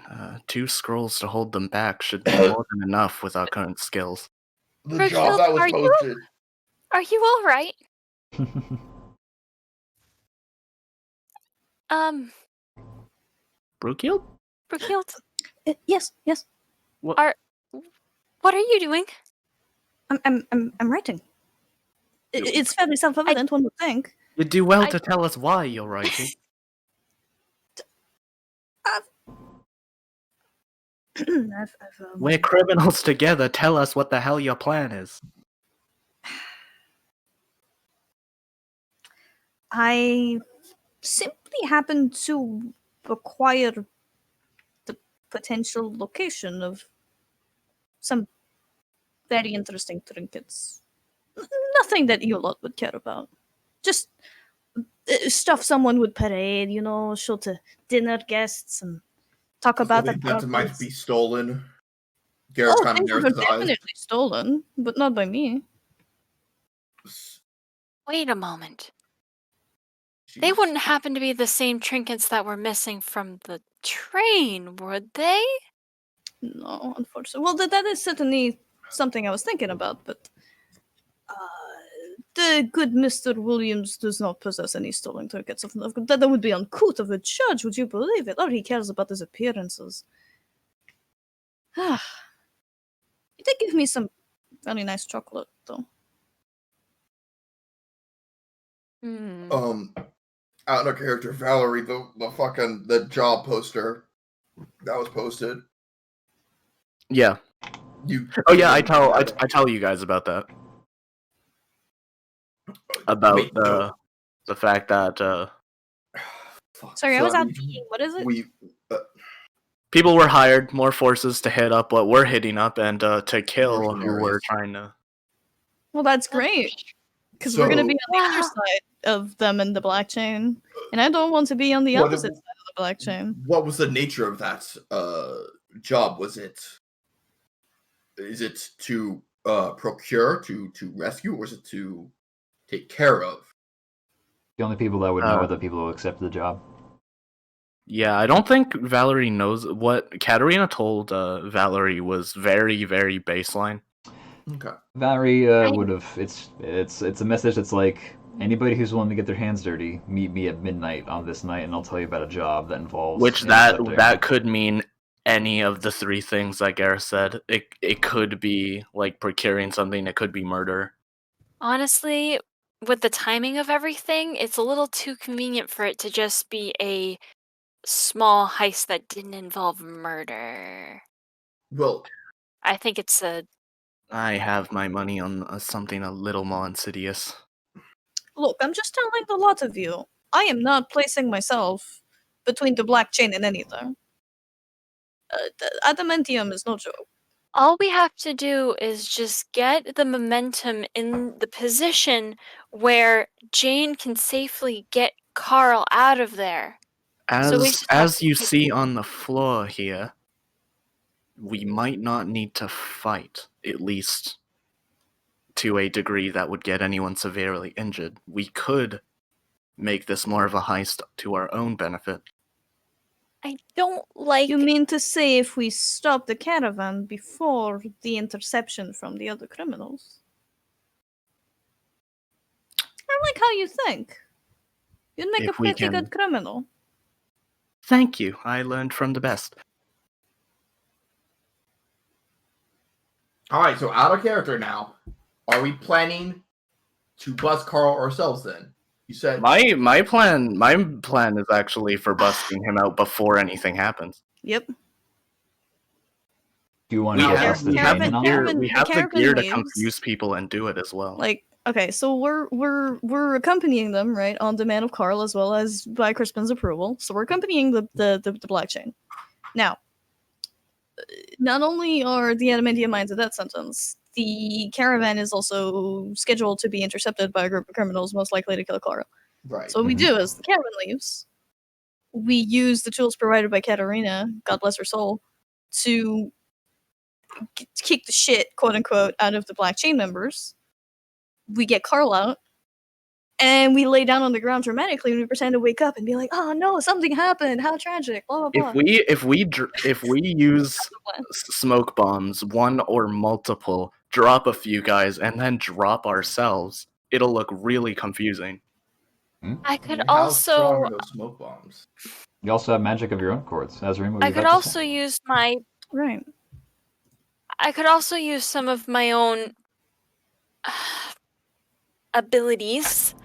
2 scrolls to hold them back should be more than enough with our current skills. The job that was posted. Are you all right? Brookfield? Brookfield, Yes. what are you doing? I'm writing. It's fairly self-evident, one would think. You do well to tell us why you're writing. We're criminals together. Tell us what the hell your plan is. I simply happen to acquire the potential location of some very interesting trinkets. Nothing that you lot would care about. Just stuff someone would parade, show to dinner guests and talk about the that might be stolen. Garrett Oh, kind of things were narrows his eyes. definitely stolen, but not by me. Wait a moment. They wouldn't happen to be the same trinkets that were missing from the train, would they? No, unfortunately. Well, that is certainly something I was thinking about, but the good Mr. Williams does not possess any stolen trinkets of note. That would be uncouth of a judge, would you believe it? All he cares about his appearances. He did give me some very nice chocolate, though. Out of character, Valerie, the job poster that was posted. Yeah. I tell you guys about that. About the fact that Sorry, I was out peeing. What is it? people were hired, more forces to hit up what we're hitting up, and to kill who we're trying to. Well, that's great. Because we're going to be on the other side of them in the black chain. And I don't want to be on the opposite side of the black chain. What was the nature of that job? Is it to procure, to rescue, or is it to take care of? The only people that would know are the people who accept the job. Yeah, I don't think Valerie knows what Katarina told Valerie was very, very baseline. Okay. Valerie would have. It's a message that's like, anybody who's willing to get their hands dirty, meet me at midnight on this night, and I'll tell you about a job that involves. Which that could mean any of the three things that Gareth said. It could be like procuring something. It could be murder. Honestly, with the timing of everything, it's a little too convenient for it to just be a small heist that didn't involve murder. Well, I think it's a. I have my money on something a little more insidious. Look, I'm just telling the lot of you. I am not placing myself between the black chain and anything. The adamantium is no joke. All we have to do is just get the momentum in the position where Jane can safely get Carl out of there. As you see on the floor here, we might not need to fight, at least to a degree that would get anyone severely injured. We could make this more of a heist to our own benefit. I don't like... You mean to say if we stop the caravan before the interception from the other criminals? I like how you think. You'd make a pretty good criminal. Thank you. I learned from the best. Alright, so out of character now. Are we planning to bust Carl ourselves then? You said my plan is actually for busting him out before anything happens. Yep. Do you want to get us the Caravan, on? we have the gear to confuse people and do it as well. Like, okay, so we're accompanying them, right, on demand of Carl as well as by Crispin's approval. So we're accompanying the blockchain. Now, not only are the adamantium mines a death sentence, the caravan is also scheduled to be intercepted by a group of criminals most likely to kill Carl. Right. So what we do is the caravan leaves. We use the tools provided by Katarina, God bless her soul, to kick the shit, quote unquote, out of the Black Chain members. We get Carl out, and we lay down on the ground dramatically, and we pretend to wake up and be like, "Oh no, something happened! How tragic!" Blah blah blah. If we use smoke bombs, one or multiple, drop a few guys, and then drop ourselves, it'll look really confusing. I could How also. strong are those smoke bombs? You also have magic of your own chords. I could also use my. Right. I could also use some of my own abilities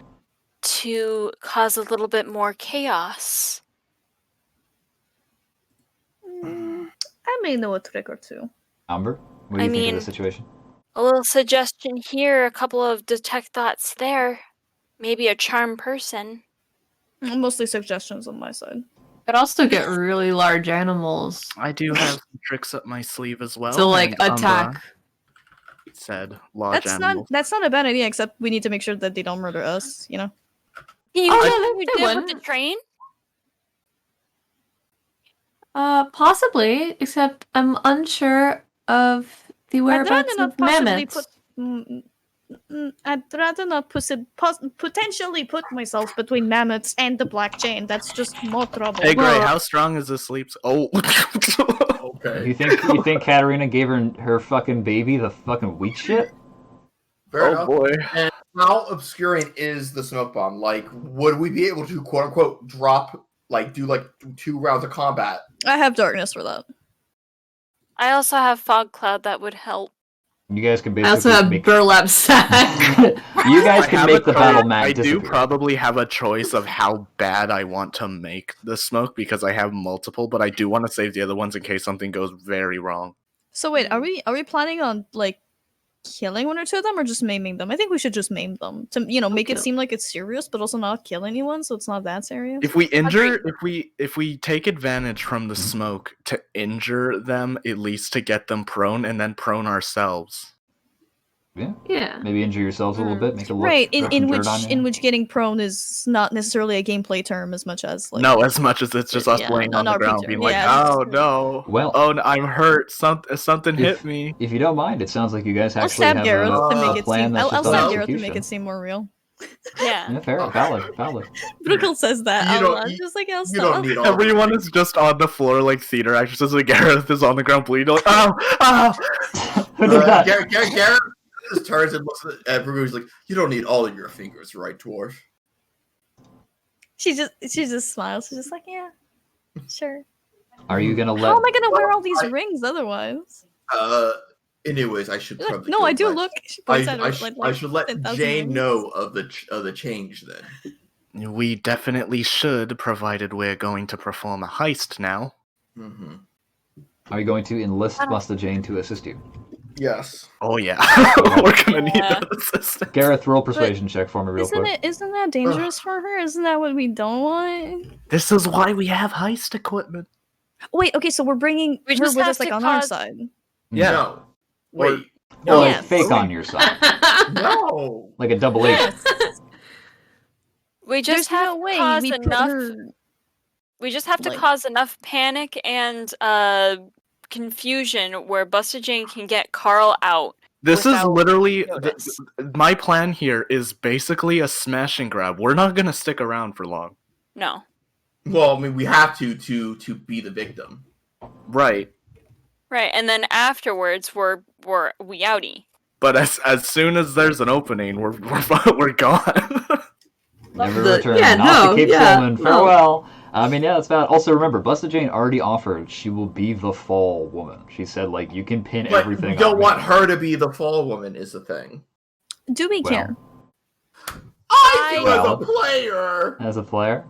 to cause a little bit more chaos. I may know a trick or two. Amber, what do you think of the situation? A little suggestion here, a couple of detect thoughts there. Maybe a charm person. Mostly suggestions on my side. Could also get really large animals. I do have some tricks up my sleeve as well. So, like, attack. Said large animals. That's not a bad idea, except we need to make sure that they don't murder us, you know? Can you they do it with wouldn't. the train? Possibly, except I'm unsure of the whereabouts of mammoths. I'd rather not potentially put myself between mammoths and the Black Chain. That's just more trouble. Hey, Gray, how strong is this sleep? Oh. Okay. You think Katarina gave her fucking baby the fucking wheat shit? Fair enough. Boy. how obscuring is the smoke bomb? Like, would we be able to quote unquote drop, like, do like 2 rounds of combat? I have darkness for that. I also have fog cloud that would help. You guys can I also basically have make. burlap sack. You guys I can have make a the choice. battle mat I disappear. do probably have a choice of how bad I want to make the smoke because I have multiple, but I do want to save the other ones in case something goes very wrong. So wait, are we planning on like killing 1 or 2 of them, or just maiming them? I think we should just maim them to make it Okay. seem like it's serious, but also not kill anyone, so it's not that serious. If we injure, if we take advantage from the smoke to injure them, at least to get them prone, and then prone ourselves. Yeah. Yeah. Maybe injure yourselves a little bit, make it look. Right, put some in dirt on you. which getting prone is not necessarily a gameplay term as much as like No, as much as it's just us yeah, laying an on the RP ground, term. being like, Yeah, "Oh that's- no, Well- oh no, I'm hurt. Something If- hit me." If you don't mind, it sounds like you guys I'll actually stab have Gareth to a make it plan seem. that's I'll just on stab Gareth to make execution. it seem more real. Yeah. Yeah, fair, valid. Brookel says that You out don't- loud, you- just like I'll You don't stop. need all. Everyone is just on the floor like theater actresses, and Gareth is on the ground bleeding. Like, oh. Who did that? Garrett just turns and looks at Bruce. He's like, "You don't need all of your fingers, right, dwarf?" She just smiles. She's just like, yeah, sure. Are you gonna let? How am I gonna wear all these I- rings otherwise? Anyways, I should probably. No, go I do let- look. She points at her, I should let 10,000 Jane rings. know of the change then. We definitely should, provided we're going to perform a heist now. Mm-hmm. Are you going to enlist Busta Jane to assist you? Yes. Oh yeah, we're gonna need Yeah. that assistance. Gareth, roll persuasion check for me real quick. Isn't that dangerous for her? Isn't that what we don't want? This is why we have heist equipment. Wait, okay, so we're bringing We her just with have us like to on our cause- side. Yeah. No. Wait. Or No. like Yes. fake on your side, No. like a double agent. We just There's have no to way cause we put enough. her. We just have to like- cause enough panic and confusion where Busta Jane can get Carl out. This is Without literally notice. my plan here is basically a smash and grab. We're not gonna stick around for long. No. Well, I mean, we have to be the victim. Right. Right, and then afterwards we're we outie. But as soon as there's an opening, we're gone. Never The- return. yeah, Off no, to Cape yeah, Coleman. no. Farewell. I mean, yeah, that's bad. Also, remember, Busta Jane already offered she will be the fall woman. She said, like, you can pin But everything. we don't on want me. her to be the fall woman. Is the thing. Do we Well, care? I do Well. as a player. As a player,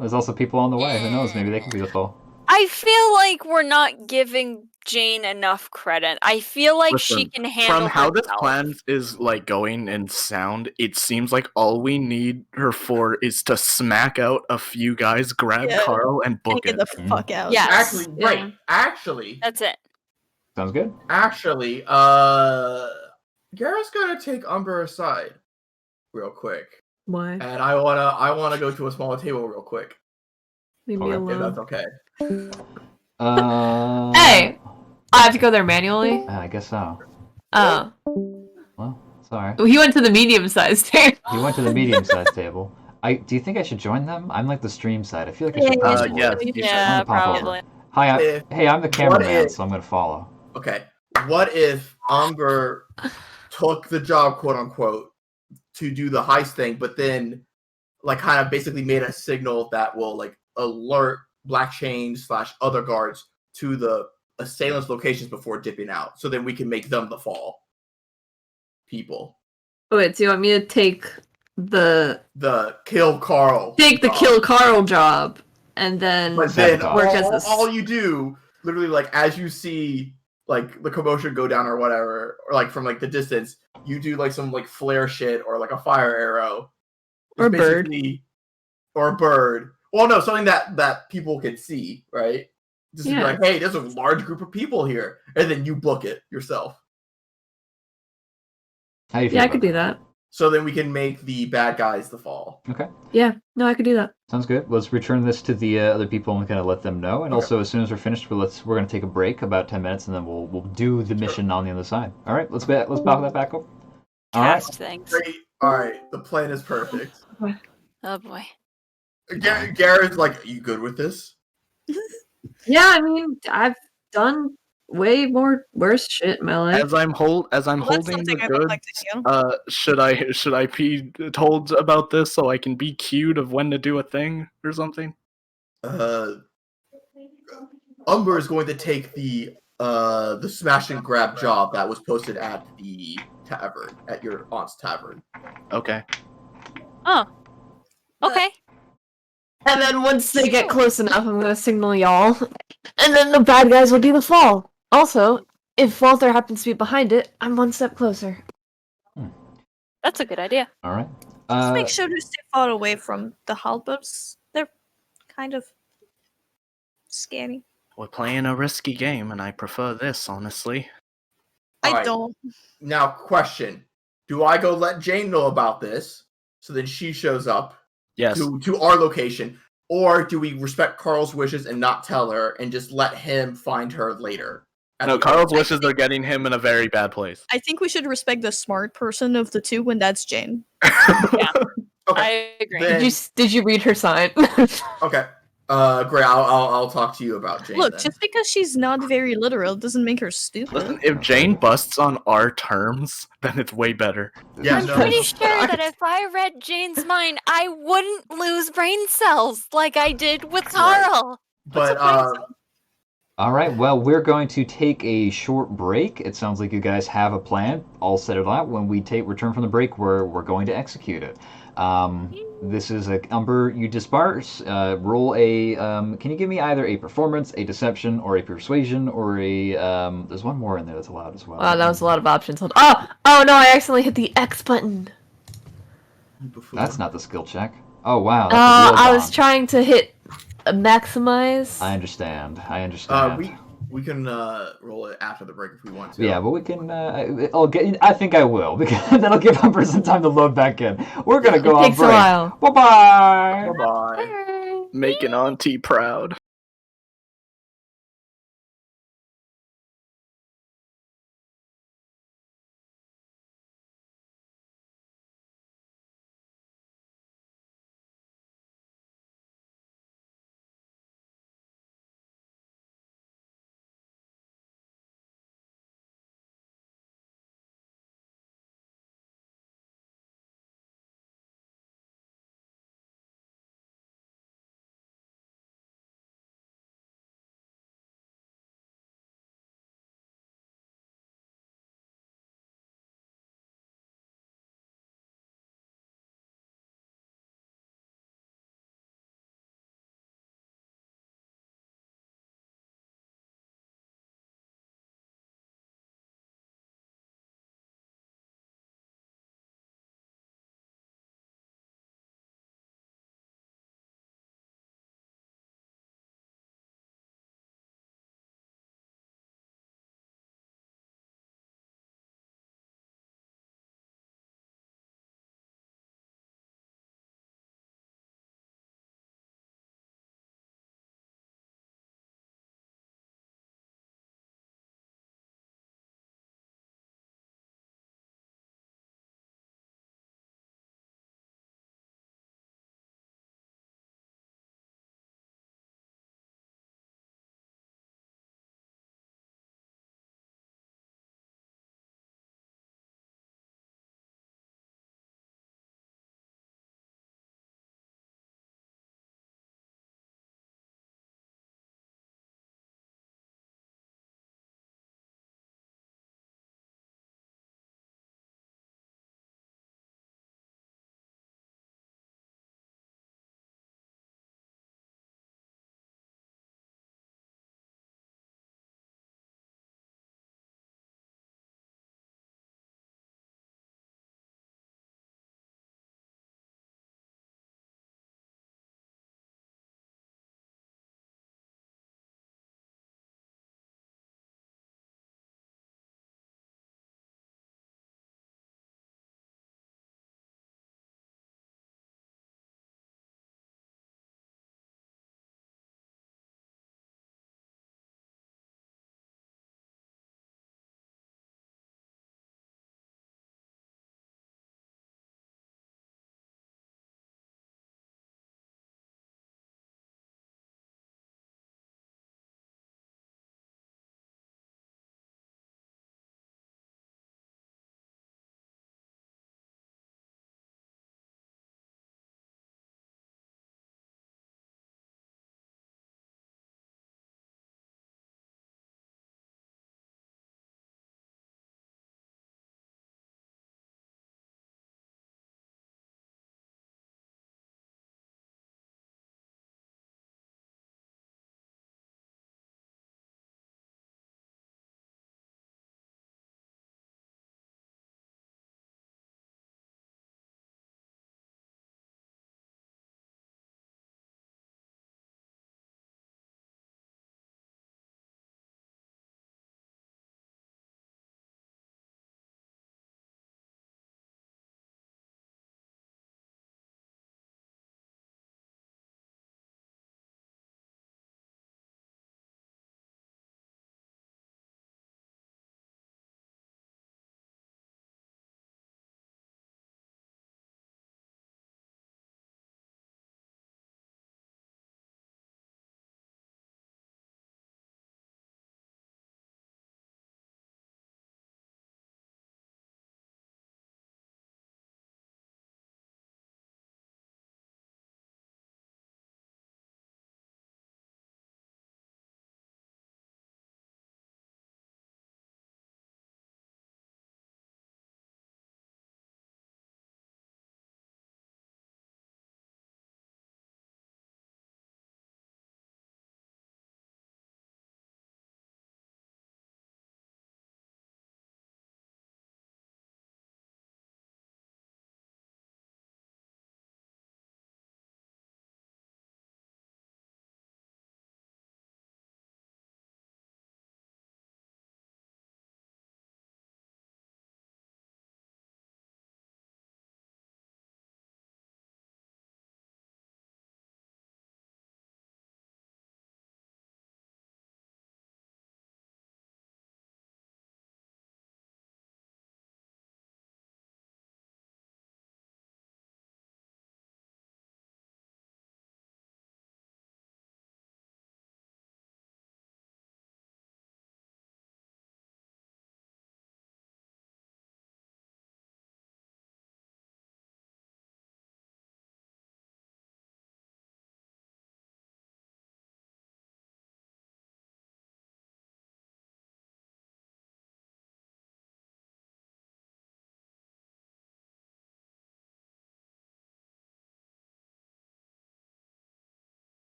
there's also people on the way. Who knows? Maybe they can be the fall. I feel like we're not giving Jane enough credit. I feel like she Listen, can handle From how this herself. plan is like going and sound, it seems like all we need her for is to smack out a few guys, grab Yeah. Carl, and And book get it. the Mhm. fuck out. Yes. Actually, Yeah. right. Actually, That's it. Sounds good. Garrett's gonna take Umber aside, real quick, Why? and I wanna go to a smaller table real quick, Leave me Okay. if alone. that's okay. Hey! I have to go there manually? I guess so. Oh. Well, sorry. He went to the medium-sized table. You went to the medium-sized table. Do you think I should join them? I'm like the stream side. I feel like I should. Yeah, pop yeah, over. yeah. you should. Yeah, I'm gonna pop over. probably. Hi, If- hey, I'm the what cameraman, if- so I'm gonna follow. Okay, what if Umber took the job, quote unquote, to do the heist thing, but then, like, kind of basically made a signal that will like alert Black Chain / other guards to the assailants' locations before dipping out, so then we can make them the fall people. Wait, do you want me to take the The kill Carl. job. kill Carl job and then But then Sabotage. work as a all you do, literally, like, as you see like the commotion go down or whatever, or like from like the distance, you do like some like flare shit or like a fire arrow. Or It's bird. basically- Or a bird. Well, no, something that people can see, right? Just to be Yeah. like, hey, there's a large group of people here, and then you book it yourself. How do you feel Yeah, I about could do that. So then we can make the bad guys the fall. Okay, Yeah, no, I could do that. sounds good. Let's return this to the other people and kind of let them know. And Okay. also, as soon as we're finished, we're gonna take a break about 10 minutes, and then we'll do the mission on the other side. All right, let's back that back up. All right. Cast things. Great. All right, the plan is perfect. Oh boy. Garrett's like, you good with this? Yeah, I mean, I've done way more worse shit in my life. As I'm Well, that's holding the something I would like goods, to hear. should I be told about this so I can be cued of when to do a thing or something? Umber is going to take the smash and grab job that was posted at the tavern, at your aunt's tavern. Okay. Oh. Okay. And then once they get close enough, I'm gonna signal y'all. And then the bad guys will be the fall. Also, if Walter happens to be behind it, I'm one step closer. That's a good idea. All right. Just make sure to stay far away from the halberds. They're kind of scary. We're playing a risky game, and I prefer this, honestly. I Alright. don't. Now, question: do I go let Jane know about this so then she shows up Yes. to our location, or do we respect Carl's wishes and not tell her and just let him find her later? No, Carl's wishes are getting him in a very bad place. I think we should respect the smart person of the two, and that's Jane. Okay. I agree. Then- Did you read her sign? Okay. Great. I'll talk to you about Jane. Look, then. just because she's not very literal doesn't make her stupid. Listen, if Jane busts on our terms, then it's way better. Yeah, I'm no, pretty it's sure fine. that if I read Jane's mind, I wouldn't lose brain cells like I did with Carl. But All right, well, we're going to take a short break. It sounds like you guys have a plan, all set it out. When we return from the break, we're going to execute it. This is a Umber. You disperse. Roll a. Can you give me either a performance, a deception, or a persuasion, or a? There's one more in there that's allowed as well. Wow, that was a lot of options. Oh no, I accidentally hit the X button. That's not the skill check. Oh wow, that's a real I was bond. trying to hit maximize. I understand. we can roll it after the break if we want to. Yeah, but we can. I think I will because that'll give Umber some time to load back in. We're gonna go It on takes a break. while. Bye bye. Bye bye. Making Auntie proud.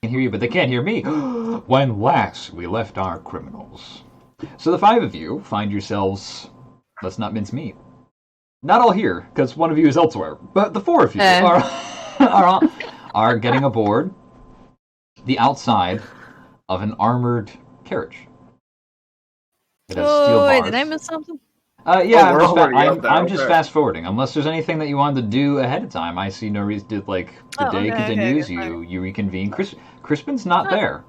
can hear you, but they can't hear me. When last we left our criminals. So the 5 of you find yourselves, let's not mince meat. Not all here, because one of you is elsewhere, but the 4 of you are getting aboard the outside of an armored carriage. It has steel bars. Wait, did I miss something? Yeah, Oh, I'm just okay. fast forwarding. Unless there's anything that you wanted to do ahead of time, I see no reason to. Like the day continues, you reconvene. Crispin's not there.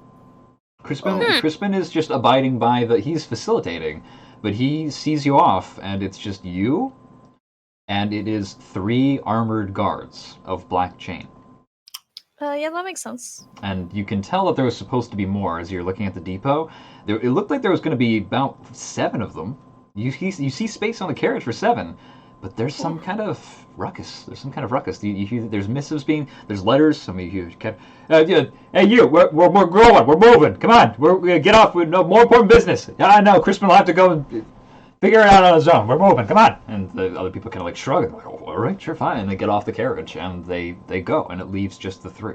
Crispin is just abiding by he's facilitating, but he sees you off, and it's just you, and it is 3 armored guards of black chain. Yeah, that makes sense. And you can tell that there was supposed to be more as you're looking at the depot. It looked like there was going to be about 7 of them. You see space on the carriage for 7, but there's some kind of ruckus. There's there's missives there's letters. Some of you kept, hey you, we're growing, we're moving. Come on, we're gonna get off with no more important business. I know, Crispin will have to go and figure it out on his own. We're moving. Come on. And the other people kind of like shrug and like, oh, all right, sure, fine. And they get off the carriage and they go, and it leaves just the 3.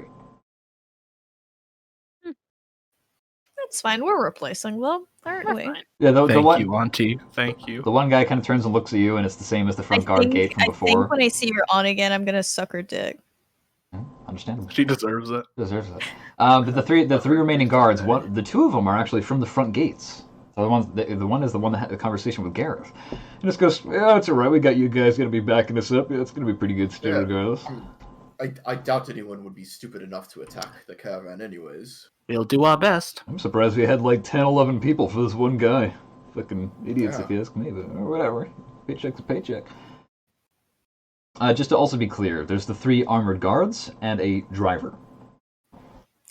That's fine. We're replacing them, aren't we? Yeah, Thank you, Auntie. Thank you. The one guy kind of turns and looks at you, and it's the same as the front guard gate from before. I think when I see her on again, I'm gonna suck her dick. Understandable. She deserves it. Deserves it. But the three remaining guards, the 2 of them are actually from the front gates. So the one is the one that had the conversation with Gareth. And just goes, yeah, it's all right. We got you guys gonna be backing us up. Yeah, it's gonna be pretty good still, regardless. I doubt anyone would be stupid enough to attack the caravan anyways. We'll do our best. I'm surprised we had like 10, 11 people for this one guy. Fucking idiots, if you ask me, but whatever. Paycheck's a paycheck. Just to also be clear, there's the 3 armored guards and a driver.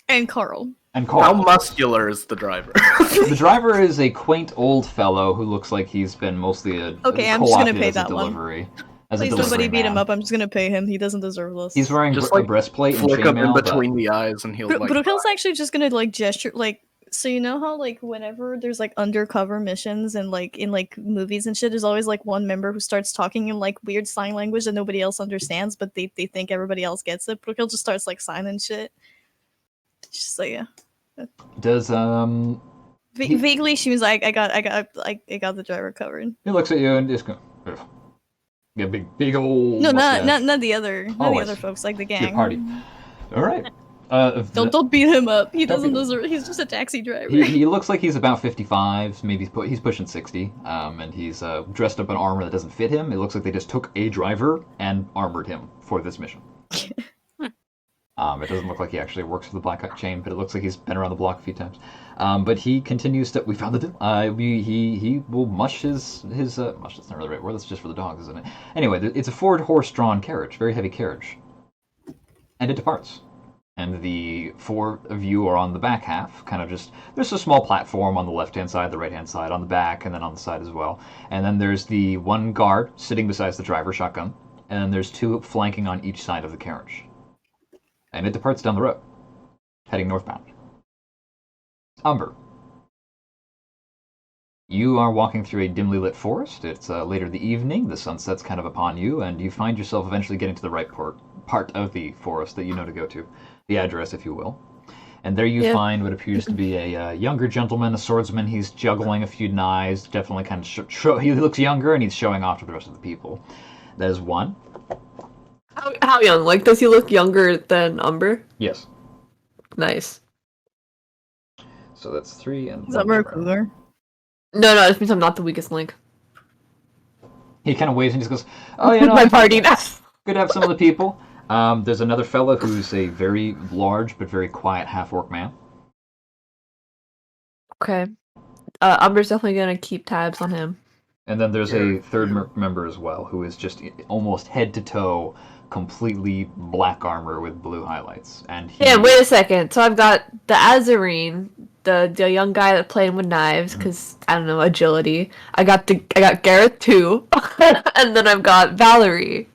And Carl. How muscular is the driver? The driver is a quaint old fellow who looks like he's been mostly I'm just gonna pay that delivery. Please somebody beat him up. I'm just gonna pay him. He doesn't deserve this. He's wearing a breastplate and flick him in chainmail, between the eyes, and he'll like. Brookhill's actually just gonna like gesture like. So you know how like whenever there's like undercover missions and like in like movies and shit, there's always like one member who starts talking in like weird sign language that nobody else understands, but they think everybody else gets it. Brookhill just starts like signing shit. Just like yeah. Does vaguely she was like I got the driver covered. He looks at you and just goes, yeah, big old. No, not the other folks, like the gang. Your party. All right. Don't beat him up. He doesn't deserve. He's just a taxi driver. He looks like he's about 55, maybe he's pushing 60, and he's dressed up in armor that doesn't fit him. It looks like they just took a driver and armored him for this mission. It doesn't look like he actually works for the Black Chain, but it looks like he's been around the block a few times. But he continues to. We found the deal. He will mush his mush. That's not really the right word. That's just for the dogs, isn't it? Anyway, it's a 4-horse-drawn carriage, very heavy carriage, and it departs. And the 4 of you are on the back half, kind of just. There's a small platform on the left-hand side, the right-hand side, on the back, and then on the side as well. And then there's the 1 guard sitting beside the driver, shotgun, and then there's 2 flanking on each side of the carriage. And it departs down the road, heading northbound. Umber. You are walking through a dimly lit forest. It's later in the evening. The sunset's kind of upon you, and you find yourself eventually getting to the right part of the forest that you know to go to. The address, if you will. And there you find what appears to be a younger gentleman, a swordsman. He's juggling a few knives. Definitely kind of he looks younger, and he's showing off to the rest of the people. That is 1. How young? Like, does he look younger than Umber? Yes. Nice. So that's 3 and. Is Umber a cougar? No, it means I'm not the weakest link. He kind of waves and just goes, "Oh, you know, my party now." Good to have some of the people." There's another fellow who's a very large but very quiet half-orc man. Okay. Umber's definitely gonna keep tabs on him. And then there's a 3rd member as well, who is just almost head to toe, completely black armor with blue highlights. And yeah, wait a second. So I've got the Azarine, the young guy that playing with knives, because I don't know, agility. I got Gareth too, and then I've got Valerie.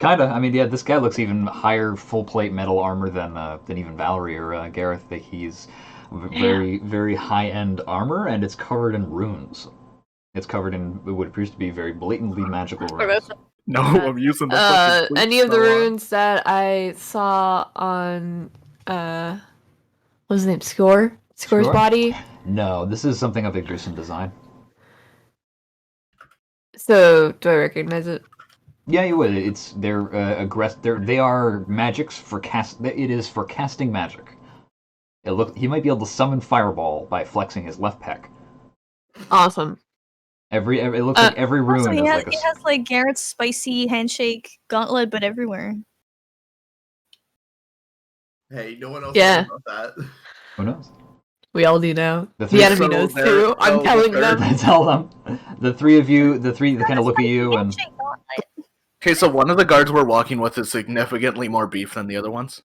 Kinda. I mean, yeah, this guy looks even higher full plate metal armor than even Valerie or Gareth. He's very, very high end armor, and it's covered in runes. It's covered in what appears to be very blatantly magical runes. No, I'm using the any of the runes that I saw on what's his name? Score's Score? body. No, this is something of a gruesome design. So do I recognize it? Yeah, you would. They're aggressive. They are magics for cast. It is for casting magic. He might be able to summon fireball by flexing his left pec. Awesome. It looks like every rune Also, is like a. he has like Garrett's spicy handshake gauntlet, but everywhere. Hey, no one else Yeah. knows about that. Who knows? We all do know. The The three- enemy So knows they're- too. I'm so telling they're- them. Tell them. The three of you, the three that kind of look at you and. Handshake gauntlet. Okay, so one of the guards we're walking with is significantly more beef than the other ones.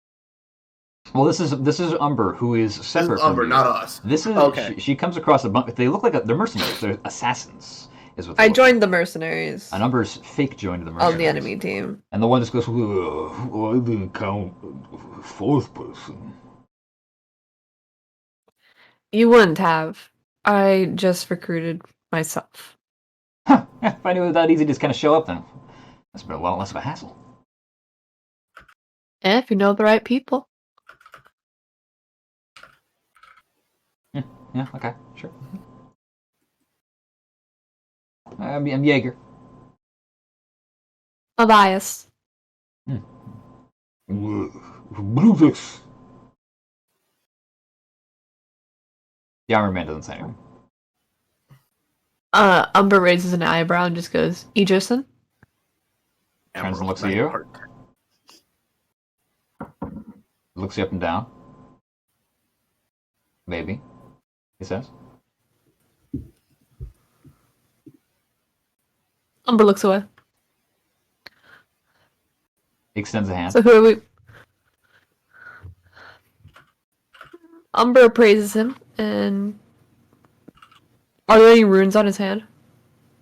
Well, this is Umber, who is This separate is from Umber, you. not us. This is Okay. she comes across a bunch. They look like they're mercenaries. They're assassins. Is what they I look joined the mercenaries like. And Umber's fake joined the mercenaries. on the enemy team. And the one just goes, I didn't count fourth person. You wouldn't have. I just recruited myself. Huh, yeah, if I knew it was that easy to just kind of show up, then that's been a lot less of a hassle. And if you know the right people. Yeah, okay, sure. I'm Jaeger. Elias. Brutus. The armor man doesn't say anything. Umber raises an eyebrow and just goes, Egerson? Turns and Emerald looks at Knight you. Heart. Looks you up and down. Maybe, he says. Umber looks away. He extends a hand. So who are we? Umber praises him, and are there any runes on his hand?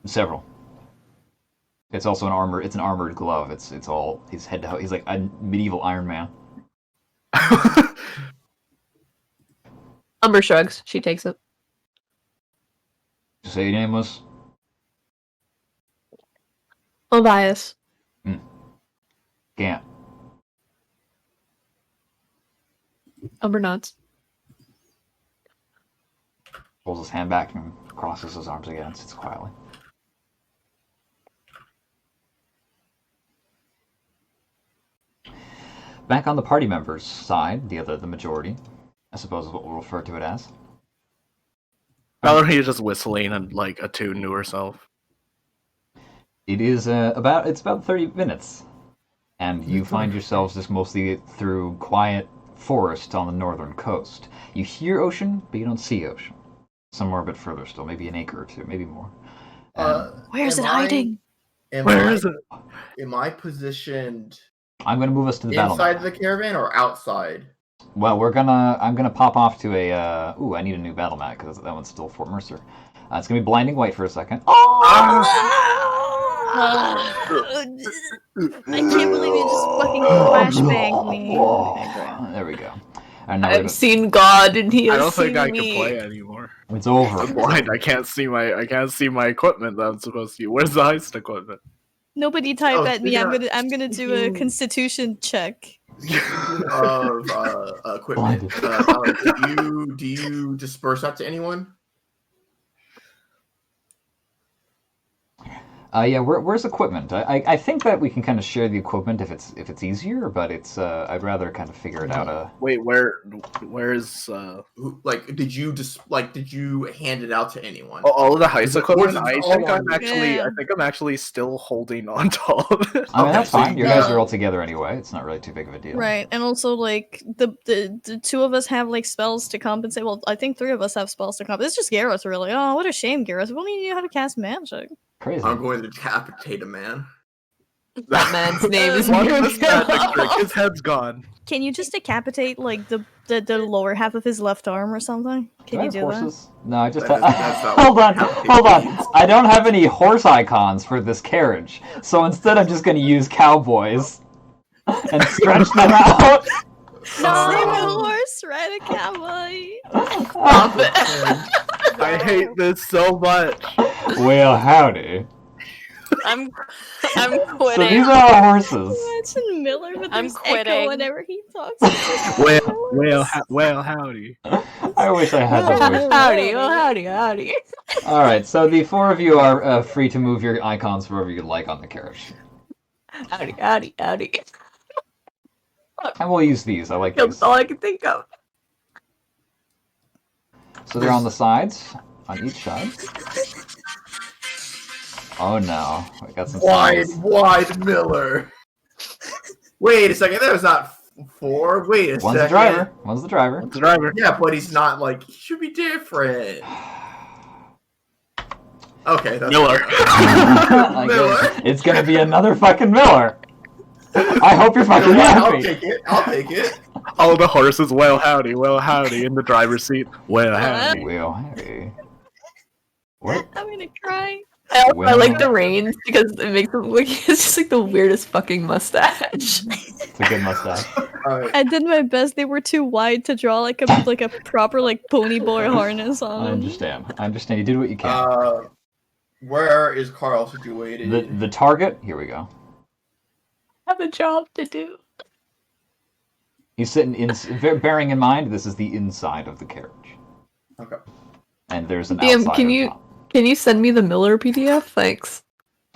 Several. It's also an armor. It's an armored glove. It's all. He's head to toe. He's like a medieval Iron Man. Umber shrugs. She takes it. Did you say your name was? Elias. Gant. Umber nods. Pulls his hand back and crosses his arms again. Sits quietly. Back on the party members' side, the majority, I suppose is what we'll refer to it as. Valerie is just whistling and like a tune to herself. It is it's about 30 minutes, and you find yourselves just mostly through quiet forest on the northern coast. You hear ocean, but you don't see ocean. Somewhere a bit further still, maybe an acre or two, maybe more. Where's it Am I- hiding? Where is it? Am I positioned I'm gonna move us to the battle inside map. the caravan or outside? Well, I'm gonna pop off to a. I need a new battle map because that one's still Fort Mercer. It's gonna be blinding white for a second. I can't believe you just fucking flashbanged me. There we go. And now I've seen God, and He I has don't think seen I me. can play anymore. it's over. I'm blind. I can't see my equipment that I'm supposed to use. Where's the heist equipment? Nobody type Oh, at me. speaking I'm gonna do a constitution check. Of equipment. Do you disperse that to anyone? Yeah, where's equipment? I think that we can kind of share the equipment if it's easier, but it's I'd rather kind of figure it out. Wait, where's Did you hand it out to anyone? all of the heist Is it- equipment? or is it I think all I'm on actually you? I think I'm actually still holding on to all of it. I mean, Okay, that's so fine. you You guys got- are all together anyway. It's not really too big of a deal. Right, and also like the two of us have like spells to compensate. Well, I think three of us have spells to compensate. It's just Gareth, really. Oh, what a shame, Gareth. We only knew how to cast magic. Crazy. I'm going to decapitate a man. That man's name is Watch Miracle. this magic trick. His head's gone. Can you just decapitate like the lower half of his left arm or something? Do Can I you have do horses? No, I just That's not hold on, what hold on. I don't have any horse icons for this carriage, so instead I'm just going to use cowboys and stretch them out. that? Save a horse, ride a cowboy. I hate this so much. Well, howdy. I'm I'm So quitting. these are our horses. Imagine Miller with I'm his echo quitting. whenever he talks. Well, howdy. I wish I had the voice. Howdy, well, howdy. All right, so the four of you are free to move your icons wherever you like on the carriage. Howdy. And we'll use these. I like That's these. all I can think of. So they're on the sides, on each side. Oh no, we got some Wide Miller. Wait a second, that was not 4. Wait a One's the second. driver. One's the driver. The driver. Yeah, but he's not like he should be different. Okay, that's Miller. I guess it's gonna be another fucking Miller. I hope you're fucking I'll happy. take it. I'll take it. All the horses, well, howdy, in the driver's seat. Well, howdy. Well, hey. What? I'm gonna cry. I Well, like the reins because it makes them look. It's just like the weirdest fucking mustache. It's a good mustache. Alright. I did my best. They were too wide to draw like a proper like pony boy harness on I them. understand. I understand. You did what you can. Where is Carl situated? The target. Here we go. I have a job to do. He's sitting in. Bearing in mind, this is the inside of the carriage, Okay. and there's an DM, outside. can on you- top. Can you send me the Miller PDF? Thanks.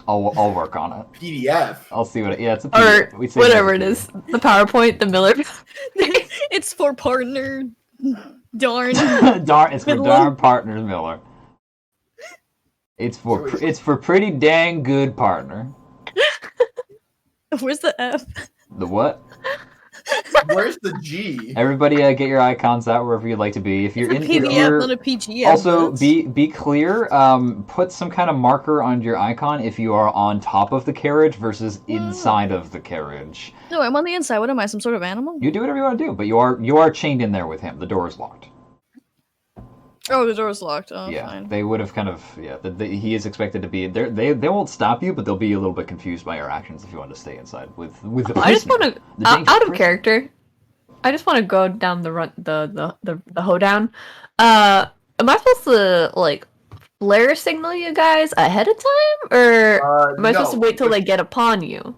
I'll work on it. PDF. I'll see what. It's a Or PDF. We say whatever it's it a is. The PowerPoint, the Miller. It's for partner. Darn. PDF. Darn, it's for Good darn luck. partners, Miller. It's for pretty dang good partner. Where's the F? The what? Where's the G? Everybody, get your icons out wherever you'd like to be. If you're It's a in, if PDF, you're- not a PG. also but- be clear. Put some kind of marker on your icon if you are on top of the carriage versus inside of the carriage. No, I'm on the inside. What am I? Some sort of animal? You do whatever you want to do, but you are chained in there with him. The door is locked. Oh, the door's locked. Oh, Yeah, fine. they would have kind of he is expected to be there. They won't stop you, but they'll be a little bit confused by your actions if you want to stay inside with the. I just prisoner, want to the dangerous out of prisoner. character. I just want to go down the hoedown. Am I supposed to like flare signal you guys ahead of time, or am I supposed to wait till they get upon you?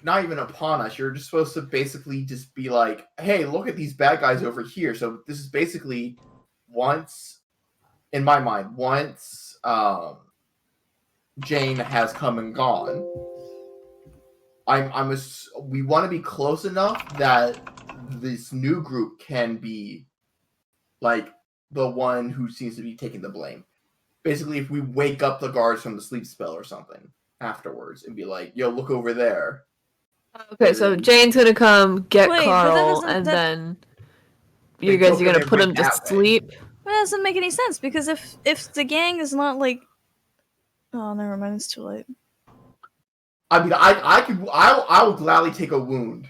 Not even upon us. You're just supposed to basically just be like, "Hey, look at these bad guys over here." So this is basically once, in my mind, Jane has come and gone. We want to be close enough that this new group can be like the one who seems to be taking the blame. Basically, if we wake up the guards from the sleep spell or something afterwards and be like, "Yo, look over there." Okay, so Jane's gonna come get Wait, but that Carl, doesn't- and that- then They you guys took are gonna him put and him to went that way. sleep. That doesn't make any sense because if the gang is not like, oh, never mind. It's too late. I mean, I will gladly take a wound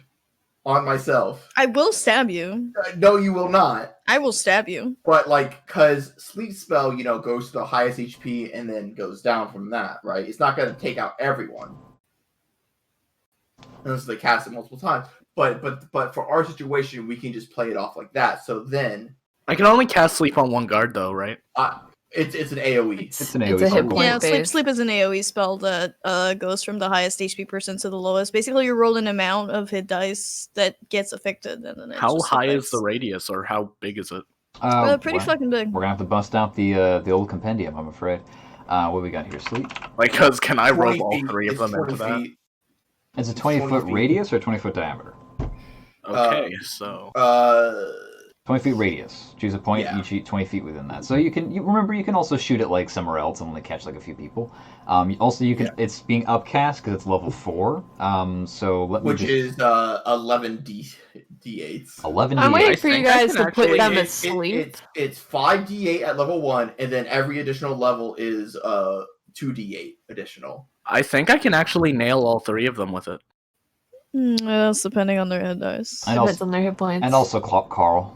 on myself. I will stab you. No, you will not. I will stab you. But like, cause sleep spell, goes to the highest HP and then goes down from that, right? It's not gonna take out everyone, unless they cast it multiple times. But for our situation, we can just play it off like that. So then, I can only cast sleep on one guard, though, right? it's an AOE. It's an It's AoE a hit circle. point. Yeah, based. sleep is an AOE spell that goes from the highest HP person to the lowest. Basically, you roll an amount of hit dice that gets affected, and then it How just high is affects. the radius, or how big is it? Pretty Well, fucking big. We're gonna have to bust out the old compendium, I'm afraid. What we got here? Sleep. Like, cause can I roll 20 all feet, three of it's them 20 into that? feet. It's a 20 20-foot feet. radius or a 20-foot diameter? Okay, so 20 feet radius. Choose a point, Yeah. each 20 feet within that. So you remember you can also shoot it like somewhere else and only catch like a few people. Also, you can. Yeah. It's being upcast because it's level 4. So let me which just, is 11 d8s. 11 I'm d8. waiting I for you think I guys can to put actually- them It- asleep. it's 5d8 at level 1, and then every additional level is 2d8 additional. I think I can actually nail all three of them with it. That's depending on their hit dice. And Depends also, on their hit points. and also Carl.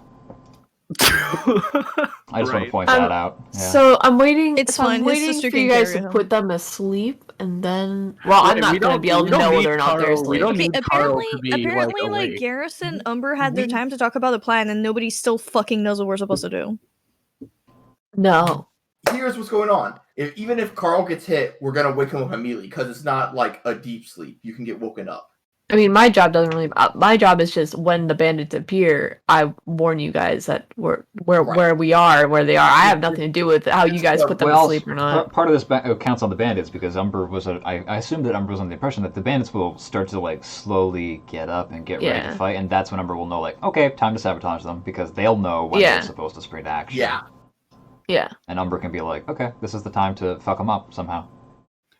I just want to Right. point that out. Yeah. So I'm waiting. It's so fine, I'm his waiting sister for you can guys carry to him. put them asleep, and then. Well, I'm Wait, not we gonna don't- be able we to don't know need whether or not they're Carl- we asleep. don't Okay, need Carl to be, apparently, like awake. Garrison, Umber had their We- time to talk about the plan, and nobody still fucking knows what we're supposed to do. No. here's what's going on. Even if Carl gets hit, we're gonna wake him up immediately because it's not like a deep sleep. You can get woken up. I mean, my job doesn't really. My job is just when the bandits appear, I warn you guys that where we are, where they are. I have nothing to do with how you guys put them to sleep or not. Part of this counts on the bandits because Umber was. I assumed that Umber was under the impression that the bandits will start to like slowly get up and get ready to fight, and that's when Umber will know like, okay, time to sabotage them because they'll know when they're supposed to spring to action. Yeah. And Umber can be like, okay, this is the time to fuck them up somehow.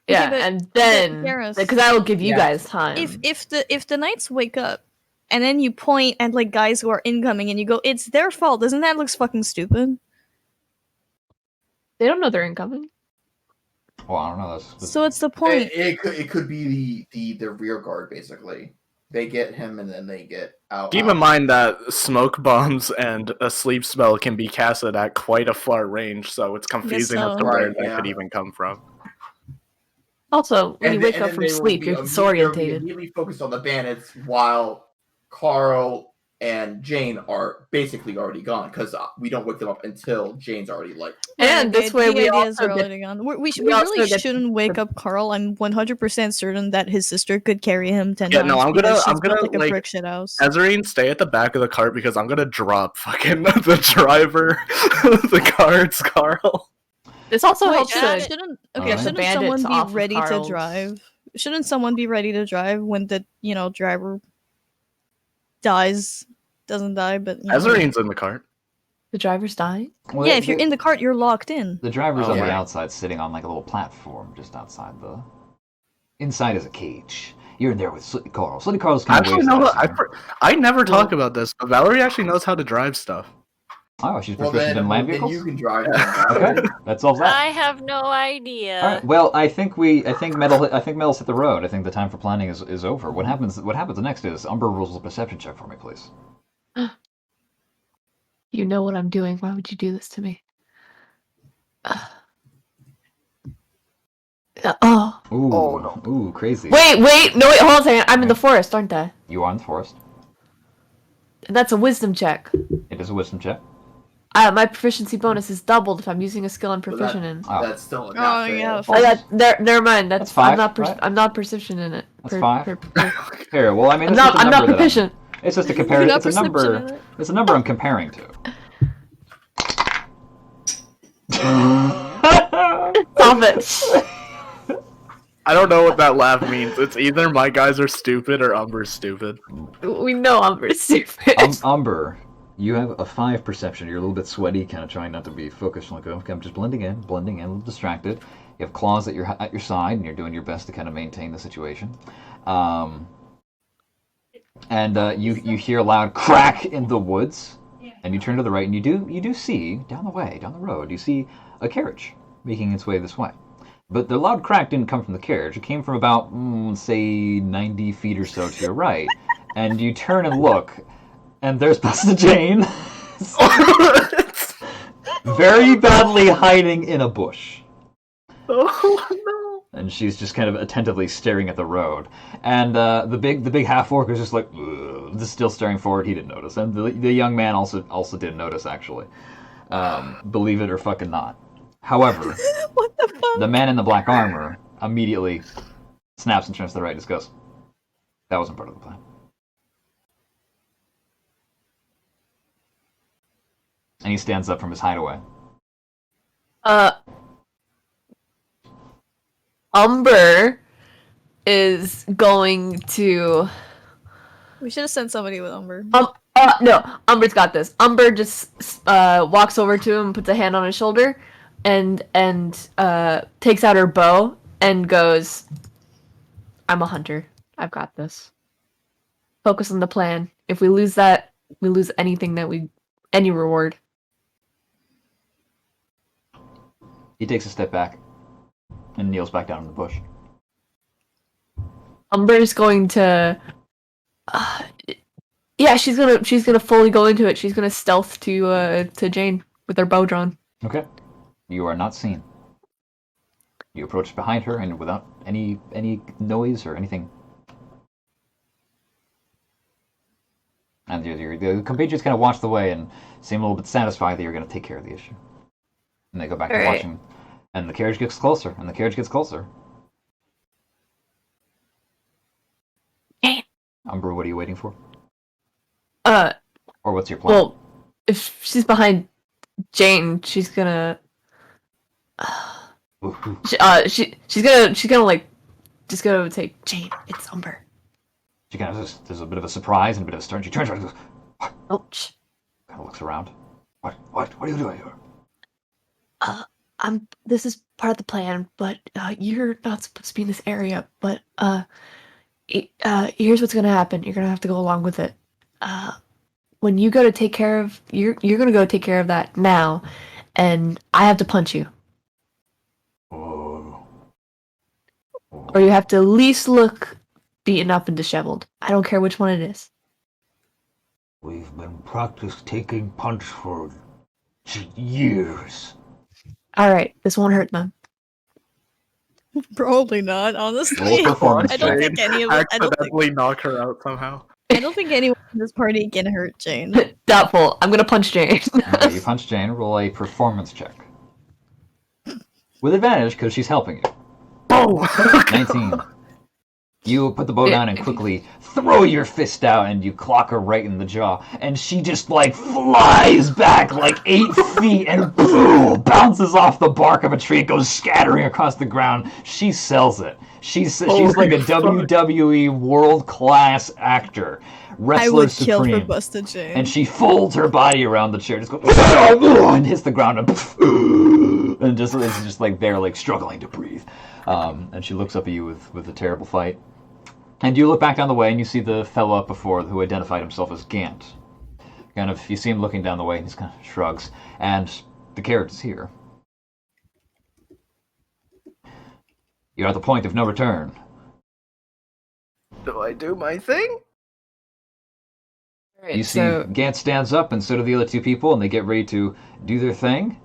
Yeah, and then because I will give you guys time. If the knights wake up, and then you point at like guys who are incoming, and you go, "It's their fault," doesn't that look fucking stupid? They don't know they're incoming. Well, I don't know. So it's the point. It could be the rear guard basically. They get him and then they get out. Keep in mind that smoke bombs and a sleep spell can be casted at quite a far range, so it's confusing as to where that could even come from. Also, when you wake up from sleep, you're disorientated. They're immediately focused on the bandits while Carl and Jane are basically already gone because we don't wake them up until Jane's already like. And this way we also already gone. We really shouldn't wake up Carl. I'm 100% certain that his sister could carry him 10 times. Yeah, no, I'm gonna like a brick shit house. Ezrine, stay at the back of the cart because I'm gonna drop fucking the driver, the guards, Carl. This also helps. Shouldn't someone be ready to drive? Shouldn't someone be ready to drive when the driver doesn't die? But Ezrine's in the cart. The driver's dying? Well, if you're in the cart, you're locked in. The driver's on the outside, sitting on like a little platform just outside the. Inside is a cage. You're in there with Slitty Carl. Slitty Carl's kind of. I never talk about this, but Valerie actually knows how to drive stuff. Oh, she's proficient in land vehicles? Then you can drive. Okay, that solves that. I have no idea. All right. Well, I think Metal's hit the road. I think the time for planning is over. What happens next is Umber rolls a perception check for me, please. You know what I'm doing. Why would you do this to me? Ooh, crazy. Wait, no, wait, hold on a second. I'm in the forest, aren't I? You are in the forest. And that's a wisdom check. It is a wisdom check. My proficiency bonus is doubled if I'm using a skill I'm proficient in. That's still a never mind. That's 5. I'm not proficient in it. That's 5. Here, well, I mean, I'm not proficient. It's just a compare. It's a number. It's a number I'm comparing to. Stop it. I don't know what that laugh means. It's either my guys are stupid or Umber's stupid. We know Umber's stupid. Umber, you have a 5 perception. You're a little bit sweaty, kind of trying not to be focused. Like, okay, I'm just blending in, a little distracted. You have claws at your side, and you're doing your best to kind of maintain the situation. And you hear a loud crack in the woods, and you turn to the right, and you do see down the road, you see a carriage making its way this way. But the loud crack didn't come from the carriage. It came from about, say, 90 feet or so to your right. And you turn and look, and there's Bustin Jane. Very badly hiding in a bush. Oh, no. And she's just kind of attentively staring at the road. And the big half-orc is just like, just still staring forward. He didn't notice. And the young man also didn't notice, actually. Believe it or fucking not. However, what the fuck? The man in the black armor immediately snaps and turns to the right and just goes, that wasn't part of the plan. And he stands up from his hideaway. Umber is going to... We should have sent somebody with Umber. No, Umber's got this. Umber just walks over to him, puts a hand on his shoulder, and takes out her bow and goes, I'm a hunter. I've got this. Focus on the plan. If we lose that, we lose anything any reward. He takes a step back and kneels back down in the bush. Umber's going to... yeah, she's gonna fully go into it. She's gonna stealth to Jane with her bow drawn. Okay. You are not seen. You approach behind her and without any noise or anything. And the compatriots kind of watch the way and seem a little bit satisfied that you're going to take care of the issue. And they go back to watching. And the carriage gets closer, and the carriage gets closer. Jane. Umber, what are you waiting for? Or what's your plan? Well, if she's behind Jane, she's gonna. She's gonna like just go say, Jane, it's Umber. She kind of there's a bit of a surprise and a bit of a stern. She turns around and goes, "What?" Ouch. Kind of looks around. What are you doing here? This is part of the plan, but you're not supposed to be in this area. But here's what's gonna happen. You're gonna have to go along with it. When you go to take care of you're gonna go take care of that now, and I have to punch you. Oh. Or you have to at least look beaten up and disheveled. I don't care which one it is. We've been practicing taking punch for years. Alright, this won't hurt them. Probably not, honestly. Roll performance I don't check. think any of I Accidentally knock her out somehow. don't think anyone in this party can hurt Jane. Doubtful. I'm gonna punch Jane. Okay, you punch Jane. Roll a performance check. With advantage, because she's helping you. Oh! 19. You put the bow down and quickly throw your fist out, and you clock her right in the jaw. And she just, like, flies back like 8 feet and boom, bounces off the bark of a tree. It goes scattering across the ground. She sells it. She's like a WWE world-class actor. Wrestler I would supreme. kill for Bustin Jane. And she folds her body around the chair, just goes and hits the ground, and just it's just like they're like struggling to breathe. And she looks up at you with a terrible fight. And you look back down the way, and you see the fellow up before who identified himself as Gant. Kind of, you see him looking down the way, and he kind of shrugs. And the carriage is here. You're at the point of no return. Do I do my thing? Alright, You see Gant stands up, and so do the other two people, and they get ready to do their thing.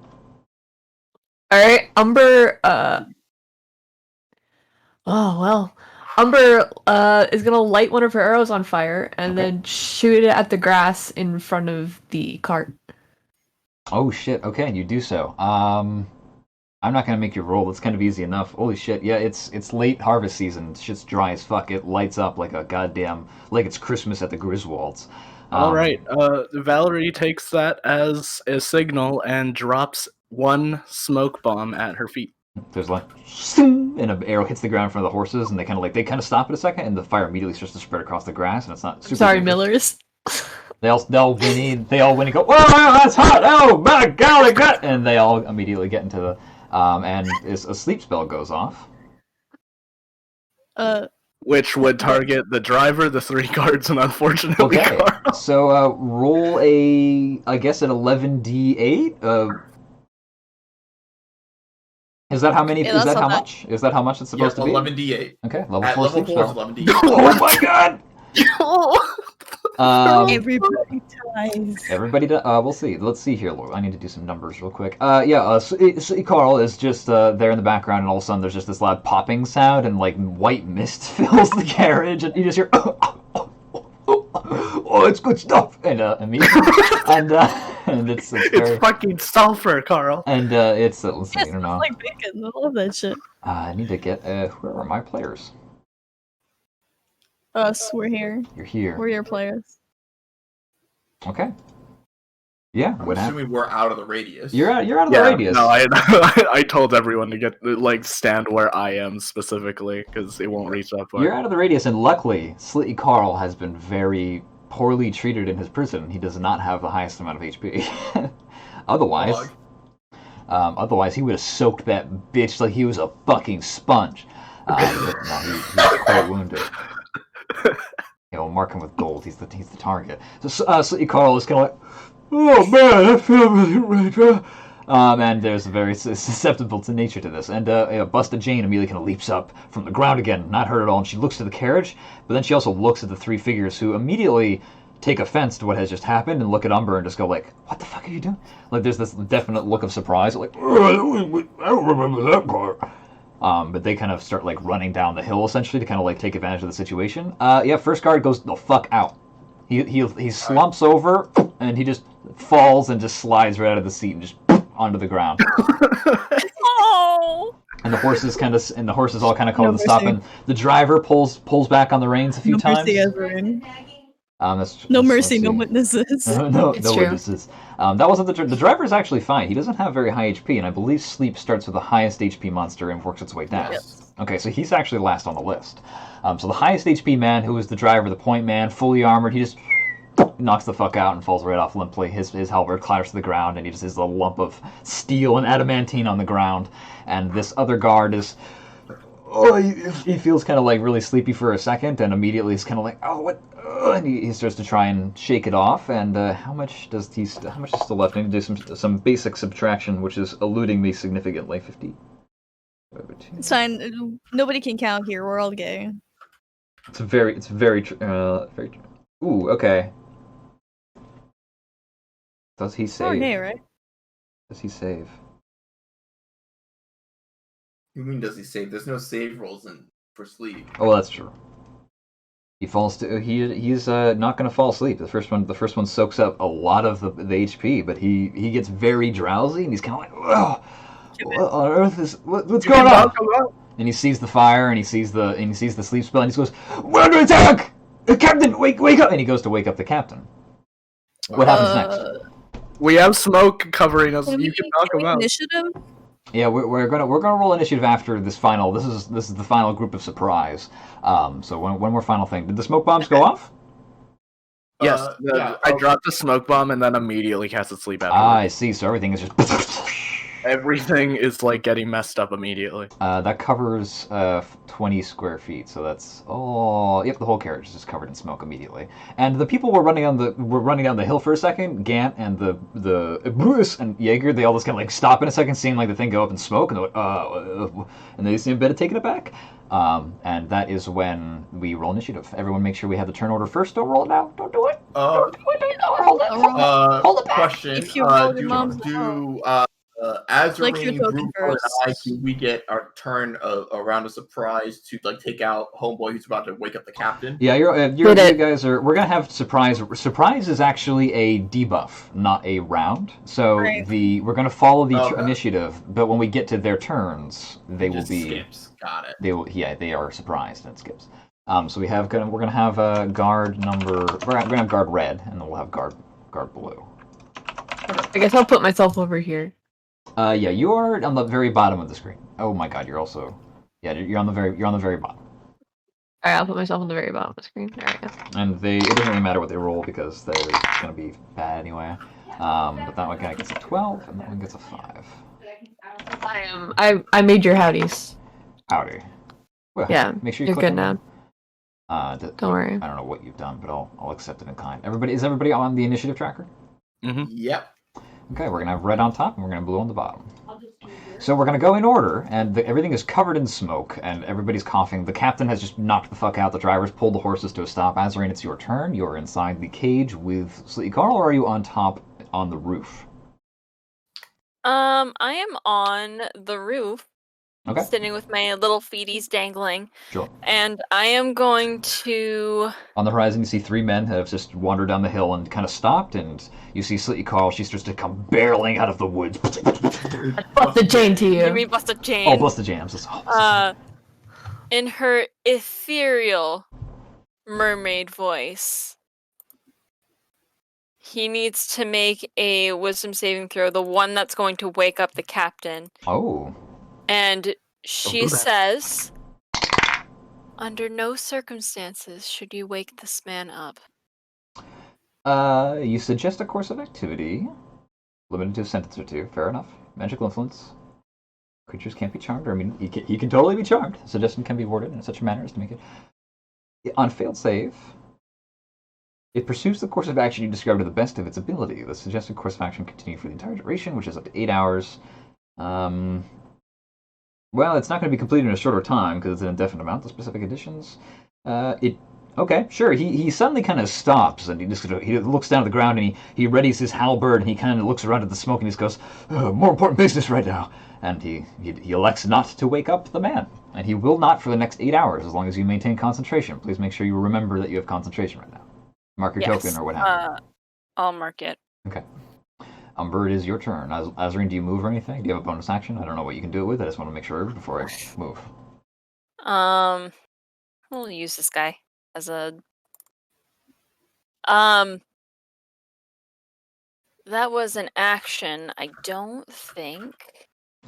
Alright, Umber, oh, well. Umber, is gonna light one of her arrows on fire, and then shoot it at the grass in front of the cart. Oh shit, okay, you do so. I'm not gonna make you roll, it's kind of easy enough. Holy shit, yeah, it's late harvest season, shit's dry as fuck, it lights up like a goddamn, like it's Christmas at the Griswolds. Alright, Valerie takes that as a signal and drops one smoke bomb at her feet. There's like, and an arrow hits the ground in front of the horses, and they kind of stop it a second, and the fire immediately starts to spread across the grass, and it's not super. Sorry, dangerous. Millers. They all whinny and go, "Whoa, that's hot! Oh my golly, God!" And they all immediately get into the, and a sleep spell goes off. Which would target the driver, the 3 guards, and unfortunately Okay, Carl. so roll I guess an 11d8. Is that how many? Yeah, is that that's how not much? Is that how much it's supposed to be? 11d8. Okay, level At 4 level sleep 4 is spell. 11d8. Oh my God! Everybody dies. Everybody, we'll see. Let's see here, Lord. I need to do some numbers real quick. So Carl is just there in the background, and all of a sudden there's just this loud popping sound, and like white mist fills the carriage, and you just hear, oh, it's good stuff, and and it's very, fucking sulfur, Carl. and it's let's see, Yes, I don't it's know. like bacon. I love that shit. I need to get where are my players? Us, we're here. You're here. We're your players. Okay. Yeah. I'm What happened? assuming we're out of the radius. You're out of the radius. No, I told everyone to get stand where I am specifically because it won't reach that far. You're out of the radius, and luckily, Slitty Carl has been very poorly treated in his prison. He does not have the highest amount of HP. Otherwise, he would have soaked that bitch like he was a fucking sponge. But no, he's quite wounded. We'll mark him with gold. He's the target. So Slitty Carl is kind of like, oh man, I feel really rough. And there's a very susceptible to nature to this. And Bustin Jane immediately kind of leaps up from the ground again, not hurt at all, and she looks to the carriage, but then she also looks at the 3 figures who immediately take offense to what has just happened and look at Umber and just go like, what the fuck are you doing? Like there's this definite look of surprise, like, oh, I don't remember that part. But they kind of start like running down the hill essentially to kind of like take advantage of the situation. First guard goes the fuck out. He slumps over and he just falls and just slides right out of the seat and just onto the ground. Oh. And the horses all kind of call No to stop, mercy. and the driver pulls back on the reins a few No times. mercy, Azrain. Let's No mercy, see. no witnesses. no It's true. witnesses. That wasn't the driver is actually fine. He doesn't have very high HP, and I believe sleep starts with the highest HP monster and works its way down. Yes. Okay, so he's actually last on the list. So the highest HP man, who is the driver, the point man, fully armored, he just knocks the fuck out and falls right off limply. His halberd clatters to the ground, and he just is a lump of steel and adamantine on the ground. And this other guard is... Oh, he feels kind of like really sleepy for a second, and immediately he's kind of like, oh, what? And he starts to try and shake it off. And how much is still left? I need to do some basic subtraction, which is eluding me significantly. 50. It's fine. Nobody can count here. We're all gay. It's very very. Ooh, okay. Does he save? We're all gay, right? Does he save? You mean does he save? There's no save rolls for sleep. Oh, that's true. He falls to he's not going to fall asleep. The first one soaks up a lot of the HP, but he gets very drowsy and he's kind of like, oh, what on earth is what's going on? And he sees the fire and he sees the sleep spell and he goes, we're under attack! Captain, wake up! And he goes to wake up the captain. What happens next? We have smoke covering us. Can You we can knock take him out. initiative? Yeah, we're gonna roll initiative after this final. This is the final group of surprise. So one more final thing. Did the smoke bombs go off? Yes, Yeah, I dropped the smoke bomb and then immediately casted sleep after. Ah, I see. So everything is just. Everything is like getting messed up immediately. That covers 20 square feet. So that's yep. The whole carriage is just covered in smoke immediately. And the people were running down the hill for a second. Gant and the Bruce and Jaeger, they all just kind of like stop in a second, seeing like the thing go up in smoke, and they're like, and they seem a bit of taking it back. And that is when we roll initiative. Everyone, make sure we have the turn order first. Don't roll it now. Don't do it. Don't do it. Hold it back. Question: If you roll the do bombs Azrain, Like your token Group, first. and I, do we get our turn around a surprise to like take out homeboy who's about to wake up the captain? Yeah, you guys are. We're gonna have surprise. Surprise is actually a debuff, not a round. So Right. we're gonna follow the Okay. initiative, but when we get to their turns, they will Just be. skips. Got it. They are surprised and it skips. So we're gonna have guard number. We're gonna have guard red, and then we'll have guard blue. I guess I'll put myself over here. Yeah, you are on the very bottom of the screen. Oh my god, you're also. Yeah, you're on the very bottom. Alright, I'll put myself on the very bottom of the screen. There we go. And it doesn't really matter what they roll because they're gonna be bad anyway. But that one guy gets a 12, and that one gets a 5. I made your howdies. Howdy. Well, Yeah, make sure you you're click good on now. them. Don't worry. I don't know what you've done, but I'll accept it in kind. Is everybody on the initiative tracker? Yep. Okay, we're gonna have red on top and we're gonna have blue on the bottom. So we're gonna go in order, and everything is covered in smoke, and everybody's coughing. The captain has just knocked the fuck out. The driver's pulled the horses to a stop. Azrain, it's your turn. You're inside the cage with Sleepy Carl, or are you on top on the roof? I am on the roof, Okay. sitting with my little feeties dangling, Sure. and I am going to. On the horizon, you see 3 men have just wandered down the hill and kind of stopped, and you see Sleepy Carl. She starts to come barreling out of the woods. Bust the chain to Give you. me bust a chain. Oh, bust the jams. In her ethereal mermaid voice. He needs to make a wisdom saving throw, the one that's going to wake up the captain. Oh. And she do that. says, under no circumstances should you wake this man up. You suggest a course of activity, limited to a sentence or 2. Fair enough. Magical influence. Creatures can't be charmed. Or, I mean, he can totally be charmed. Suggestion can be worded in such a manner as to make it. On failed save, it pursues the course of action you described to the best of its ability. The suggested course of action continue for the entire duration, which is up to 8 hours. Well, it's not going to be completed in a shorter time because it's an indefinite amount. The specific additions. Okay, sure. He suddenly kind of stops and he looks down at the ground and he readies his halberd and he kind of looks around at the smoke and he just goes, more important business right now. And he elects not to wake up the man. And he will not for the next 8 hours as long as you maintain concentration. Please make sure you remember that you have concentration right now. Mark your token or what have you. I'll mark it. Okay. Umber, it is your turn. Azreen, do you move or anything? Do you have a bonus action? I don't know what you can do it with. I just want to make sure before I move. We'll use this guy as a. That was an action. I don't think.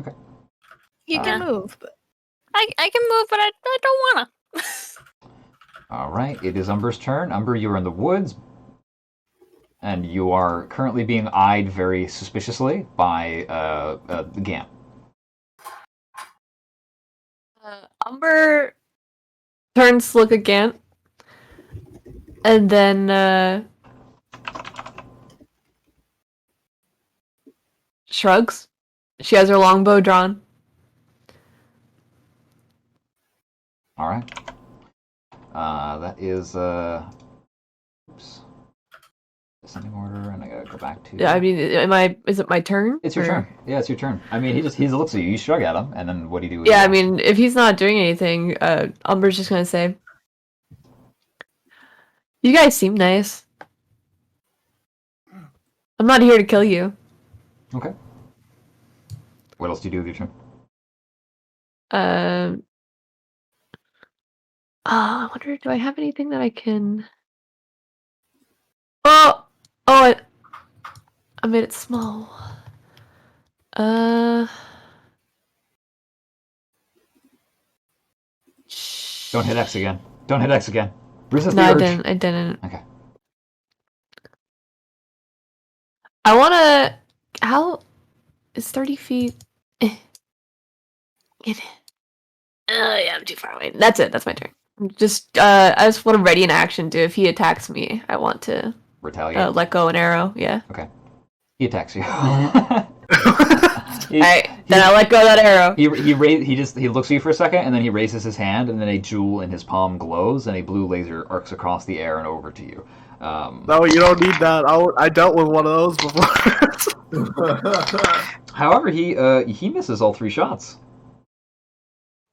Okay. You can move, but I can move, but I don't wanna. All right, it is Umber's turn. Umber, you are in the woods, and you are currently being eyed very suspiciously by the Gant. Umber turns to look at Gant, and then shrugs. She has her longbow drawn. All right. That is oops. Descending order, and I gotta go back to. Yeah, I mean, is it my turn? It's your turn. Yeah, it's your turn. I mean, he looks at you. You shrug at him, and then what do you do? Yeah, I mean, if he's not doing anything, Umber's just gonna say, "You guys seem nice. I'm not here to kill you." Okay. What else do you do with your turn? I wonder, do I have anything that I can? I made it small. Don't hit X again. Don't hit X again. Resist the urge. I didn't. Okay. I wanna. How is 30 feet? Get it. Yeah, I'm too far away. That's it. That's my turn. I just want to ready an action to if he attacks me. I want to retaliate. Let go an arrow. Yeah. Okay. He attacks you. Alright, then I let go of that arrow. He looks at you for a second, and then he raises his hand, and then a jewel in his palm glows, and a blue laser arcs across the air and over to you. No, you don't need that. I dealt with one of those before. However, he misses all 3 shots.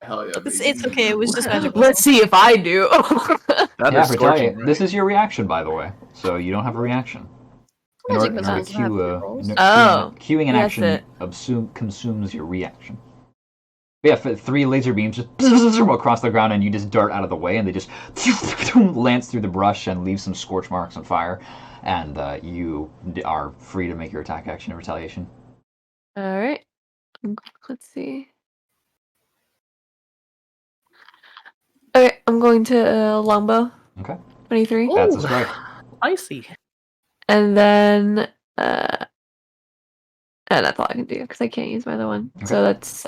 Hell yeah. it's okay. It was just magical. Let's see if I do. This is your reaction, by the way, so you don't have a reaction. Magic missiles have queuing an action consumes your reaction. But yeah, 3 laser beams just across the ground, and you just dart out of the way, and they just lance through the brush and leave some scorch marks on fire, and you are free to make your attack action in retaliation. All right. Let's see. Okay, I'm going to longbow. Okay. 23. That's a strike. Icy. And then, that's all I can do because I can't use my other one. Okay. So that's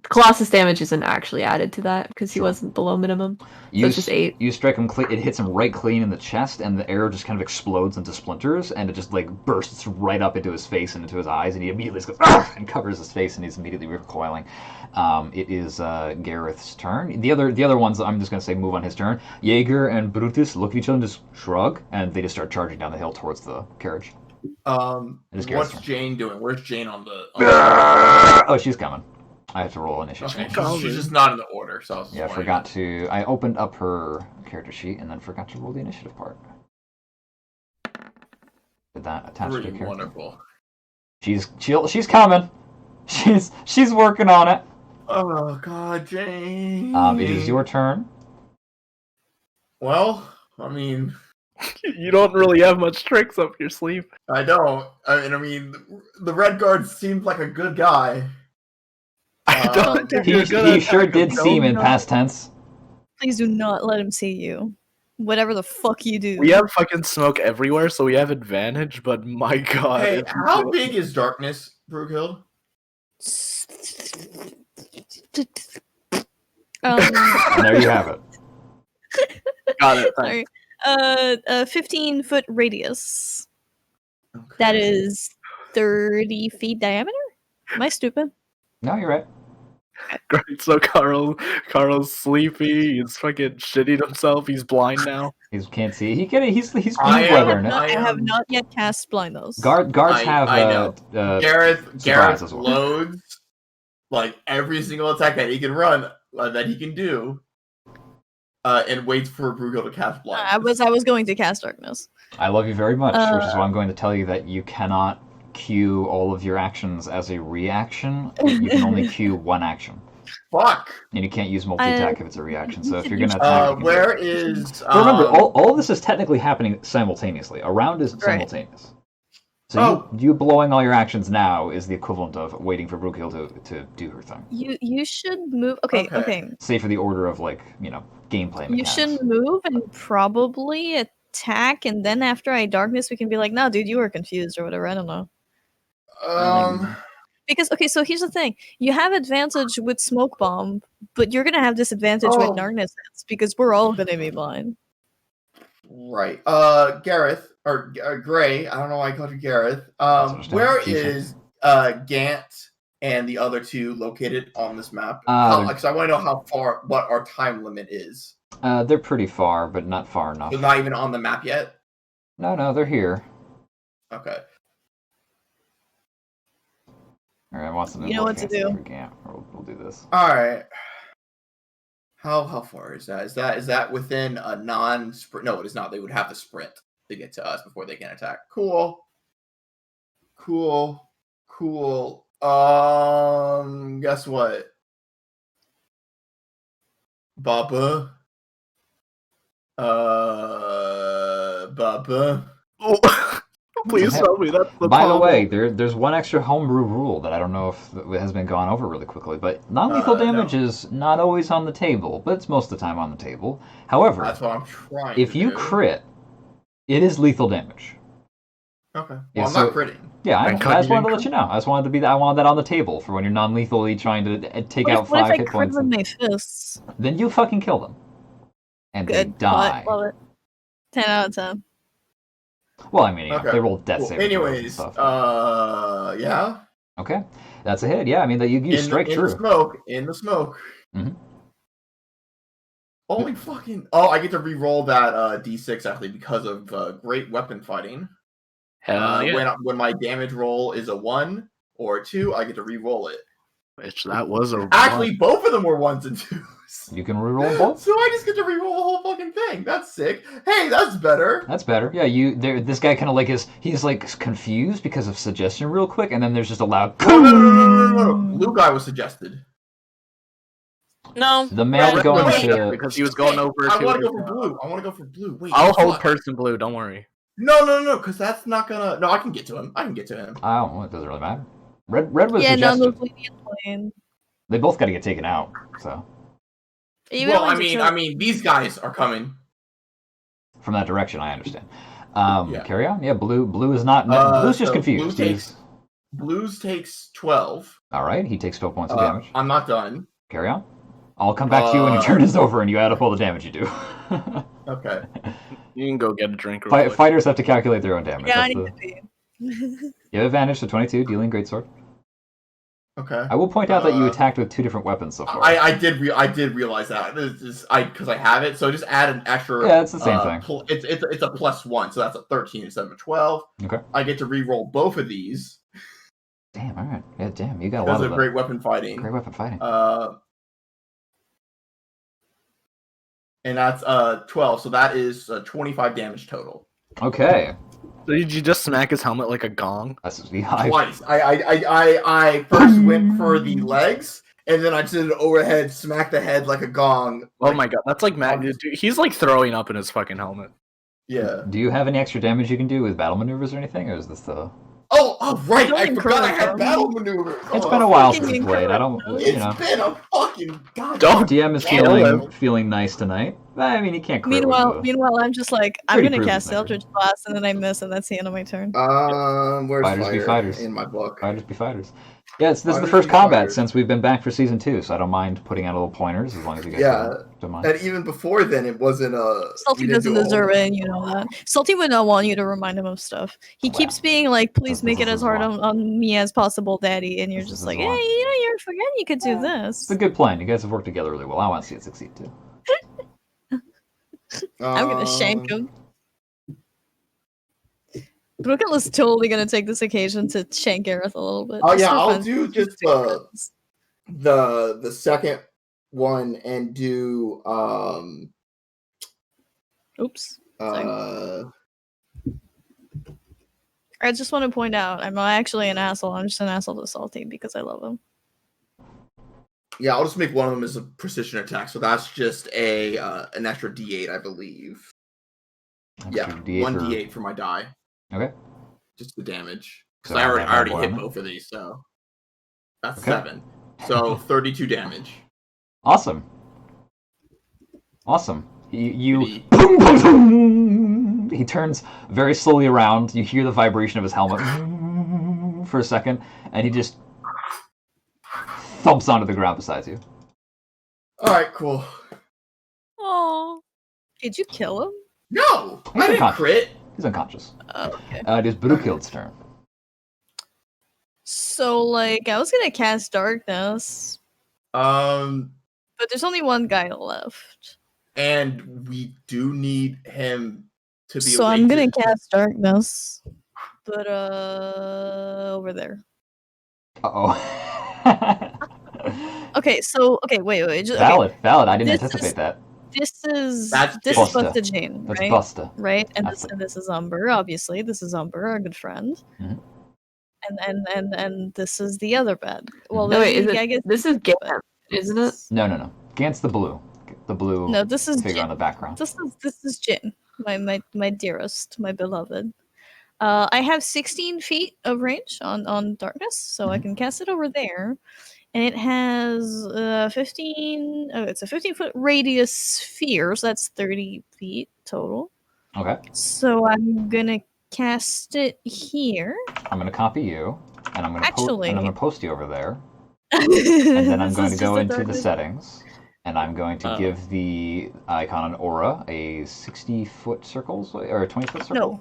Colossus damage isn't actually added to that because he wasn't below minimum. So it's just 8. You strike him. It hits him right clean in the chest, and the arrow just kind of explodes into splinters, and it just like bursts right up into his face and into his eyes, and he immediately goes and covers his face, and he's immediately recoiling. It is Gareth's turn. The other ones, I'm just going to say move on his turn. Jaeger and Brutus look at each other and just shrug, and they just start charging down the hill towards the carriage. What's Jane doing? Where's Jane on the... Oh, she's coming. I have to roll initiative. Okay, she's just not in the order, so... I forgot to... I opened up her character sheet and then forgot to roll the initiative part. Did that attach to the character? Wonderful. She's coming. She's working on it. Oh God, Jane. It is your turn. Well, I mean, you don't really have much tricks up your sleeve. I don't. I mean, the Red Guard seemed like a good guy. He sure did seem in past tense. Please do not let him see you. Whatever the fuck you do. We have fucking smoke everywhere, so we have advantage. But my God, hey, how big is darkness, Brookhild? There you have it. Got it. Sorry. 15-foot radius. Okay. That is 30 feet diameter? Am I stupid? No, you're right. Great. So Carl's sleepy. He's fucking shitting himself. He's blind now. He can't see. He's weathering it. I have not yet cast blind those. Guards have. I know. Gareth loads like every single attack that he can run that he can do, and waits for Brugo to cast blind. I was going to cast darkness. I love you very much, which is why I'm going to tell you that you cannot queue all of your actions as a reaction. You can only queue one action. Fuck. And you can't use multi-attack if it's a reaction. So if you're going to Uh, attack... where is... But remember, all of this is technically happening simultaneously. A round is simultaneous. So you blowing all your actions now is the equivalent of waiting for Brookiel to do her thing. You should move. Okay. Say for the order of, like, gameplay mechanics. You should move and probably attack, and then after I darkness, we can be like, "No, dude, you were confused or whatever." I don't know. Because so here's the thing: you have advantage with smoke bomb, but you're gonna have disadvantage with darkness because we're all gonna be blind. Right. Gareth or Gray. I don't know why I called you Gareth. Where is Gant and the other two located on this map? Because I want to know how far, what our time limit is. They're pretty far, but not far enough. They're not even on the map yet? No, they're here. Okay. Alright, I want something. You know what to do. We'll do this. Alright. How far is that? Is that within a non-sprint? No, it is not. They would have to sprint to get to us before they can attack. Cool. Guess what? Baba. Oh, please tell me that's the By the way, there's one extra homebrew rule that I don't know if it has been gone over really quickly, but non-lethal damage is not always on the table, but it's most of the time on the table. However, that's what I'm trying if you crit, it is lethal damage. Okay. Well, I'm not critting. Yeah, I just wanted to let you know. I wanted that on the table for when you're non-lethally trying to take out 5 hit points. What if I crit with my fists? Then you fucking kill them. And they die. Love it. 10 out of 10. Well, I mean, they roll death saving. Anyways, yeah. Okay, that's a hit. Yeah, I mean that you strike through. In the smoke. Mm-hmm. Holy fucking! Oh, I get to re-roll that D6 actually because of great weapon fighting. Hell yeah. When my damage roll is a 1 or a 2, I get to re-roll it. Which that was a actually 1. Both of them were 1s and 2s. You can re-roll both. So I just get to re-roll the whole fucking thing. That's sick. Hey, that's better. That's better. Yeah, this guy kind of like he's like confused because of suggestion real quick, and then there's just a loud. No. Blue guy was suggested. No. The male going to because he was going over. I want to go for blue. Wait. I'll hold person blue. Don't worry. No, because that's not gonna. No, I can get to him. Oh, it doesn't really matter. Red was suggested. They both got to get taken out. So. Well, I mean, these guys are coming from that direction. I understand. Carry on. Yeah, blue is not. Blue's just confused. Blues takes 12. All right, he takes 12 points of damage. I'm not done. Carry on. I'll come back to you when your turn is over and you add up all the damage you do. Okay. You can go get a drink. Fighters have to calculate their own damage. Yeah, I need to be. You have advantage to 22, dealing greatsword. Okay. I will point out that you attacked with 2 different weapons so far. I did realize that. Because I have it, so just add an extra. Yeah, it's the same thing. It's a +1, so that's a 13 instead of a 12. Okay. I get to re-roll both of these. Damn. All right. Yeah. Damn. You got a lot of them. Great weapon fighting. Great weapon fighting. And that's 12, so that is 25 damage total. Okay. So did you just smack his helmet like a gong? Twice. I first went for the legs, and then I just did an overhead, smack the head like a gong. Oh my god, that's like Matt. Dude, he's like throwing up in his fucking helmet. Yeah. Do you have any extra damage you can do with battle maneuvers or anything, or is this the? Oh right! I forgot I had battle maneuvers. It's been a while since we played. I don't. It's been a fucking DM is feeling nice tonight. I mean, he can't. Meanwhile, I'm just like I'm gonna cast Eldritch Blast and then I miss and that's the end of my turn. Where's Fighters be fighters in my book? Fighters be fighters. Yeah, this is the first combat since we've been back for season 2, so I don't mind putting out little pointers as long as you guys don't mind. And even before then, it wasn't Salty doesn't deserve it, and you know that. Salty would not want you to remind him of stuff. He keeps being like, "Please make it as hard on me as possible, Daddy," and you're just like, "Hey, you're forgetting you could do this." It's a good plan. You guys have worked together really well. I want to see it succeed too. I'm gonna shank him. Brooklyn is totally gonna take this occasion to shank Gareth a little bit. Oh yeah, I'll do just the second one and do oops. I just want to point out, I'm not actually an asshole. I'm just an asshole to Salty because I love him. Yeah, I'll just make one of them as a precision attack. So that's just an extra D8, I believe. Extra yeah, D8 one for... D8 for my die. Okay. Just the damage. So Because I already one hit on it. both of these, so that's Okay. 7. So 32 damage. Awesome. Awesome. You He- boom, boom, boom. He turns very slowly around. You hear the vibration of his helmet for a second, and he just thumps onto the ground beside you. Alright, cool. Oh. Did you kill him? No! He's I didn't unconscious. crit. He's unconscious. Okay. It is Brukild's turn. So, like, I was gonna cast Darkness, Um, but there's only one guy left. and we do need him to be So I'm gonna awakened. cast Darkness. But, over there. Uh-oh. Okay, so, wait. Just, Valid. I didn't This anticipate is- that. This is That's this Busta. is Busta Jane, That's right? Busta. Right, and That's this is Umber. Obviously, this is Umber, our good friend. Mhm. And this is the other bed. Well, No, wait, is I guess this is Gant, isn't it? No. Gant's the blue. The blue No, this is figure Jin. on the background. This is Jin, my dearest, my beloved. I have 16 feet of range on darkness, so I can cast it over there, and it has 15. Oh, it's a 15-foot radius sphere, so that's 30 feet total. Okay. So I'm gonna cast it here. I'm gonna copy you, and I'm gonna Actually- post you over there, And and then I'm going to go into the settings, and I'm going to Oh. give the icon an aura a 60-foot circle or a 20-foot circle. No,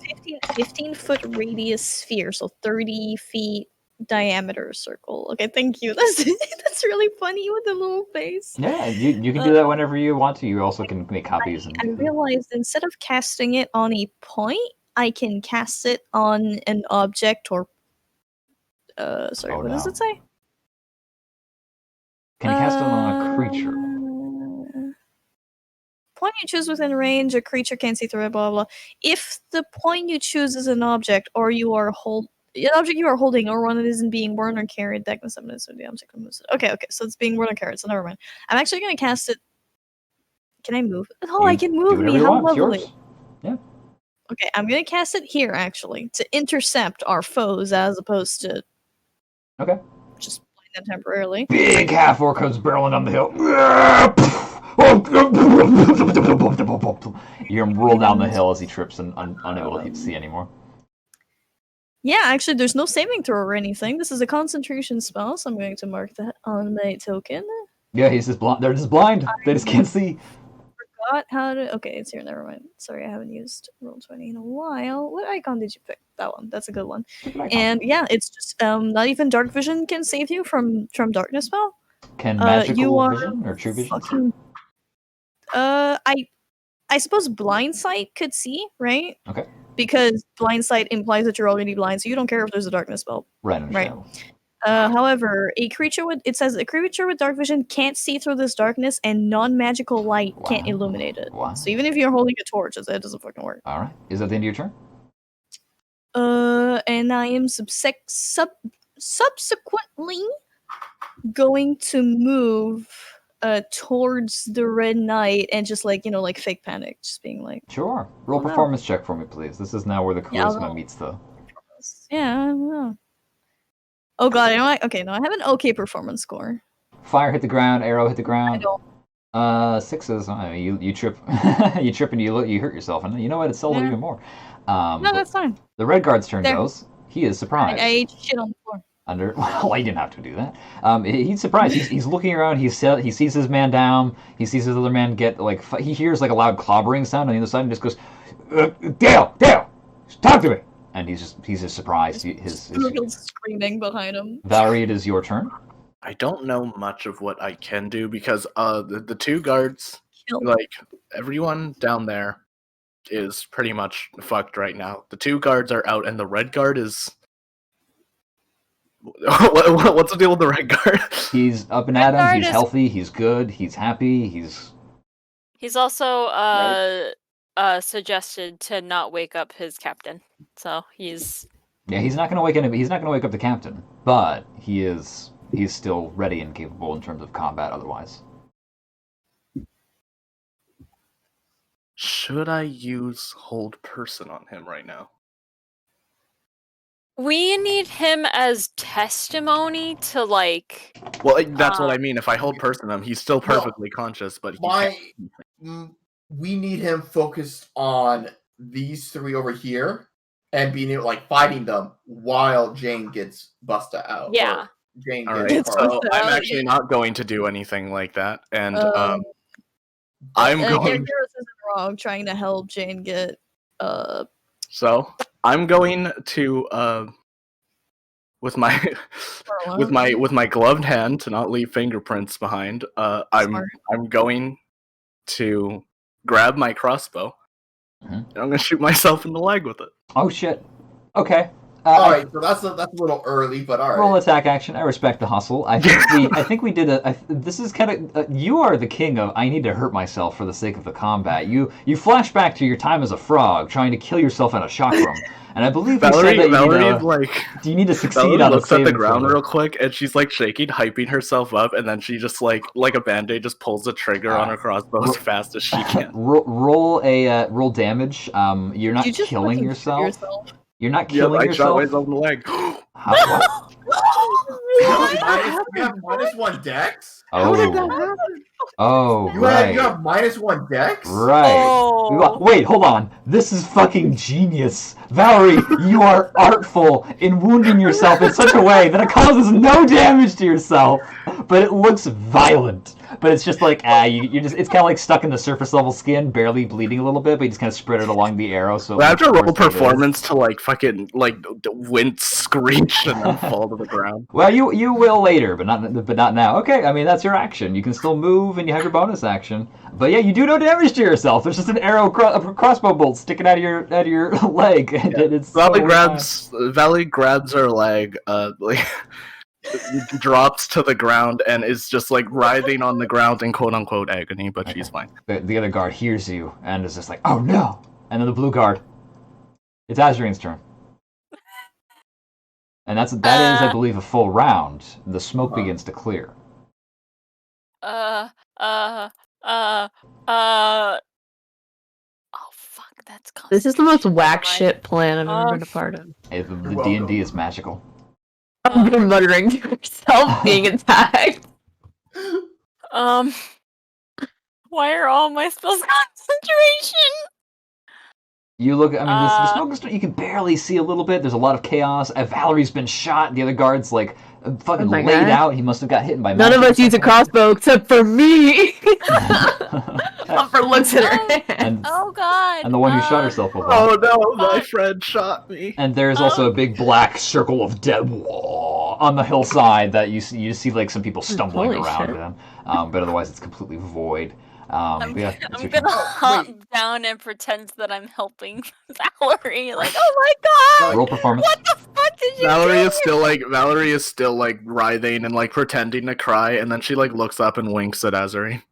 15-foot radius sphere, so 30 feet diameter circle. Okay, thank you. That's really funny with the little face. Yeah, you can do that whenever you want to. You also can make copies. I realized instead of casting it on a point, I can cast it on an object or sorry, Oh, what does no. it say? Can you cast it on a creature? Point you choose within range, a creature can't see through it, blah blah. If the point you choose is an object, or an object you are holding, or one that isn't being worn or carried, that can summon it, so the object moves it. Okay, so it's being worn or carried, so never mind. I'm actually gonna cast it. Can I move? Oh, I can Do move whatever me. you How want. It's lovely. yours. Yeah. Okay, I'm gonna cast it here actually to intercept our foes as opposed to Okay. just blind them temporarily. Big half orc comes barreling down the hill. You hear him roll down the hill as he trips and unable to see anymore. Yeah, actually, there's no saving throw or anything. This is a concentration spell, so I'm going to mark that on my token. Yeah, he's just blind. They're just blind. They just can't see. Forgot how to. Okay, it's here. Never mind. Sorry, I haven't used Roll20 in a while. What icon did you pick? That one. That's a good one. And yeah, it's just not even dark vision can save you from darkness spell. Can you magical are vision or true vision? Fucking, I suppose blind sight could see, right? Okay. Because blind sight implies that you're already blind, so you don't care if there's a darkness spell. Right. Understandable. However, a creature with dark vision can't see through this darkness, and non-magical light can't Wow. illuminate it. Wow. So even if you're holding a torch, it doesn't fucking work. All right. Is that the end of your turn? And I am subsequently going to move towards the Red Knight and just like fake panic, just being like, Sure. Roll Oh, no. performance check for me, please. This is now where the Yeah, I'll charisma roll. meets the. yeah, I don't know. Oh god, I have an okay performance score. Fire hit the ground. Arrow hit the I ground. don't. 6s. You trip. You trip and you hurt yourself, and you know what? It's sold Yeah. even more. No, But that's fine. the red guard's turn There. goes. He is surprised. I ate shit on the floor. Well, he didn't have to do that. He's surprised. He's looking around. He sees his man down. He sees his other man get he hears like a loud clobbering sound on the other side and just goes, Dale, talk to me. And he's just surprised. His Screaming behind him. Valerie, it is your turn. I don't know much of what I can do because the two guards, Kill. like everyone down there, is pretty much fucked right now. The two guards are out, and the red guard is. What's the deal with the red guard? He's up and Red at him. guard He's is- healthy. He's good. He's happy. He's also suggested to not wake up his captain. So he's Yeah, he's not going to wake up. He's not going to wake up the captain, but he's still ready and capable in terms of combat. Otherwise, Should I use hold person on him right now? We need him as testimony to like. Well, that's what I mean. If I hold person him, he's still perfectly conscious, but we need him focused on these three over here and being able, like, fighting them while Jane gets busted out. Yeah. Jane all gets right. So I'm actually not going to do anything like that, and I'm going. Garrus isn't wrong trying to help Jane get. So I'm going to with my gloved hand to not leave fingerprints behind. I'm going to grab my crossbow and I'm going to shoot myself in the leg with it. oh shit. Okay. All right, so that's a little early, but all right. Roll attack action. I respect the hustle. I think we did this is kind of you are the king of I need to hurt myself for the sake of the combat. You flash back to your time as a frog trying to kill yourself in a shock room, and I believe you said that you need to succeed Valerie on a looks at the saving ground throw. real quick and she's like shaking, hyping herself up, and then she just like a band-aid just pulls the trigger on her crossbow as fast as she can. Roll damage. You're not killing yourself. You're not killing yourself. I shot myself in the leg. What? You have -1 dex? Oh. How did that happen? Oh, You right. have -1 dex? Right. Oh. Wait, hold on. This is fucking genius. Valerie, you are artful in wounding yourself in such a way that it causes no damage to yourself, but it looks violent. But it's just like, it's kind of like stuck in the surface level skin, barely bleeding a little bit, but you just kind of spread it along the arrow. So I have to roll performance to like fucking like wince, screech, and then fall to the ground. Well, you will later, but not now. Okay, I mean that's your action. You can still move, and you have your bonus action. But yeah, you do no damage to yourself. There's just an arrow, a crossbow bolt sticking out of your leg. And it's Valley grabs her leg, drops to the ground, and is just like writhing on the ground in quote unquote agony, but she's fine. The other guard hears you and is just like, oh no! And then the blue guard. It's Azrian's turn. And that is, I believe, a full round. The smoke begins to clear. Oh fuck, that's This is the most whack shit plan I've ever been a part of. The D&D is magical. You're muttering to yourself being attacked. Why are all my spells concentration? You look, I mean, the smoke is, you can barely see a little bit. There's a lot of chaos. Valery's been shot. The other guard's like fucking laid out. He must have got hit by None of us use a crossbow except for me. Umber looks at her hand. Oh god. And the one who shot herself with one. Oh no, my friend shot me. And there's also a big black circle of dead on the hillside that you see like some people stumbling around them. But otherwise it's completely void. I'm gonna hop down and pretend that I'm helping Valerie. Like, oh my god! Roll performance. What the fuck did you do? Valerie is still like writhing and like pretending to cry, and then she like looks up and winks at Azuri.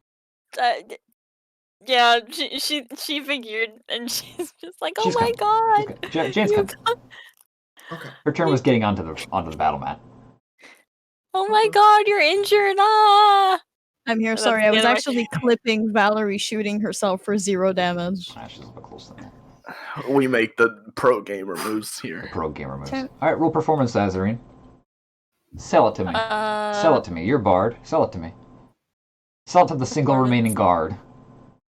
Yeah, she figured, and she's just like, oh my god. Okay. Jane's coming. Okay. Her turn was getting onto the battle mat. Oh my god, you're injured! Ah! I'm here. Sorry, I was actually clipping Valerie shooting herself for 0 damage. She's a bit close to that. We make the pro gamer moves here. Pro gamer moves. All right, roll performance, Azarine. Sell it to me. Sell it to me. You're Bard. Sell it to me. Sell it to the single remaining guard.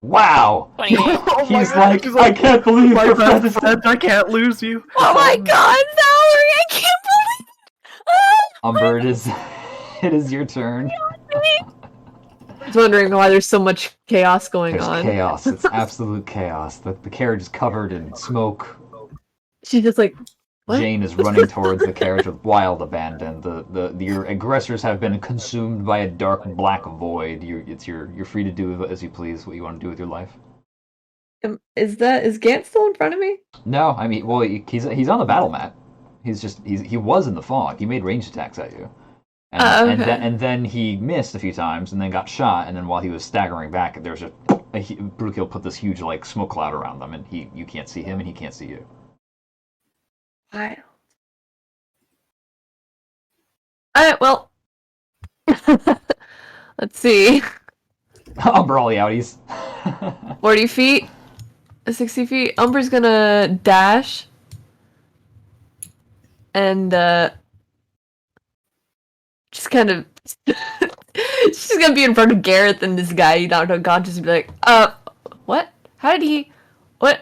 Wow! He's like, I can't believe my friend, I can't lose you. Oh my god, Valerie, I can't believe it! Umber, it is your turn. I was wondering why there's so much chaos going on. There's chaos. It's absolute chaos. The carriage is covered in smoke. She's just like, what? Jane is running towards the carriage with wild abandon. Your aggressors have been consumed by a dark black void. You're free to do as you please what you want to do with your life. Is Gant still in front of me? No, I mean, well, he's on the battle mat. He was in the fog. He made ranged attacks at you. And then he missed a few times, and then got shot. And then while he was staggering back, there's Brukil put this huge like smoke cloud around them, and you can't see him, and he can't see you. Wild. Alright, well. Let's see. Umber all the outies. 40 feet. 60 feet. Umber's gonna dash. And, just kind of... she's gonna be in front of Gareth and this guy knocked unconscious and be like, what? How did he... What?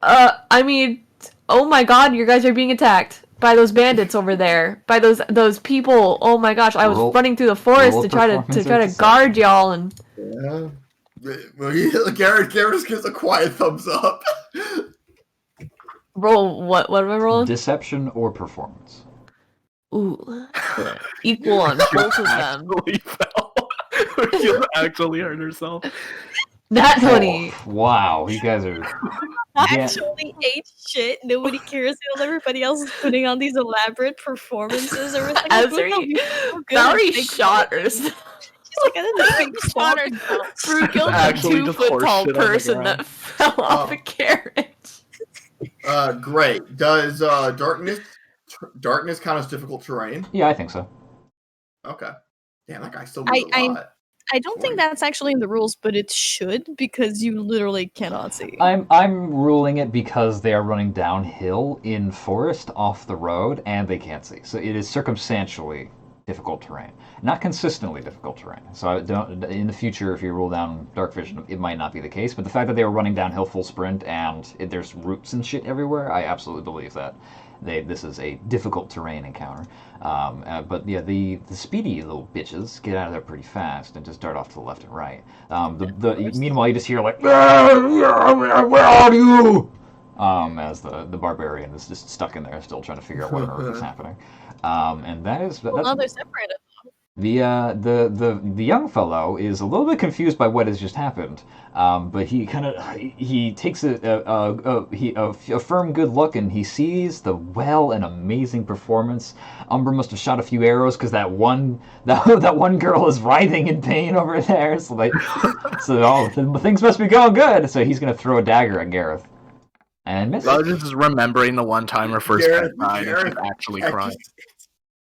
I mean... Oh my god, you guys are being attacked by those bandits over there. By those people. Oh my gosh, I was running through the forest to try to guard y'all and... Yeah. Well, Garrett just gives a quiet thumbs up. Roll what? What am I rolling? Deception or performance. Ooh, equal on both of them. She'll actually hurt herself. That 20. Oh, wow, you guys are... Actually ate shit. Nobody cares while everybody else is putting on these elaborate performances. Valerie shot herself. She's like, I didn't Shot herself. Brew killed a Actually, just 2-foot horse tall shit on the person ground. that fell off a carriage. Great. Does darkness count as difficult terrain? Yeah, I think so. Okay. Damn, that guy still moves a lot. I don't think that's actually in the rules, but it should because you literally cannot see. I'm ruling it because they are running downhill in forest off the road and they can't see. So it is circumstantially difficult terrain, not consistently difficult terrain. So I don't. In the future, if you rule down dark vision, it might not be the case. But the fact that they were running downhill full sprint and there's roots and shit everywhere, I absolutely believe that this is a difficult terrain encounter. But yeah, the speedy little bitches get out of there pretty fast and just dart off to the left and right. Meanwhile, you just hear like, where are you? As the barbarian is just stuck in there, still trying to figure out what on earth is happening. And that's Well, now they're separated. the young fellow is a little bit confused by what has just happened, but he takes a firm good look and he sees the and amazing performance. Umber must have shot a few arrows because that one girl is writhing in pain over there. So things must be going good. So he's gonna throw a dagger at Gareth and miss. I was just remembering the one time her first pet died and she actually cried.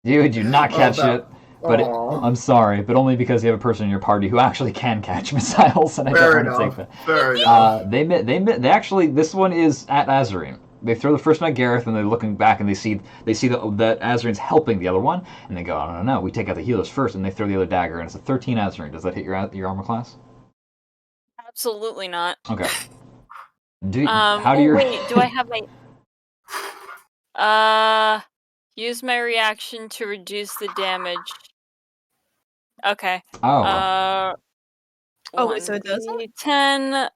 Dude, you not catch it. But I'm sorry, but only because you have a person in your party who actually can catch missiles, and I don't want to take that. Fair enough. They actually, this one is at Azarine. They throw the first one at Gareth, and they're looking back, and they see that Azarine's helping the other one, and they go, oh, no, we take out the healers first, and they throw the other dagger, and it's a 13 Azarine. Does that hit your armor class? Absolutely not. Okay. Wait, do I have my... Use my reaction to reduce the damage. Okay. Oh. So it does? 10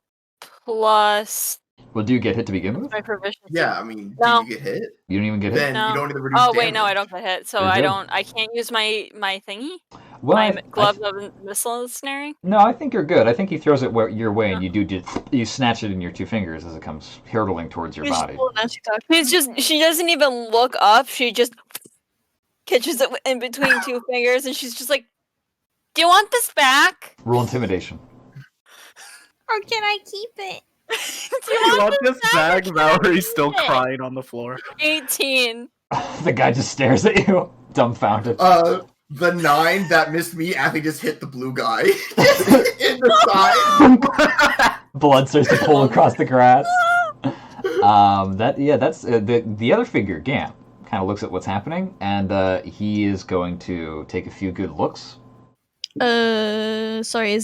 plus... Well, do you get hit to begin with? My proficiency. Yeah, I mean, No. do you get hit? You don't even get hit? Then No. you don't even reduce Oh, wait, damage. no, I don't get hit. So You're good. I can't use my thingy? Well, My glove of missile snaring? No, I think you're good. I think he throws it your way, and you snatch it in your two fingers as it comes hurtling towards your body. She doesn't even look up. She just catches it in between two fingers, and she's just like, "Do you want this back? Roll intimidation. Or can I keep it? Do you want this bag? Or can I Valerie's keep still it?" crying on the floor. 18. The guy just stares at you, dumbfounded. The 9 that missed me actually just hit the blue guy in the side. Blood starts to pull across the grass. That's the other figure, Gant, kind of looks at what's happening, and he is going to take a few good looks. Sorry,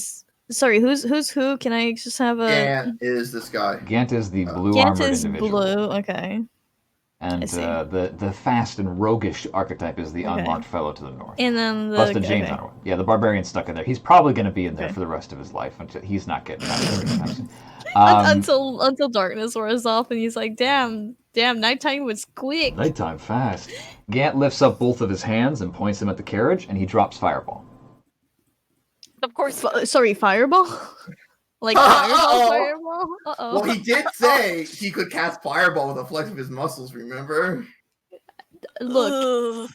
who's who? Can I just have a... Gant is this guy. Gant is the blue Gant armored is individual. blue, okay. And I see. the fast and roguish archetype is the unmarked fellow to the north. And then the... Bustin Jane's on it. Yeah, the barbarian's stuck in there. He's probably going to be in there for the rest of his life. He's not getting out of there anytime soon. Until darkness wears off, and he's like, damn, nighttime was quick. Nighttime fast. Gant lifts up both of his hands and points them at the carriage, and he drops Fireball. Of course. Sorry, fireball? Like fireball? Uh-oh. Well, he did say he could cast Fireball with a flex of his muscles, remember? Look,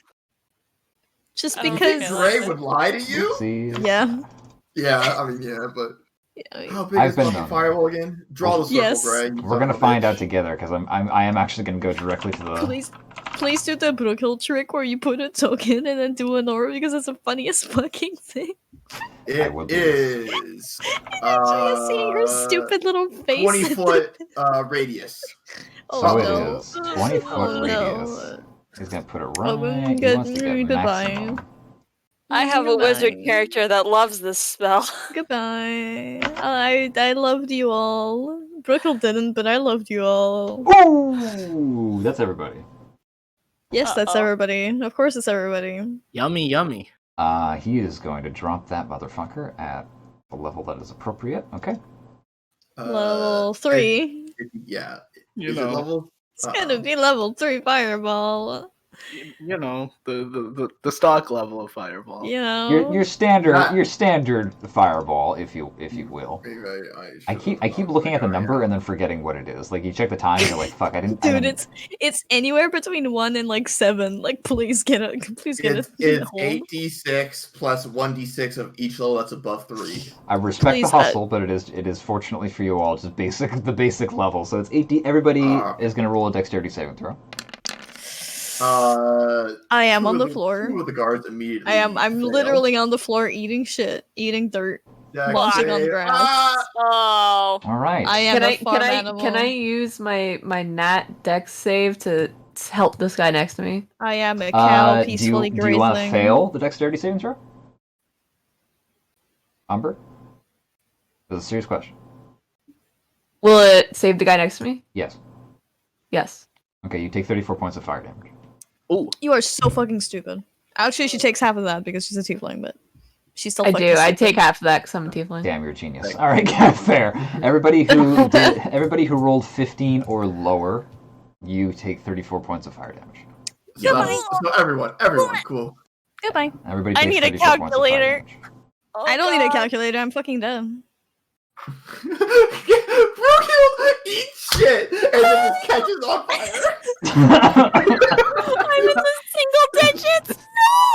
just I don't because... think Dre would lie to you? Oopsies. Yeah. Yeah, I mean, yeah, but... How big I've is been fucking known. Fireball again? Draw the circle, Yes. Dre. We're gonna find out together because I am actually gonna go directly to the. Please. please do the Brookhill trick where you put a token and then do an aura because it's the funniest fucking thing. It is. Just seeing her stupid little face. 20-foot radius. So it no. is 20-foot radius. No. He's gonna put it Oh, right. He good. wants to get Goodbye. maximum. I have a wizard character that loves this spell. Goodbye. I loved you all. Brookhill didn't, but I loved you all. Ooh, that's everybody. Yes, that's everybody. Of course, it's everybody. Yummy, yummy. He is going to drop that motherfucker at the level that is appropriate. Okay. Level 3. Yeah. You Is know. it level? It's gonna be level 3 fireball. You know, the stock level of fireball. You know. Your standard fireball, if you will. I keep looking at the number and then forgetting what it is. Like you check the time and you're like, fuck, I didn't. Dude, it's anywhere between 1 and like 7. Like, please get it. It's 8d6 plus 1d6 of each level that's above 3. I respect Please the hustle, but it is fortunately for you all just the basic level. So it's 8d. Everybody is going to roll a dexterity saving throw. I am on the floor. Two of the guards immediately. I'm fail. literally on the floor eating shit, eating dirt, Dex munching on save. grass. Oh. All right. I am a farm animal. Can I use my nat dex save to help this guy next to me? I am a cow peacefully do grazing. you want to fail the dexterity saving throw? Umber? That's a serious question. Will it save the guy next to me? Yes. Yes. Okay, you take 34 points of fire damage. Oh, You are so fucking stupid. Actually, she takes half of that because she's a tiefling, but she's still I fucking do. I stupid. take half of that because I'm a tiefling. Damn, you're a genius. All right, fair. Everybody who rolled 15 or lower, you take 34 points of fire damage. So everyone, cool. Goodbye. Everybody I takes need a 34 points of fire calculator. damage. Oh, I don't need a God. calculator. I'm fucking dumb. Brookhill eats shit and then just catches on fire. I'm in the single digits.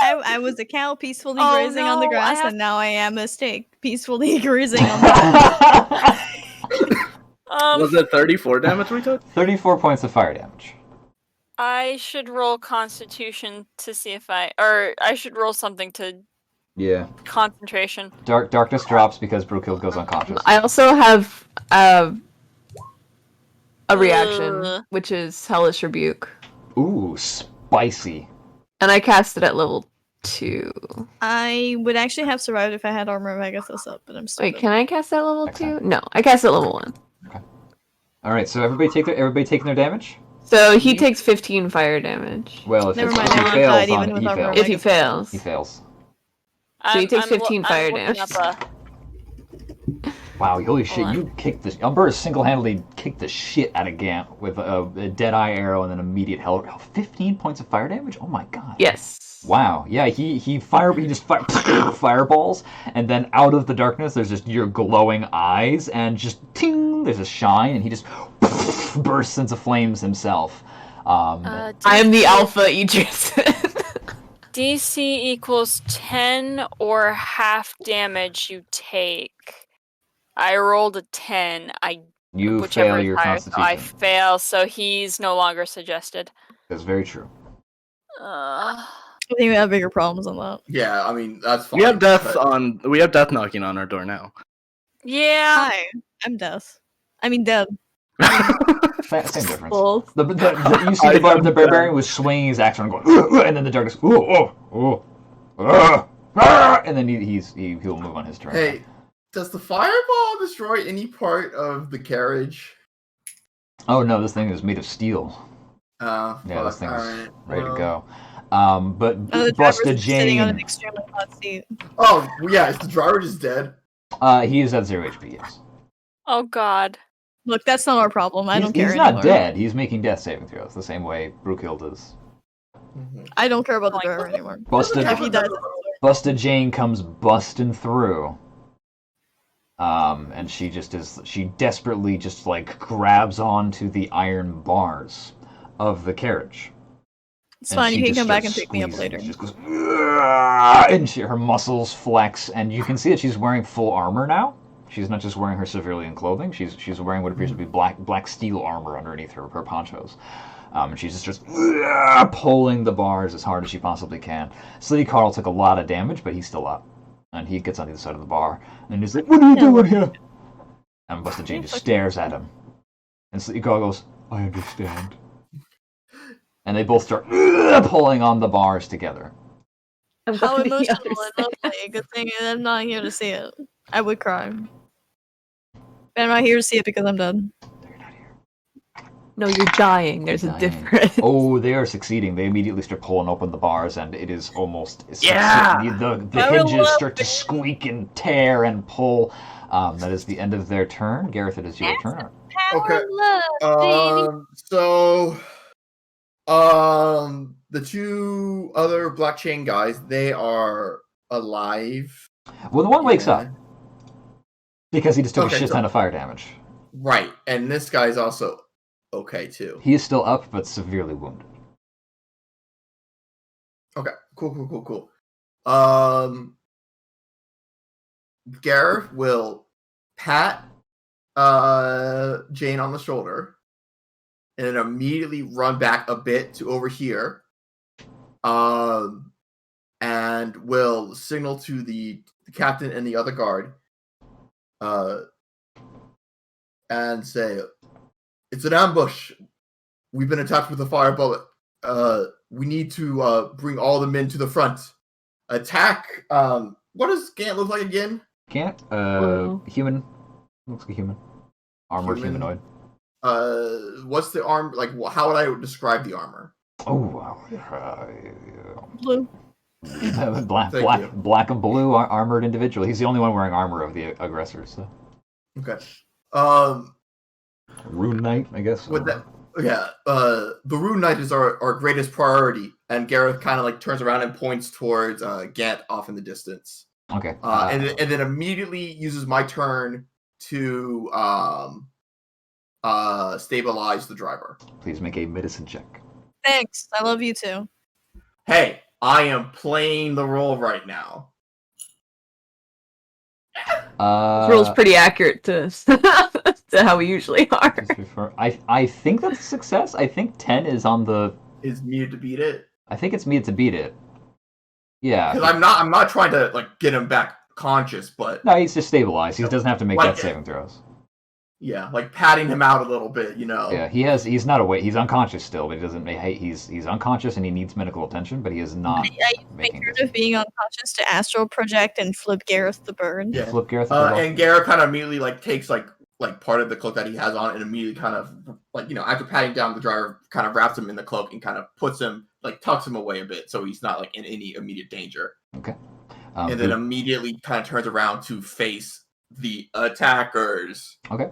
I was a cow peacefully Oh, grazing on the no, grass, I have- and now I am a steak peacefully grazing on the grass. was it 34 damage we took? 34 points of fire damage. I should roll Constitution to see if I should roll something to Yeah. concentration. Darkness drops because Brookhill goes unconscious. I also have a reaction, Ugh. which is Hellish Rebuke, Ooh, spicy. and I cast it at level 2. I would actually have survived if I had armor of Agathos up, but I'm stupid. Wait, can I cast that at level Next 2? No, I cast it at level 1. All right, so everybody taking their damage. So he takes 15 fire damage. Well, if Never he mind, I fails died on even with he armor. fails. If he fails. He fails. So he takes I'm 15 fire looking damage. up Wow, holy shit! Hold on. You kicked this. Umber single-handedly kicked the shit out of Gant with a Deadeye arrow and then immediate hell. 15 points of fire damage. Oh my god. Yes. Wow. Yeah, he just fireballs, and then out of the darkness, there's just your glowing eyes, and just ting, there's a shine, and he just bursts into flames himself. I am the alpha Aegis. DC equals 10 or half damage you take. I rolled a 10. You Whichever fail is your higher, so constitution. I fail, so he's no longer suggested. That's very true. I think we have bigger problems than that. Yeah, I mean that's fine. We have death but- we have death knocking on our door now. Yeah. Hi, I'm death. I mean dead. Same difference. Both. You see the barbarian was swinging his axe and going, and then the darkness, and then he'll move on his turn. Hey, does the fireball destroy any part of the carriage? Oh no, this thing is made of steel. Yeah, This thing's alright, ready to well. go. But The driver's Busted sitting on an Jane, extremely hot seat. Oh yeah, is the driver just dead? he is at 0 HP. Yes. Oh God. Look, that's not our problem. I don't care He's not anymore. dead. He's making death saving throws the same way Brookhill does. I don't care about the driver anymore. Busted, If he dies, Busted Jane comes busting through. And she desperately just like grabs onto the iron bars of the carriage. it's And fine. she You can just come back and starts pick me up squeezing. later. She just goes, "Ugh," and her muscles flex, and you can see that she's wearing full armor now. She's not just wearing her civilian clothing. She's wearing what appears to be black steel armor underneath her ponchos. And she's just pulling the bars as hard as she possibly can. Slitty Carl took a lot of damage, but he's still up. And he gets on the other side of the bar, and he's like, "What are you doing here?" And Bustin Jane just stares at him. And Slitty Carl goes, "I understand." And they both start pulling on the bars together. How emotional and lovely. Good thing I'm not here to see it. I would cry. But I'm not here to see it because I'm dead. They're not here. No, you're dying. There's a difference. Oh, they are succeeding. They immediately start pulling open the bars, and it is almost... The hinges start to squeak and tear and pull. That is the end of their turn. Gareth, it is your turn. Okay. The two other black chain guys, they are alive. Well, the one wakes up because he just took a shit ton of fire damage. Right, and this guy's also okay too. He is still up, but severely wounded. Okay, cool. Gareth will pat Jane on the shoulder and then immediately run back a bit to over here, and will signal to the captain and the other guard, and say, "It's an ambush. We've been attacked with a fire bullet. We need to bring all the men to the front. Attack." What does Gant look like again? Gant? Human. Looks like a human. Armored humanoid. What's the arm like? How would I describe the armor? Oh, Blue. black and blue armored individual. He's the only one wearing armor of the aggressors. So. Okay. Rune Knight, I guess. With that, yeah. The Rune Knight is our greatest priority, and Gareth kind of like turns around and points towards Gant off in the distance. Okay. And then immediately uses my turn to stabilize the driver. Please make a medicine check. Thanks. I love you too. Hey, I am playing the role right now. This role's pretty accurate to to how we usually are. I think that's a success. I think 10 is on the... Is muted to beat it? I think it's muted to beat it. Yeah. Because I'm not trying to like get him back conscious, but... No, he's just stabilized. He doesn't have to make death saving throws. Yeah, like patting him out a little bit, you know. Yeah, he's not awake. He's unconscious still, but he doesn't make... He's unconscious and he needs medical attention, but he is not making turn of being unconscious to astral project and flip Gareth the bird. Yeah. Flip Gareth the bird. And Gareth kind of immediately like takes like part of the cloak that he has on and immediately kind of like, you know, after patting down the driver, kind of wraps him in the cloak and kind of puts him, like tucks him away a bit so he's not like in any immediate danger. Okay. And then immediately kind of turns around to face the attackers. Okay.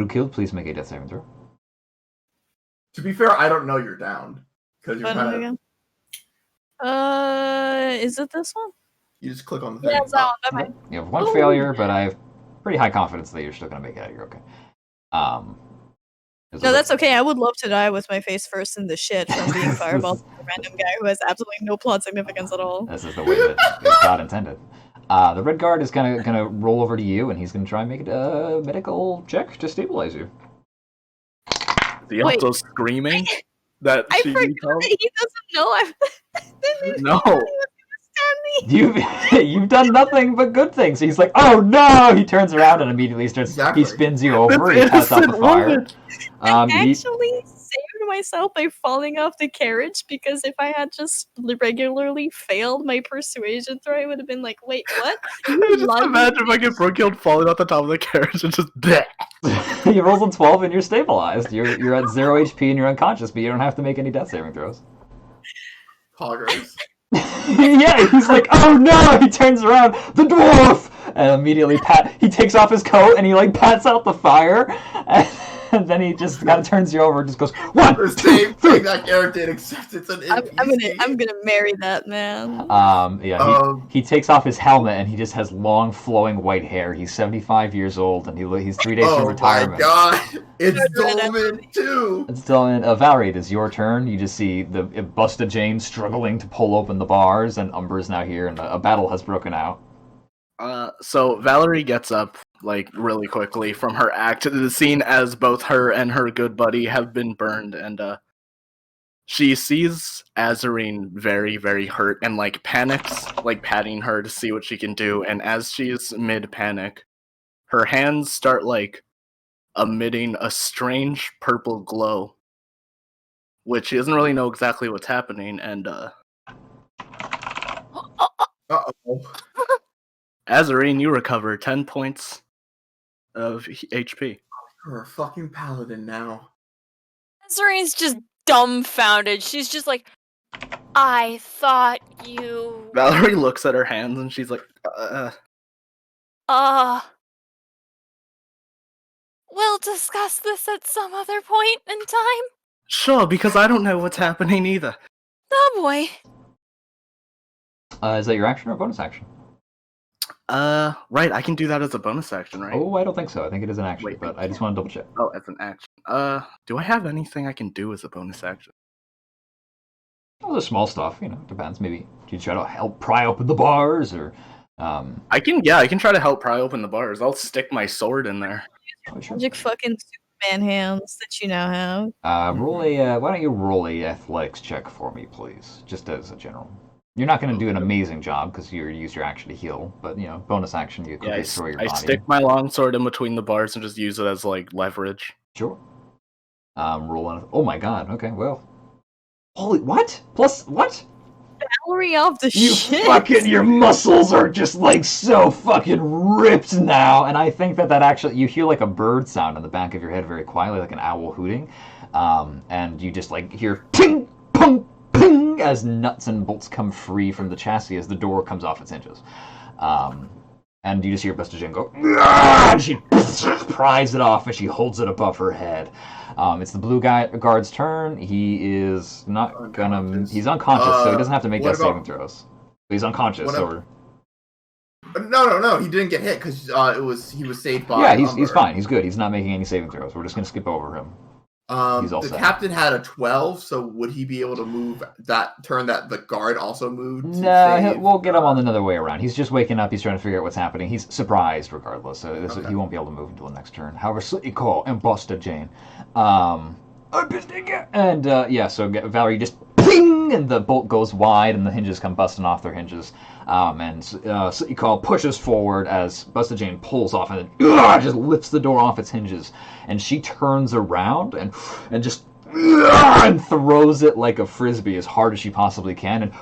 Killed, please make a death saving throw. To be fair, I don't know you're down because you're kind of. Is it this one? You just click on the thing. Yeah, it's that one. Okay. You have one failure, but I have pretty high confidence that you're still going to make it out. You're okay. No, that's okay. I would love to die with my face first in the shit from being fireballed by a random guy who has absolutely no plot significance at all. This is the way that it's God intended. The red guard is gonna roll over to you, and he's gonna try and make a medical check to stabilize you. The also screaming that I she forgot needs help? that he doesn't know. No. You've done nothing but good things. He's like, oh no! He turns around and immediately starts. Exactly. He spins you over. He cuts out the fire. I actually saved myself by falling off the carriage because if I had just regularly failed my persuasion throw, I would have been like, wait, what? Just imagine if I get Brooke falling off the top of the carriage and just bleh. He rolls a 12 and you're stabilized. You're at 0 HP and you're unconscious, but you don't have to make any death saving throws. Poggers. Yeah, he's like, oh no! He turns around, the dwarf, and immediately he takes off his coat and he like pats out the fire, and then he just kind of turns you over and just goes, 1, 2, 3. That character did, except it's an NPC. I'm gonna marry that man. He takes off his helmet and he just has long flowing white hair. He's 75 years old and he's 3 days from retirement. Oh my god! It's Dolman too. It's Dolman. Valerie, it is your turn. You just see the Bustin Jane struggling to pull open the bars, and Umber is now here, and a battle has broken out. So Valerie gets up like really quickly from her act to the scene as both her and her good buddy have been burned, and she sees Azarine very, very hurt and like panics, like patting her to see what she can do. And as she's mid panic, her hands start like emitting a strange purple glow, which she doesn't really know exactly what's happening. And Uh-oh. Azarine, you recover 10 points of HP. You're a fucking paladin now. Azarine's just dumbfounded. She's just like, I thought you... Valerie looks at her hands and she's like, We'll discuss this at some other point in time. Sure, because I don't know what's happening either. Oh boy. Is that your action or bonus action? Right, I can do that as a bonus action, right? Oh, I don't think so. I think it is an action, Wait, but I just want to double check. Oh, as an action. Do I have anything I can do as a bonus action? Well, there's small stuff, depends. Maybe do you try to help pry open the bars, or I can try to help pry open the bars. I'll stick my sword in there. Oh, sure. Magic fucking Superman hands that you now have. Why don't you roll a athletics check for me, please? Just as a general. You're not going to do an amazing job because you use your action to heal, but bonus action you quickly destroy your body. I stick my longsword in between the bars and just use it as like leverage. Sure. Roll on. Oh my god. Okay. Well. Holy what? Plus what? Valerie off the shit. Your muscles are just like so fucking ripped now, and I think that actually you hear like a bird sound in the back of your head very quietly, like an owl hooting, and you just like hear ting pong ping as nuts and bolts come free from the chassis as the door comes off its hinges, and you just hear Bustin go, and she pries it off and she holds it above her head. It's the blue guard's turn. He is not gonna. He's unconscious, so he doesn't have to make death saving throws. He's unconscious, so we're... No. He didn't get hit because he was saved by. Yeah, he's fine. He's good. He's not making any saving throws. We're just gonna skip over him. He's all the set. captain had a 12, so would he be able to move that turn that the guard also moved? No, we'll get him on another way around. He's just waking up. He's trying to figure out what's happening. He's surprised regardless, so he won't be able to move until the next turn. However, Slitty Call and Bustin Jane. And so Valerie just ping, and the bolt goes wide, and the hinges come busting off their hinges. And Slitty Call pushes forward as Bustin Jane pulls off and then just lifts the door off its hinges, and she turns around and just and throws it like a frisbee as hard as she possibly can, and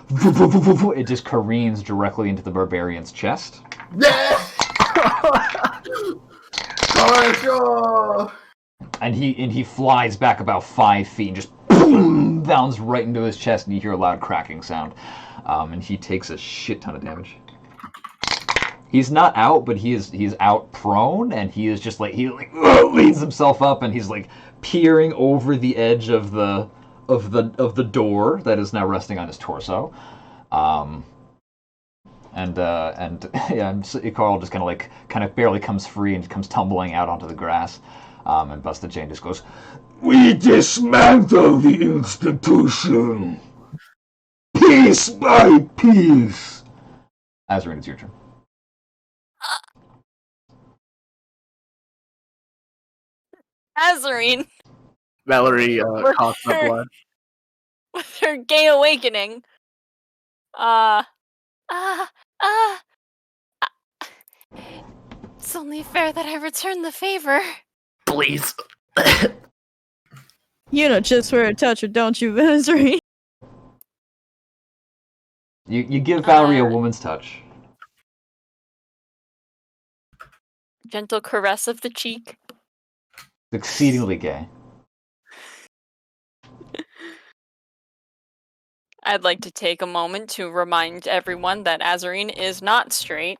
it just careens directly into the barbarian's chest. And he flies back about 5 feet and just boom, bounds right into his chest, and you hear a loud cracking sound. And he takes a shit ton of damage. He's not out, but he's out prone, and he is just like he leans himself up, and he's like peering over the edge of the door that is now resting on his torso. And Carl just kind of barely comes free and comes tumbling out onto the grass. And Bustin Jane just goes, "We dismantle the institution, piece by piece." Azarine, it's your turn. Azarine, Valerie coughs up blood. with her gay awakening, it's only fair that I return the favor. Please. You know just for a toucher, don't you, Valerie? You give Valerie a woman's touch. Gentle caress of the cheek. Exceedingly gay. I'd like to take a moment to remind everyone that Azarine is not straight.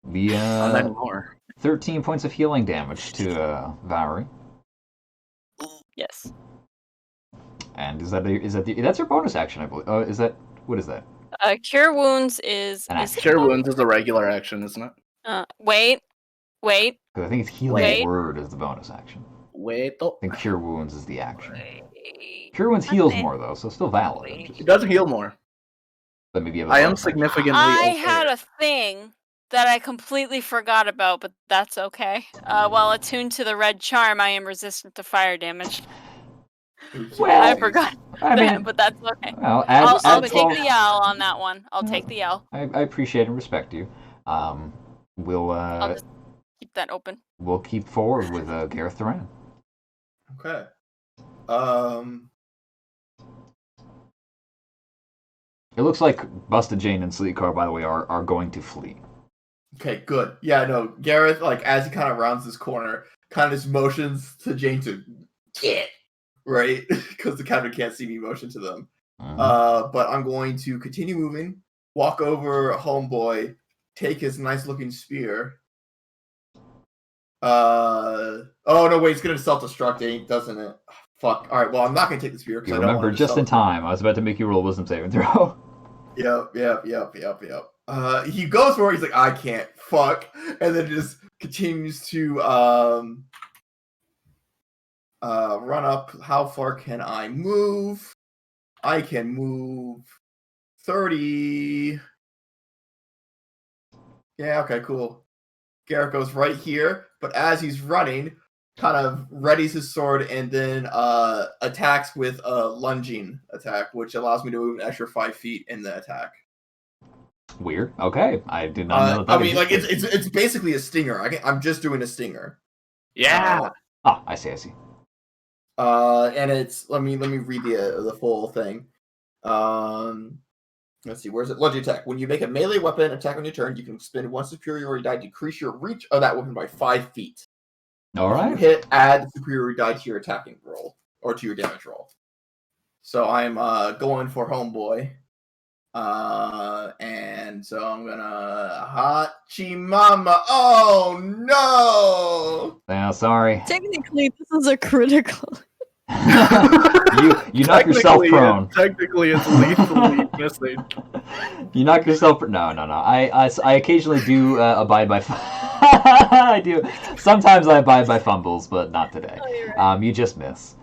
Not anymore. 13 points of healing damage to Valerie. Yes. And that's your bonus action, I believe. What is that? Cure wounds is An action. Cure wounds is a regular action, isn't it? Wait. Because I think it's healing Wait. word is the bonus action. Wait. I think cure wounds is the action. Cure wounds heals more though, so it's still valid. It does heal more. But maybe you have I am significantly. I okay. had a thing that I completely forgot about, but that's okay. While attuned to the red charm, I am resistant to fire damage. Well, I forgot that, but that's okay. Well, I'll take the L on that one. I'll take the L. I appreciate and respect you. We'll I'll just keep that open. We'll keep forward with Gareth Duran. Okay. It looks like Bustin, Jane, and Sleekar, by the way, are going to flee. Okay, good. Yeah, no, Gareth, like, as he kind of rounds this corner, kind of just motions to Jane to get, right? Because the captain can't see me motion to them. But I'm going to continue moving, walk over Homeboy, take his nice-looking spear. Oh, no, wait, it's going to self-destruct, doesn't it? Fuck. All right, well, I'm not going to take the spear. You remember just in time. I was about to make you roll a wisdom saving throw. Yep. He goes for it, he's like, I can't, fuck. And then just continues to run up. How far can I move? I can move 30. Yeah, okay, cool. Garrett goes right here, but as he's running, kind of readies his sword and then attacks with a lunging attack, which allows me to move an extra 5 feet in the attack. Weird. Okay, I did not know that. I mean, like it's basically a stinger. I'm just doing a stinger. Yeah. I see. And it's let me read the full thing. Let's see, where's it? Lunging attack. When you make a melee weapon attack on your turn, you can spend one superiority die to decrease your reach of that weapon by 5 feet. All right. You hit, add the superiority die to your attacking roll or to your damage roll. So I'm going for Homeboy. And so I'm gonna Hachimama. Oh no! Yeah, sorry. Technically, this is a critical. you knock yourself prone. Technically, it's lethally missing. You knock yourself. No. I occasionally do abide by. I do. Sometimes I abide by fumbles, but not today. Oh, right. You just miss.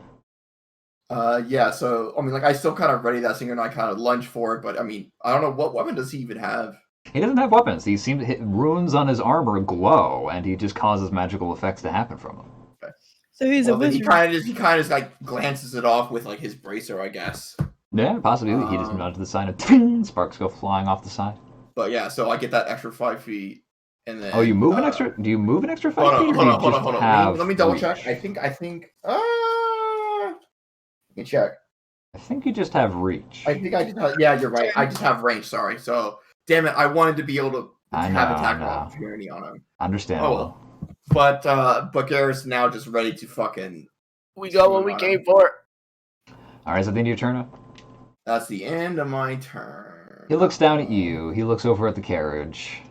Yeah, so, I mean, like, I still kind of ready that stinger and I kind of lunge for it, but, I mean, I don't know, what weapon does he even have? He doesn't have weapons. He seems to hit runes on his armor glow, and he just causes magical effects to happen from him. Okay. So he's a wizard. He kind of like, glances it off with, like, his bracer, I guess. Yeah, possibly. He just nod to the side and ting, sparks go flying off the side. But, yeah, so I get that extra 5 feet, and then... Oh, you move an extra... Do you move an extra 5 feet? Hold on. Let me double check. I think... Let me check. I think you just have reach. I think I just have... Yeah, you're right. I just have range, sorry. So, damn it, I wanted to be able to have attack opportunity on him. Understandable. Oh, but Garrett's now just ready to fucking... We got what we came for. Alright, is that the end of your turn now? That's the end of my turn. He looks down at you. He looks over at the carriage.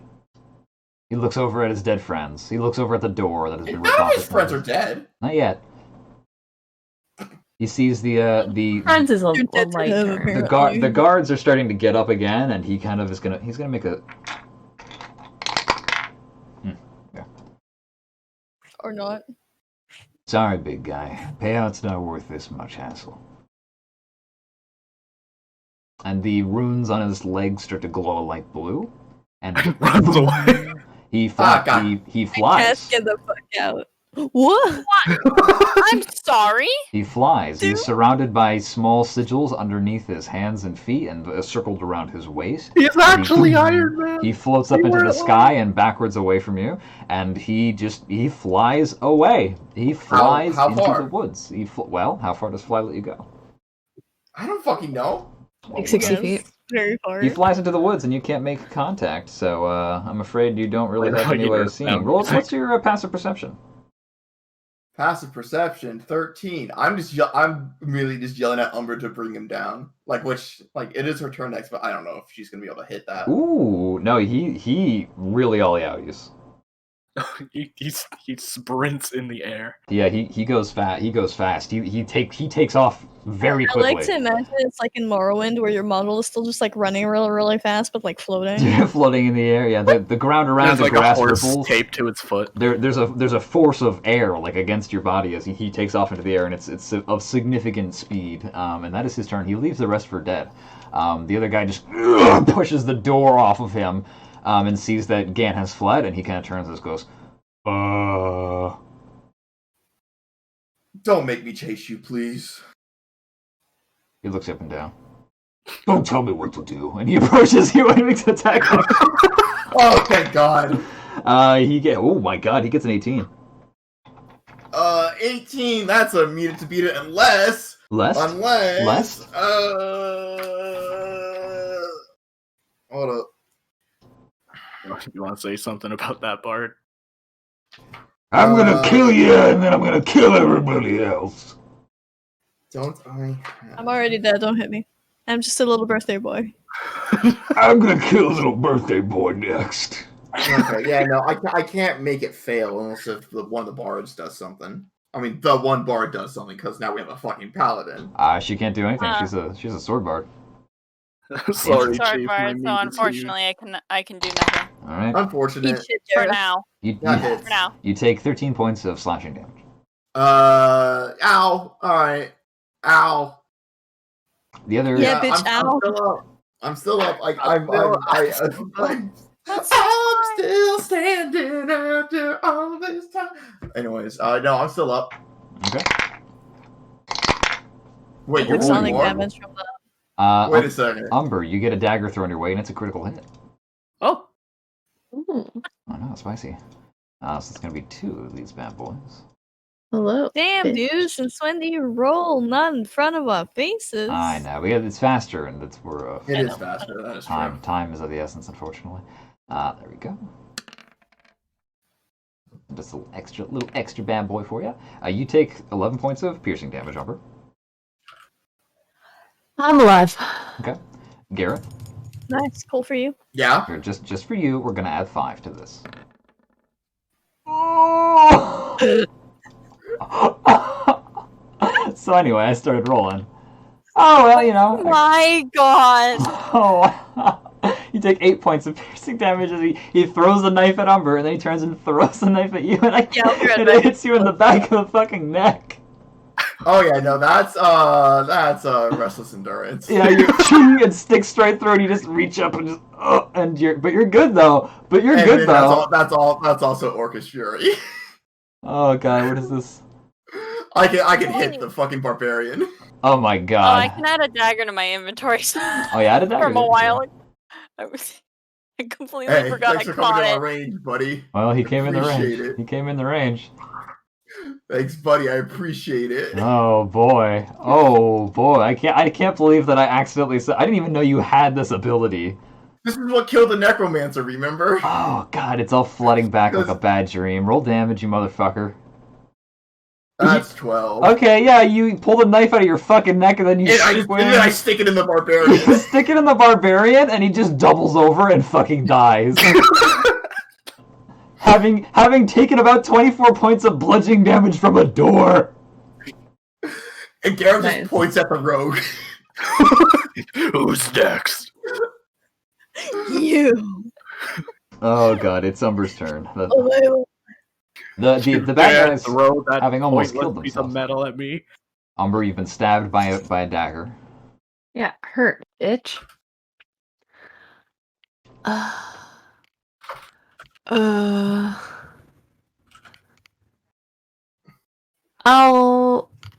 He looks over at his dead friends. He looks over at the door that has been ripped off. None of his friends are dead. Not yet. He sees the Friends is a light term. The guards are starting to get up again, and he kind of is gonna make a yeah. Or not. Sorry, big guy. Payout's not worth this much hassle. And the runes on his legs start to glow a light blue, and he runs away. He flies. He flies. I can't get the fuck out. What? I'm sorry? He flies. He's surrounded by small sigils underneath his hands and feet and circled around his waist. He's actually Iron Man. He floats up into the sky and backwards away from you, and he flies away. He flies how into far? the woods. Well, how far does fly let you go? I don't fucking know. Like 60 feet. Very far. He flies into the woods, and you can't make contact, so I'm afraid you don't really have any way of seeing. No. What's your passive perception? Passive perception, 13. I'm really just yelling at Umber to bring him down. It is her turn next, but I don't know if she's gonna be able to hit that. Ooh, no, he really all-outs. He sprints in the air. Yeah, he goes fast. He goes fast. He takes off very quickly. I like to imagine it's like in Morrowind where your model is still just like running really, really fast, but like floating. Floating in the air. Yeah, the ground around the grass a horse ripples. taped to its foot. There's a force of air like against your body as he takes off into the air, and it's of significant speed. And that is his turn. He leaves the rest for dead. The other guy just pushes the door off of him. and sees that Gan has fled, and he kind of turns and just goes, Don't make me chase you, please. He looks up and down. Don't tell me what to do. And he approaches you and makes an attack. Oh, thank God. Oh my God, he gets an 18. 18, that's a muted to beat it unless... Less? Hold up. You want to say something about that, Bard? I'm gonna kill you, and then I'm gonna kill everybody else. Don't I? I'm already dead, don't hit me. I'm just a little birthday boy. I'm gonna kill little birthday boy next. Okay, yeah, no, I can't make it fail unless if one of the bards does something. I mean, the one bard does something, because now we have a fucking paladin. She can't do anything. She's a sword bard. Sorry, Sword Chief. bard, so unfortunately I can do nothing. All right. Unfortunate. For now. For now. You take 13 points of slashing damage. Ow. Alright. Ow. The other... Yeah, bitch, ow. I'm still up. I'm still standing after all this time. Anyways, no, I'm still up. Okay. Wait, you're sonic more? damage from that. Wait a second. Umber, you get a dagger thrown your way, and it's a critical hit. Oh. Ooh. Oh no, spicy. So it's gonna be 2 of these bad boys. Hello. Damn, dude, since when do you roll not in front of our faces? I know. It's faster, and that's where It is faster. That is true. time is of the essence, unfortunately. There we go. Just a little extra bad boy for you. You take 11 points of piercing damage, Umber. I'm alive. Okay. Garrett, Nice, cool for you. Yeah. here, just for you, we're gonna add 5 to this. So anyway, I started rolling. Oh well, you know. My God. Oh. You take 8 points of piercing damage as he throws the knife at Umber, and then he turns and throws the knife at you, and it hits you in the back of the fucking neck. Oh yeah, no, that's restless endurance. Yeah, you and sticks straight through, and you just reach up and just but you're good though. That's also Orcus Fury. Oh god, what is this? I can hit the fucking barbarian. Oh my god. I can add a dagger to my inventory. Oh yeah, add a dagger From a while ago. I completely forgot thanks I for coming caught to it. our range, buddy. Well, he came in the Appreciate range. it. He came in the range. Thanks, buddy. I appreciate it. Oh boy. Oh boy. I can't believe that I accidentally said. I didn't even know you had this ability. This is what killed the necromancer. Remember? Oh god, it's all flooding back like a bad dream. Roll damage, you motherfucker. That's 12. Okay, yeah, you pull the knife out of your fucking neck and then you And then I stick it in the barbarian. You stick it in the barbarian and he just doubles over and fucking dies. having taken about 24 points of bludgeoning damage from a door. And Garrett just points at the rogue. Who's next? You. Oh god, it's Umber's turn. The bad guys throw that having almost killed piece of themselves. metal at me. Umber, you've been stabbed by a dagger. Yeah, hurt, bitch.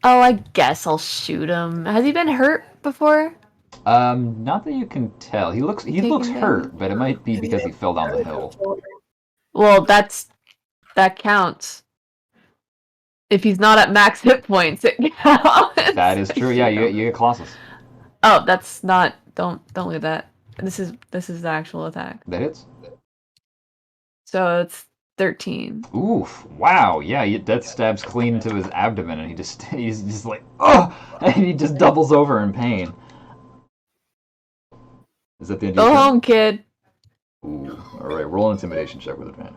I guess I'll shoot him. Has he been hurt before? Not that you can tell. He looks hurt, but it might be because he fell down the hill. Well, that counts. If he's not at max hit points, it counts. That is true. Yeah, you get Colossus. Oh, that's not. Don't look at that. This is the actual attack. That hits. So it's 13. Oof! Wow! Yeah, that stabs clean into his abdomen, and he's just like, oh, and he just doubles over in pain. Is that the end of Go your turn? home, kid. Ooh! All right, roll an intimidation check with advantage.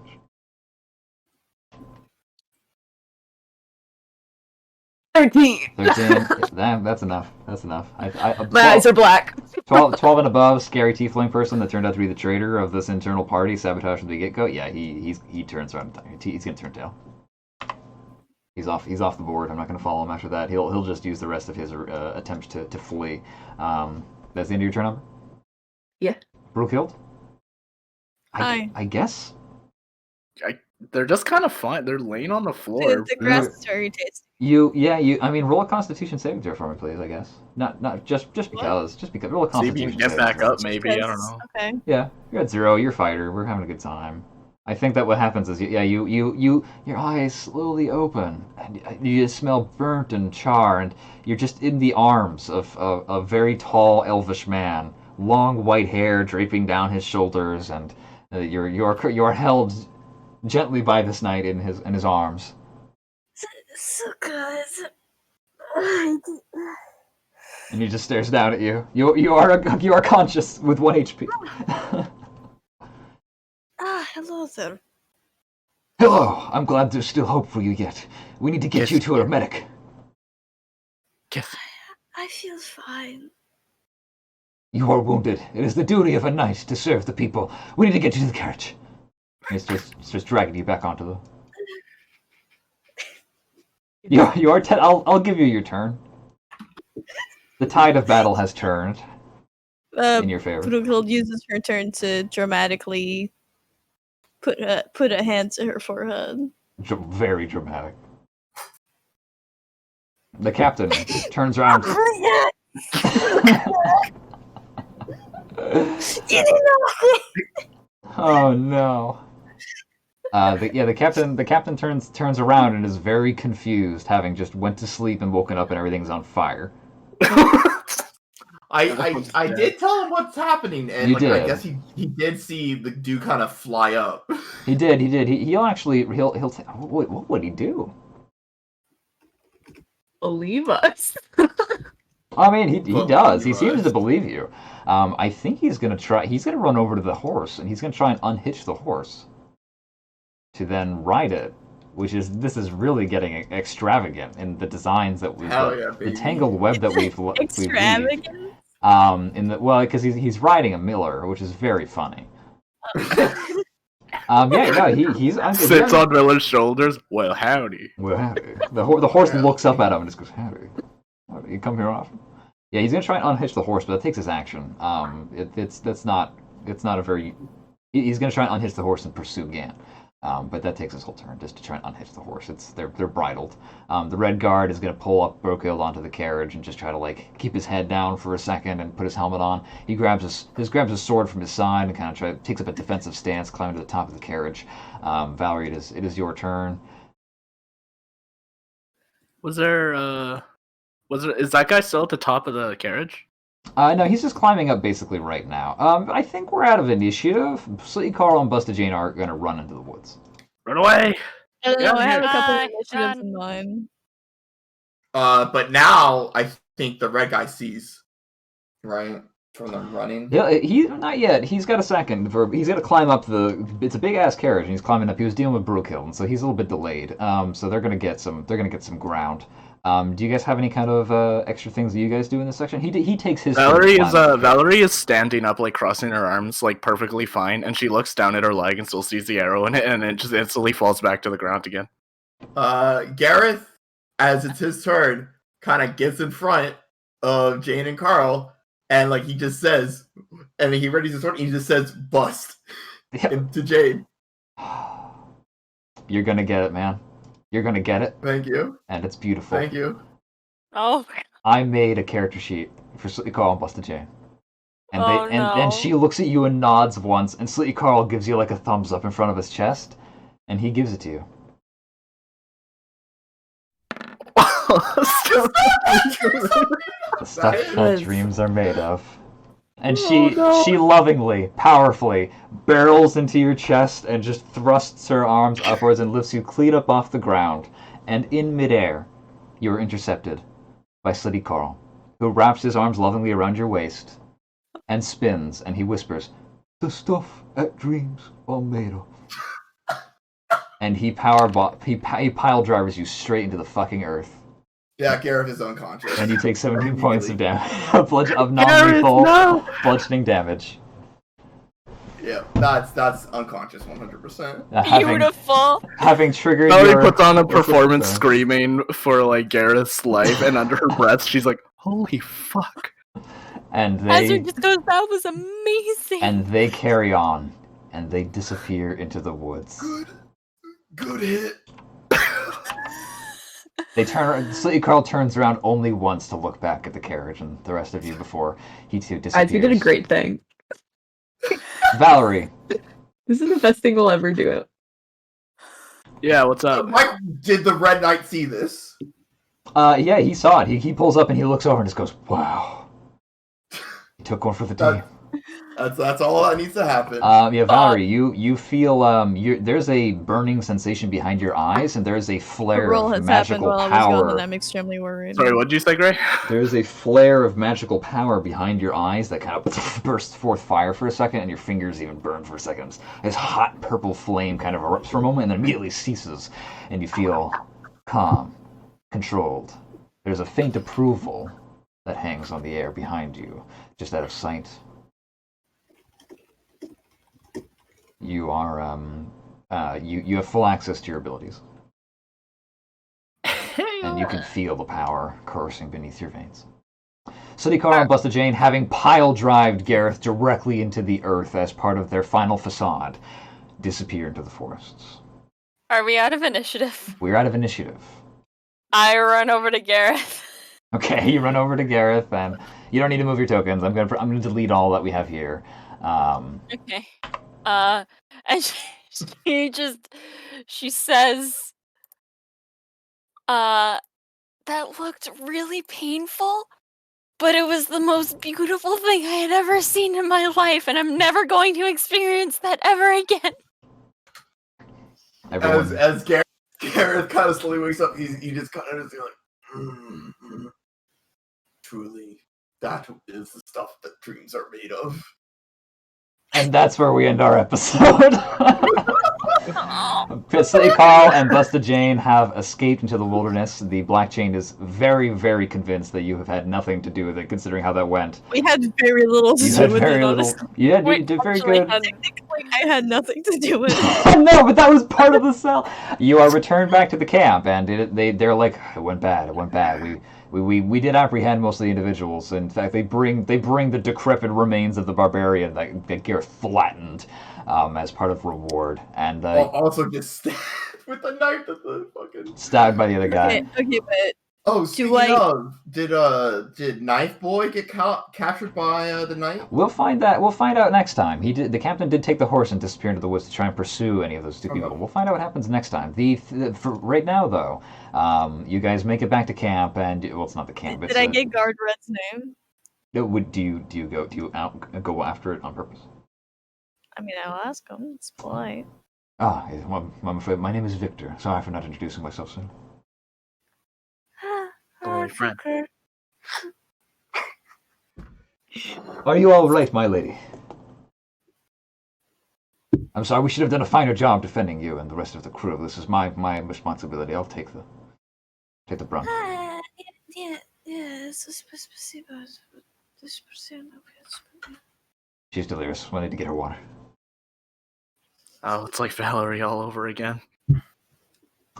13. 13. That's enough. That's enough. My eyes are black. 12 and above, scary tiefling person that turned out to be the traitor of this internal party, sabotage from the get-go. Yeah, he turns around. He's gonna turn tail. He's off the board. I'm not gonna follow him after that. He'll just use the rest of his attempts to flee. That's the end of your turn, number? Yeah. Brutal killed? I guess. They're just kind of fine. They're laying on the floor. The grass is very tasty. I mean, roll a Constitution saving throw for me, please. I guess. Not just because. Roll a See if Constitution. you can get back up. Maybe I don't know. Okay. Yeah, you're at 0. You're a fighter. We're having a good time. I think that what happens is, your eyes slowly open, and you just smell burnt and char, and you're just in the arms of a very tall elvish man, long white hair draping down his shoulders, and you're held gently by this knight in his arms. So good. And he just stares down at you. You are conscious with 1 HP. Hello there. Hello. I'm glad there's still hope for you yet. We need to get you to a medic. Yes. I feel fine. You are wounded. It is the duty of a knight to serve the people. We need to get you to the carriage. It's just dragging you back onto the. Your turn. I'll give you your turn. The tide of battle has turned in your favor. Brughild uses her turn to dramatically put a hand to her forehead. Very dramatic. The captain turns around. Oh no. The captain turns around and is very confused, having just went to sleep and woken up and everything's on fire. I did tell him what's happening, and You did. I guess he did see the dude kind of fly up. He did. He'll what would he do? Believe us. I mean, he does. He seems us. to believe you. I think he's gonna run over to the horse, and he's gonna try and unhitch the horse to then ride it. This is really getting extravagant in the designs that we've the tangled web that we've Extravagant? because he's riding a miller, which is very funny. He's Sits on Miller's shoulders. Well, howdy. Well, howdy. The horse looks up at him and just goes, howdy. You come here often? Yeah, he's gonna try and unhitch the horse, but that takes his action. It's not a very. He's gonna try and unhitch the horse and pursue Gan. But that takes his whole turn just to try and unhitch the horse. They're bridled. The red guard is going to pull up Broghild onto the carriage and just try to keep his head down for a second and put his helmet on. He grabs his sword from his side and kind of takes up a defensive stance, climbing to the top of the carriage. Valerie, it is your turn. Is that guy still at the top of the carriage? No, he's just climbing up basically right now. I think we're out of initiative. Slitty Carl and Busted Jane are going to run into the woods. Run away! I don't know, I have a couple of Bye, initiatives run. in mind. But now I think the red guy sees, right, from them running. Yeah, he's not yet. He's got a second. He's got to climb up it's a big ass carriage, and he's climbing up. He was dealing with Brookehill, and so he's a little bit delayed. So they're going to get some ground. Do you guys have any kind of extra things that you guys do in this section? He takes his. Valerie is standing up, crossing her arms, perfectly fine, and she looks down at her leg and still sees the arrow in it, and it just instantly falls back to the ground again. Gareth, as it's his turn, kind of gets in front of Jane and Carl, and he just says, and he readies his sword, and he just says, "Bust," to Jane. You're gonna get it, man. You're gonna get it. Thank you. And it's beautiful. Thank you. Oh. I made a character sheet for Slitty Carl and Busted Jane. And no. and she looks at you and nods once, and Slitty Carl gives you a thumbs up in front of his chest, and he gives it to you. The stuff that dreams are made of. And she lovingly, powerfully barrels into your chest and just thrusts her arms upwards and lifts you clean up off the ground. And in midair, you are intercepted by Slitty Carl, who wraps his arms lovingly around your waist and spins, and he whispers, "The stuff that dreams are made of." And he pile drivers you straight into the fucking earth. Yeah, Gareth is unconscious. And you take 17 points of damage of non-lethal bludgeoning damage. Yeah, that's unconscious 100%. Beautiful. Having triggered Valerie puts on a performance screaming for Gareth's life, and under her breath she's like, "Holy fuck!" And Ezra just goes, "That was amazing." And they carry on, and they disappear into the woods. Good hit. City Carl turns around only once to look back at the carriage and the rest of you before he too disappears. Guys, we did a great thing. Valerie. This is the best thing we'll ever do. Yeah, what's up? Mike, did the Red Knight see this? Yeah, he saw it. He pulls up and he looks over and just goes, "Wow." He took one for the team. That's all that needs to happen. Yeah, Valerie, you feel there's a burning sensation behind your eyes, and there's a flare of magical while power. I was gone, and I'm extremely worried. Sorry, what'd you say, Gray? There's a flare of magical power behind your eyes that kind of bursts forth fire for a second, and your fingers even burn for a second. This hot purple flame kind of erupts for a moment, and then immediately ceases, and you feel calm, controlled. There's a faint approval that hangs on the air behind you, just out of sight. You are you have full access to your abilities, and you can feel the power coursing beneath your veins. City Carl and Bustin Jane, having pile-drived Gareth directly into the earth as part of their final facade, disappear into the forests. Are we out of initiative? We're out of initiative. I run over to Gareth. Okay, you run over to Gareth, and you don't need to move your tokens. I'm gonna delete all that we have here. Okay. And she says, that looked really painful, but it was the most beautiful thing I had ever seen in my life, and I'm never going to experience that ever again. As Gareth kind of slowly wakes up, he just kind of just like, truly, that is the stuff that dreams are made of. And that's where we end our episode. City Carl and Bustin Jane have escaped into the wilderness. The Black Chain is very, very convinced that you have had nothing to do with it, considering how that went. We had very little to do with it, honestly. Yeah, you did very good. Technically, I had nothing to do with it. No, but that was part of the cell. You are returned back to the camp, and they're like, it went bad. We did apprehend most of the individuals. In fact, they bring the decrepit remains of the barbarian that Gareth flattened as part of reward, and also just stabbed with the knife at the fucking stabbed by the other guy. Okay, but speaking of, did Knife Boy get captured by the knight? We'll find out next time. The captain did take the horse and disappear into the woods to try and pursue any of those two people. We'll find out what happens next time. For right now, though, you guys make it back to camp, and it's not the camp. Did I get Guard Red's name? Do you go after it on purpose? I mean, I'll ask him. It's polite. I'm afraid my name is Victor. Sorry for not introducing myself soon. Friend. Are you all right, my lady? I'm sorry, we should have done a finer job defending you and the rest of the crew. This is my responsibility. I'll take the brunt. She's delirious. We need to get her water. Oh, it's like Valerie all over again.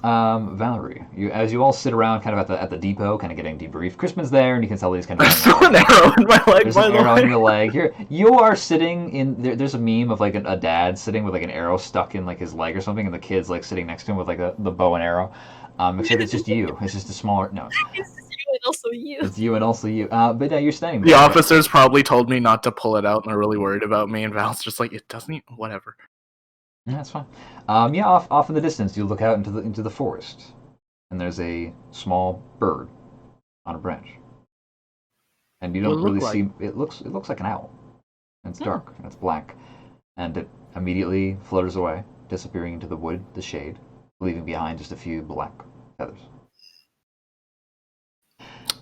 Valerie, as you all sit around kind of at the depot, kind of getting debriefed. Crispin's there, and you can tell he's kind of... There's still an arrow in my leg, There's an arrow in your leg. Here, you are sitting in... There's a meme of like a dad sitting with like an arrow stuck in like his leg or something, and the kid's like sitting next to him with like the bow and arrow. Except it's just you. It's just a smaller... No. It's you and also you. It's you and also you. But you're standing there. The officers probably told me not to pull it out, and they're really worried about me, and Val's just like, it doesn't... Whatever. Yeah, that's fine. Off in the distance, you look out into the forest. And there's a small bird on a branch, and you don't really see. It looks like an owl. And it's dark and it's black, and it immediately flutters away, disappearing into the wood, the shade, leaving behind just a few black feathers.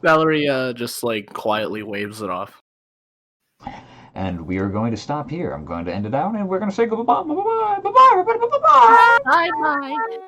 Valerie just like quietly waves it off. And we are going to stop here. I'm going to end it out, and we're going to say goodbye, bye, everybody, bye, bye. Bye.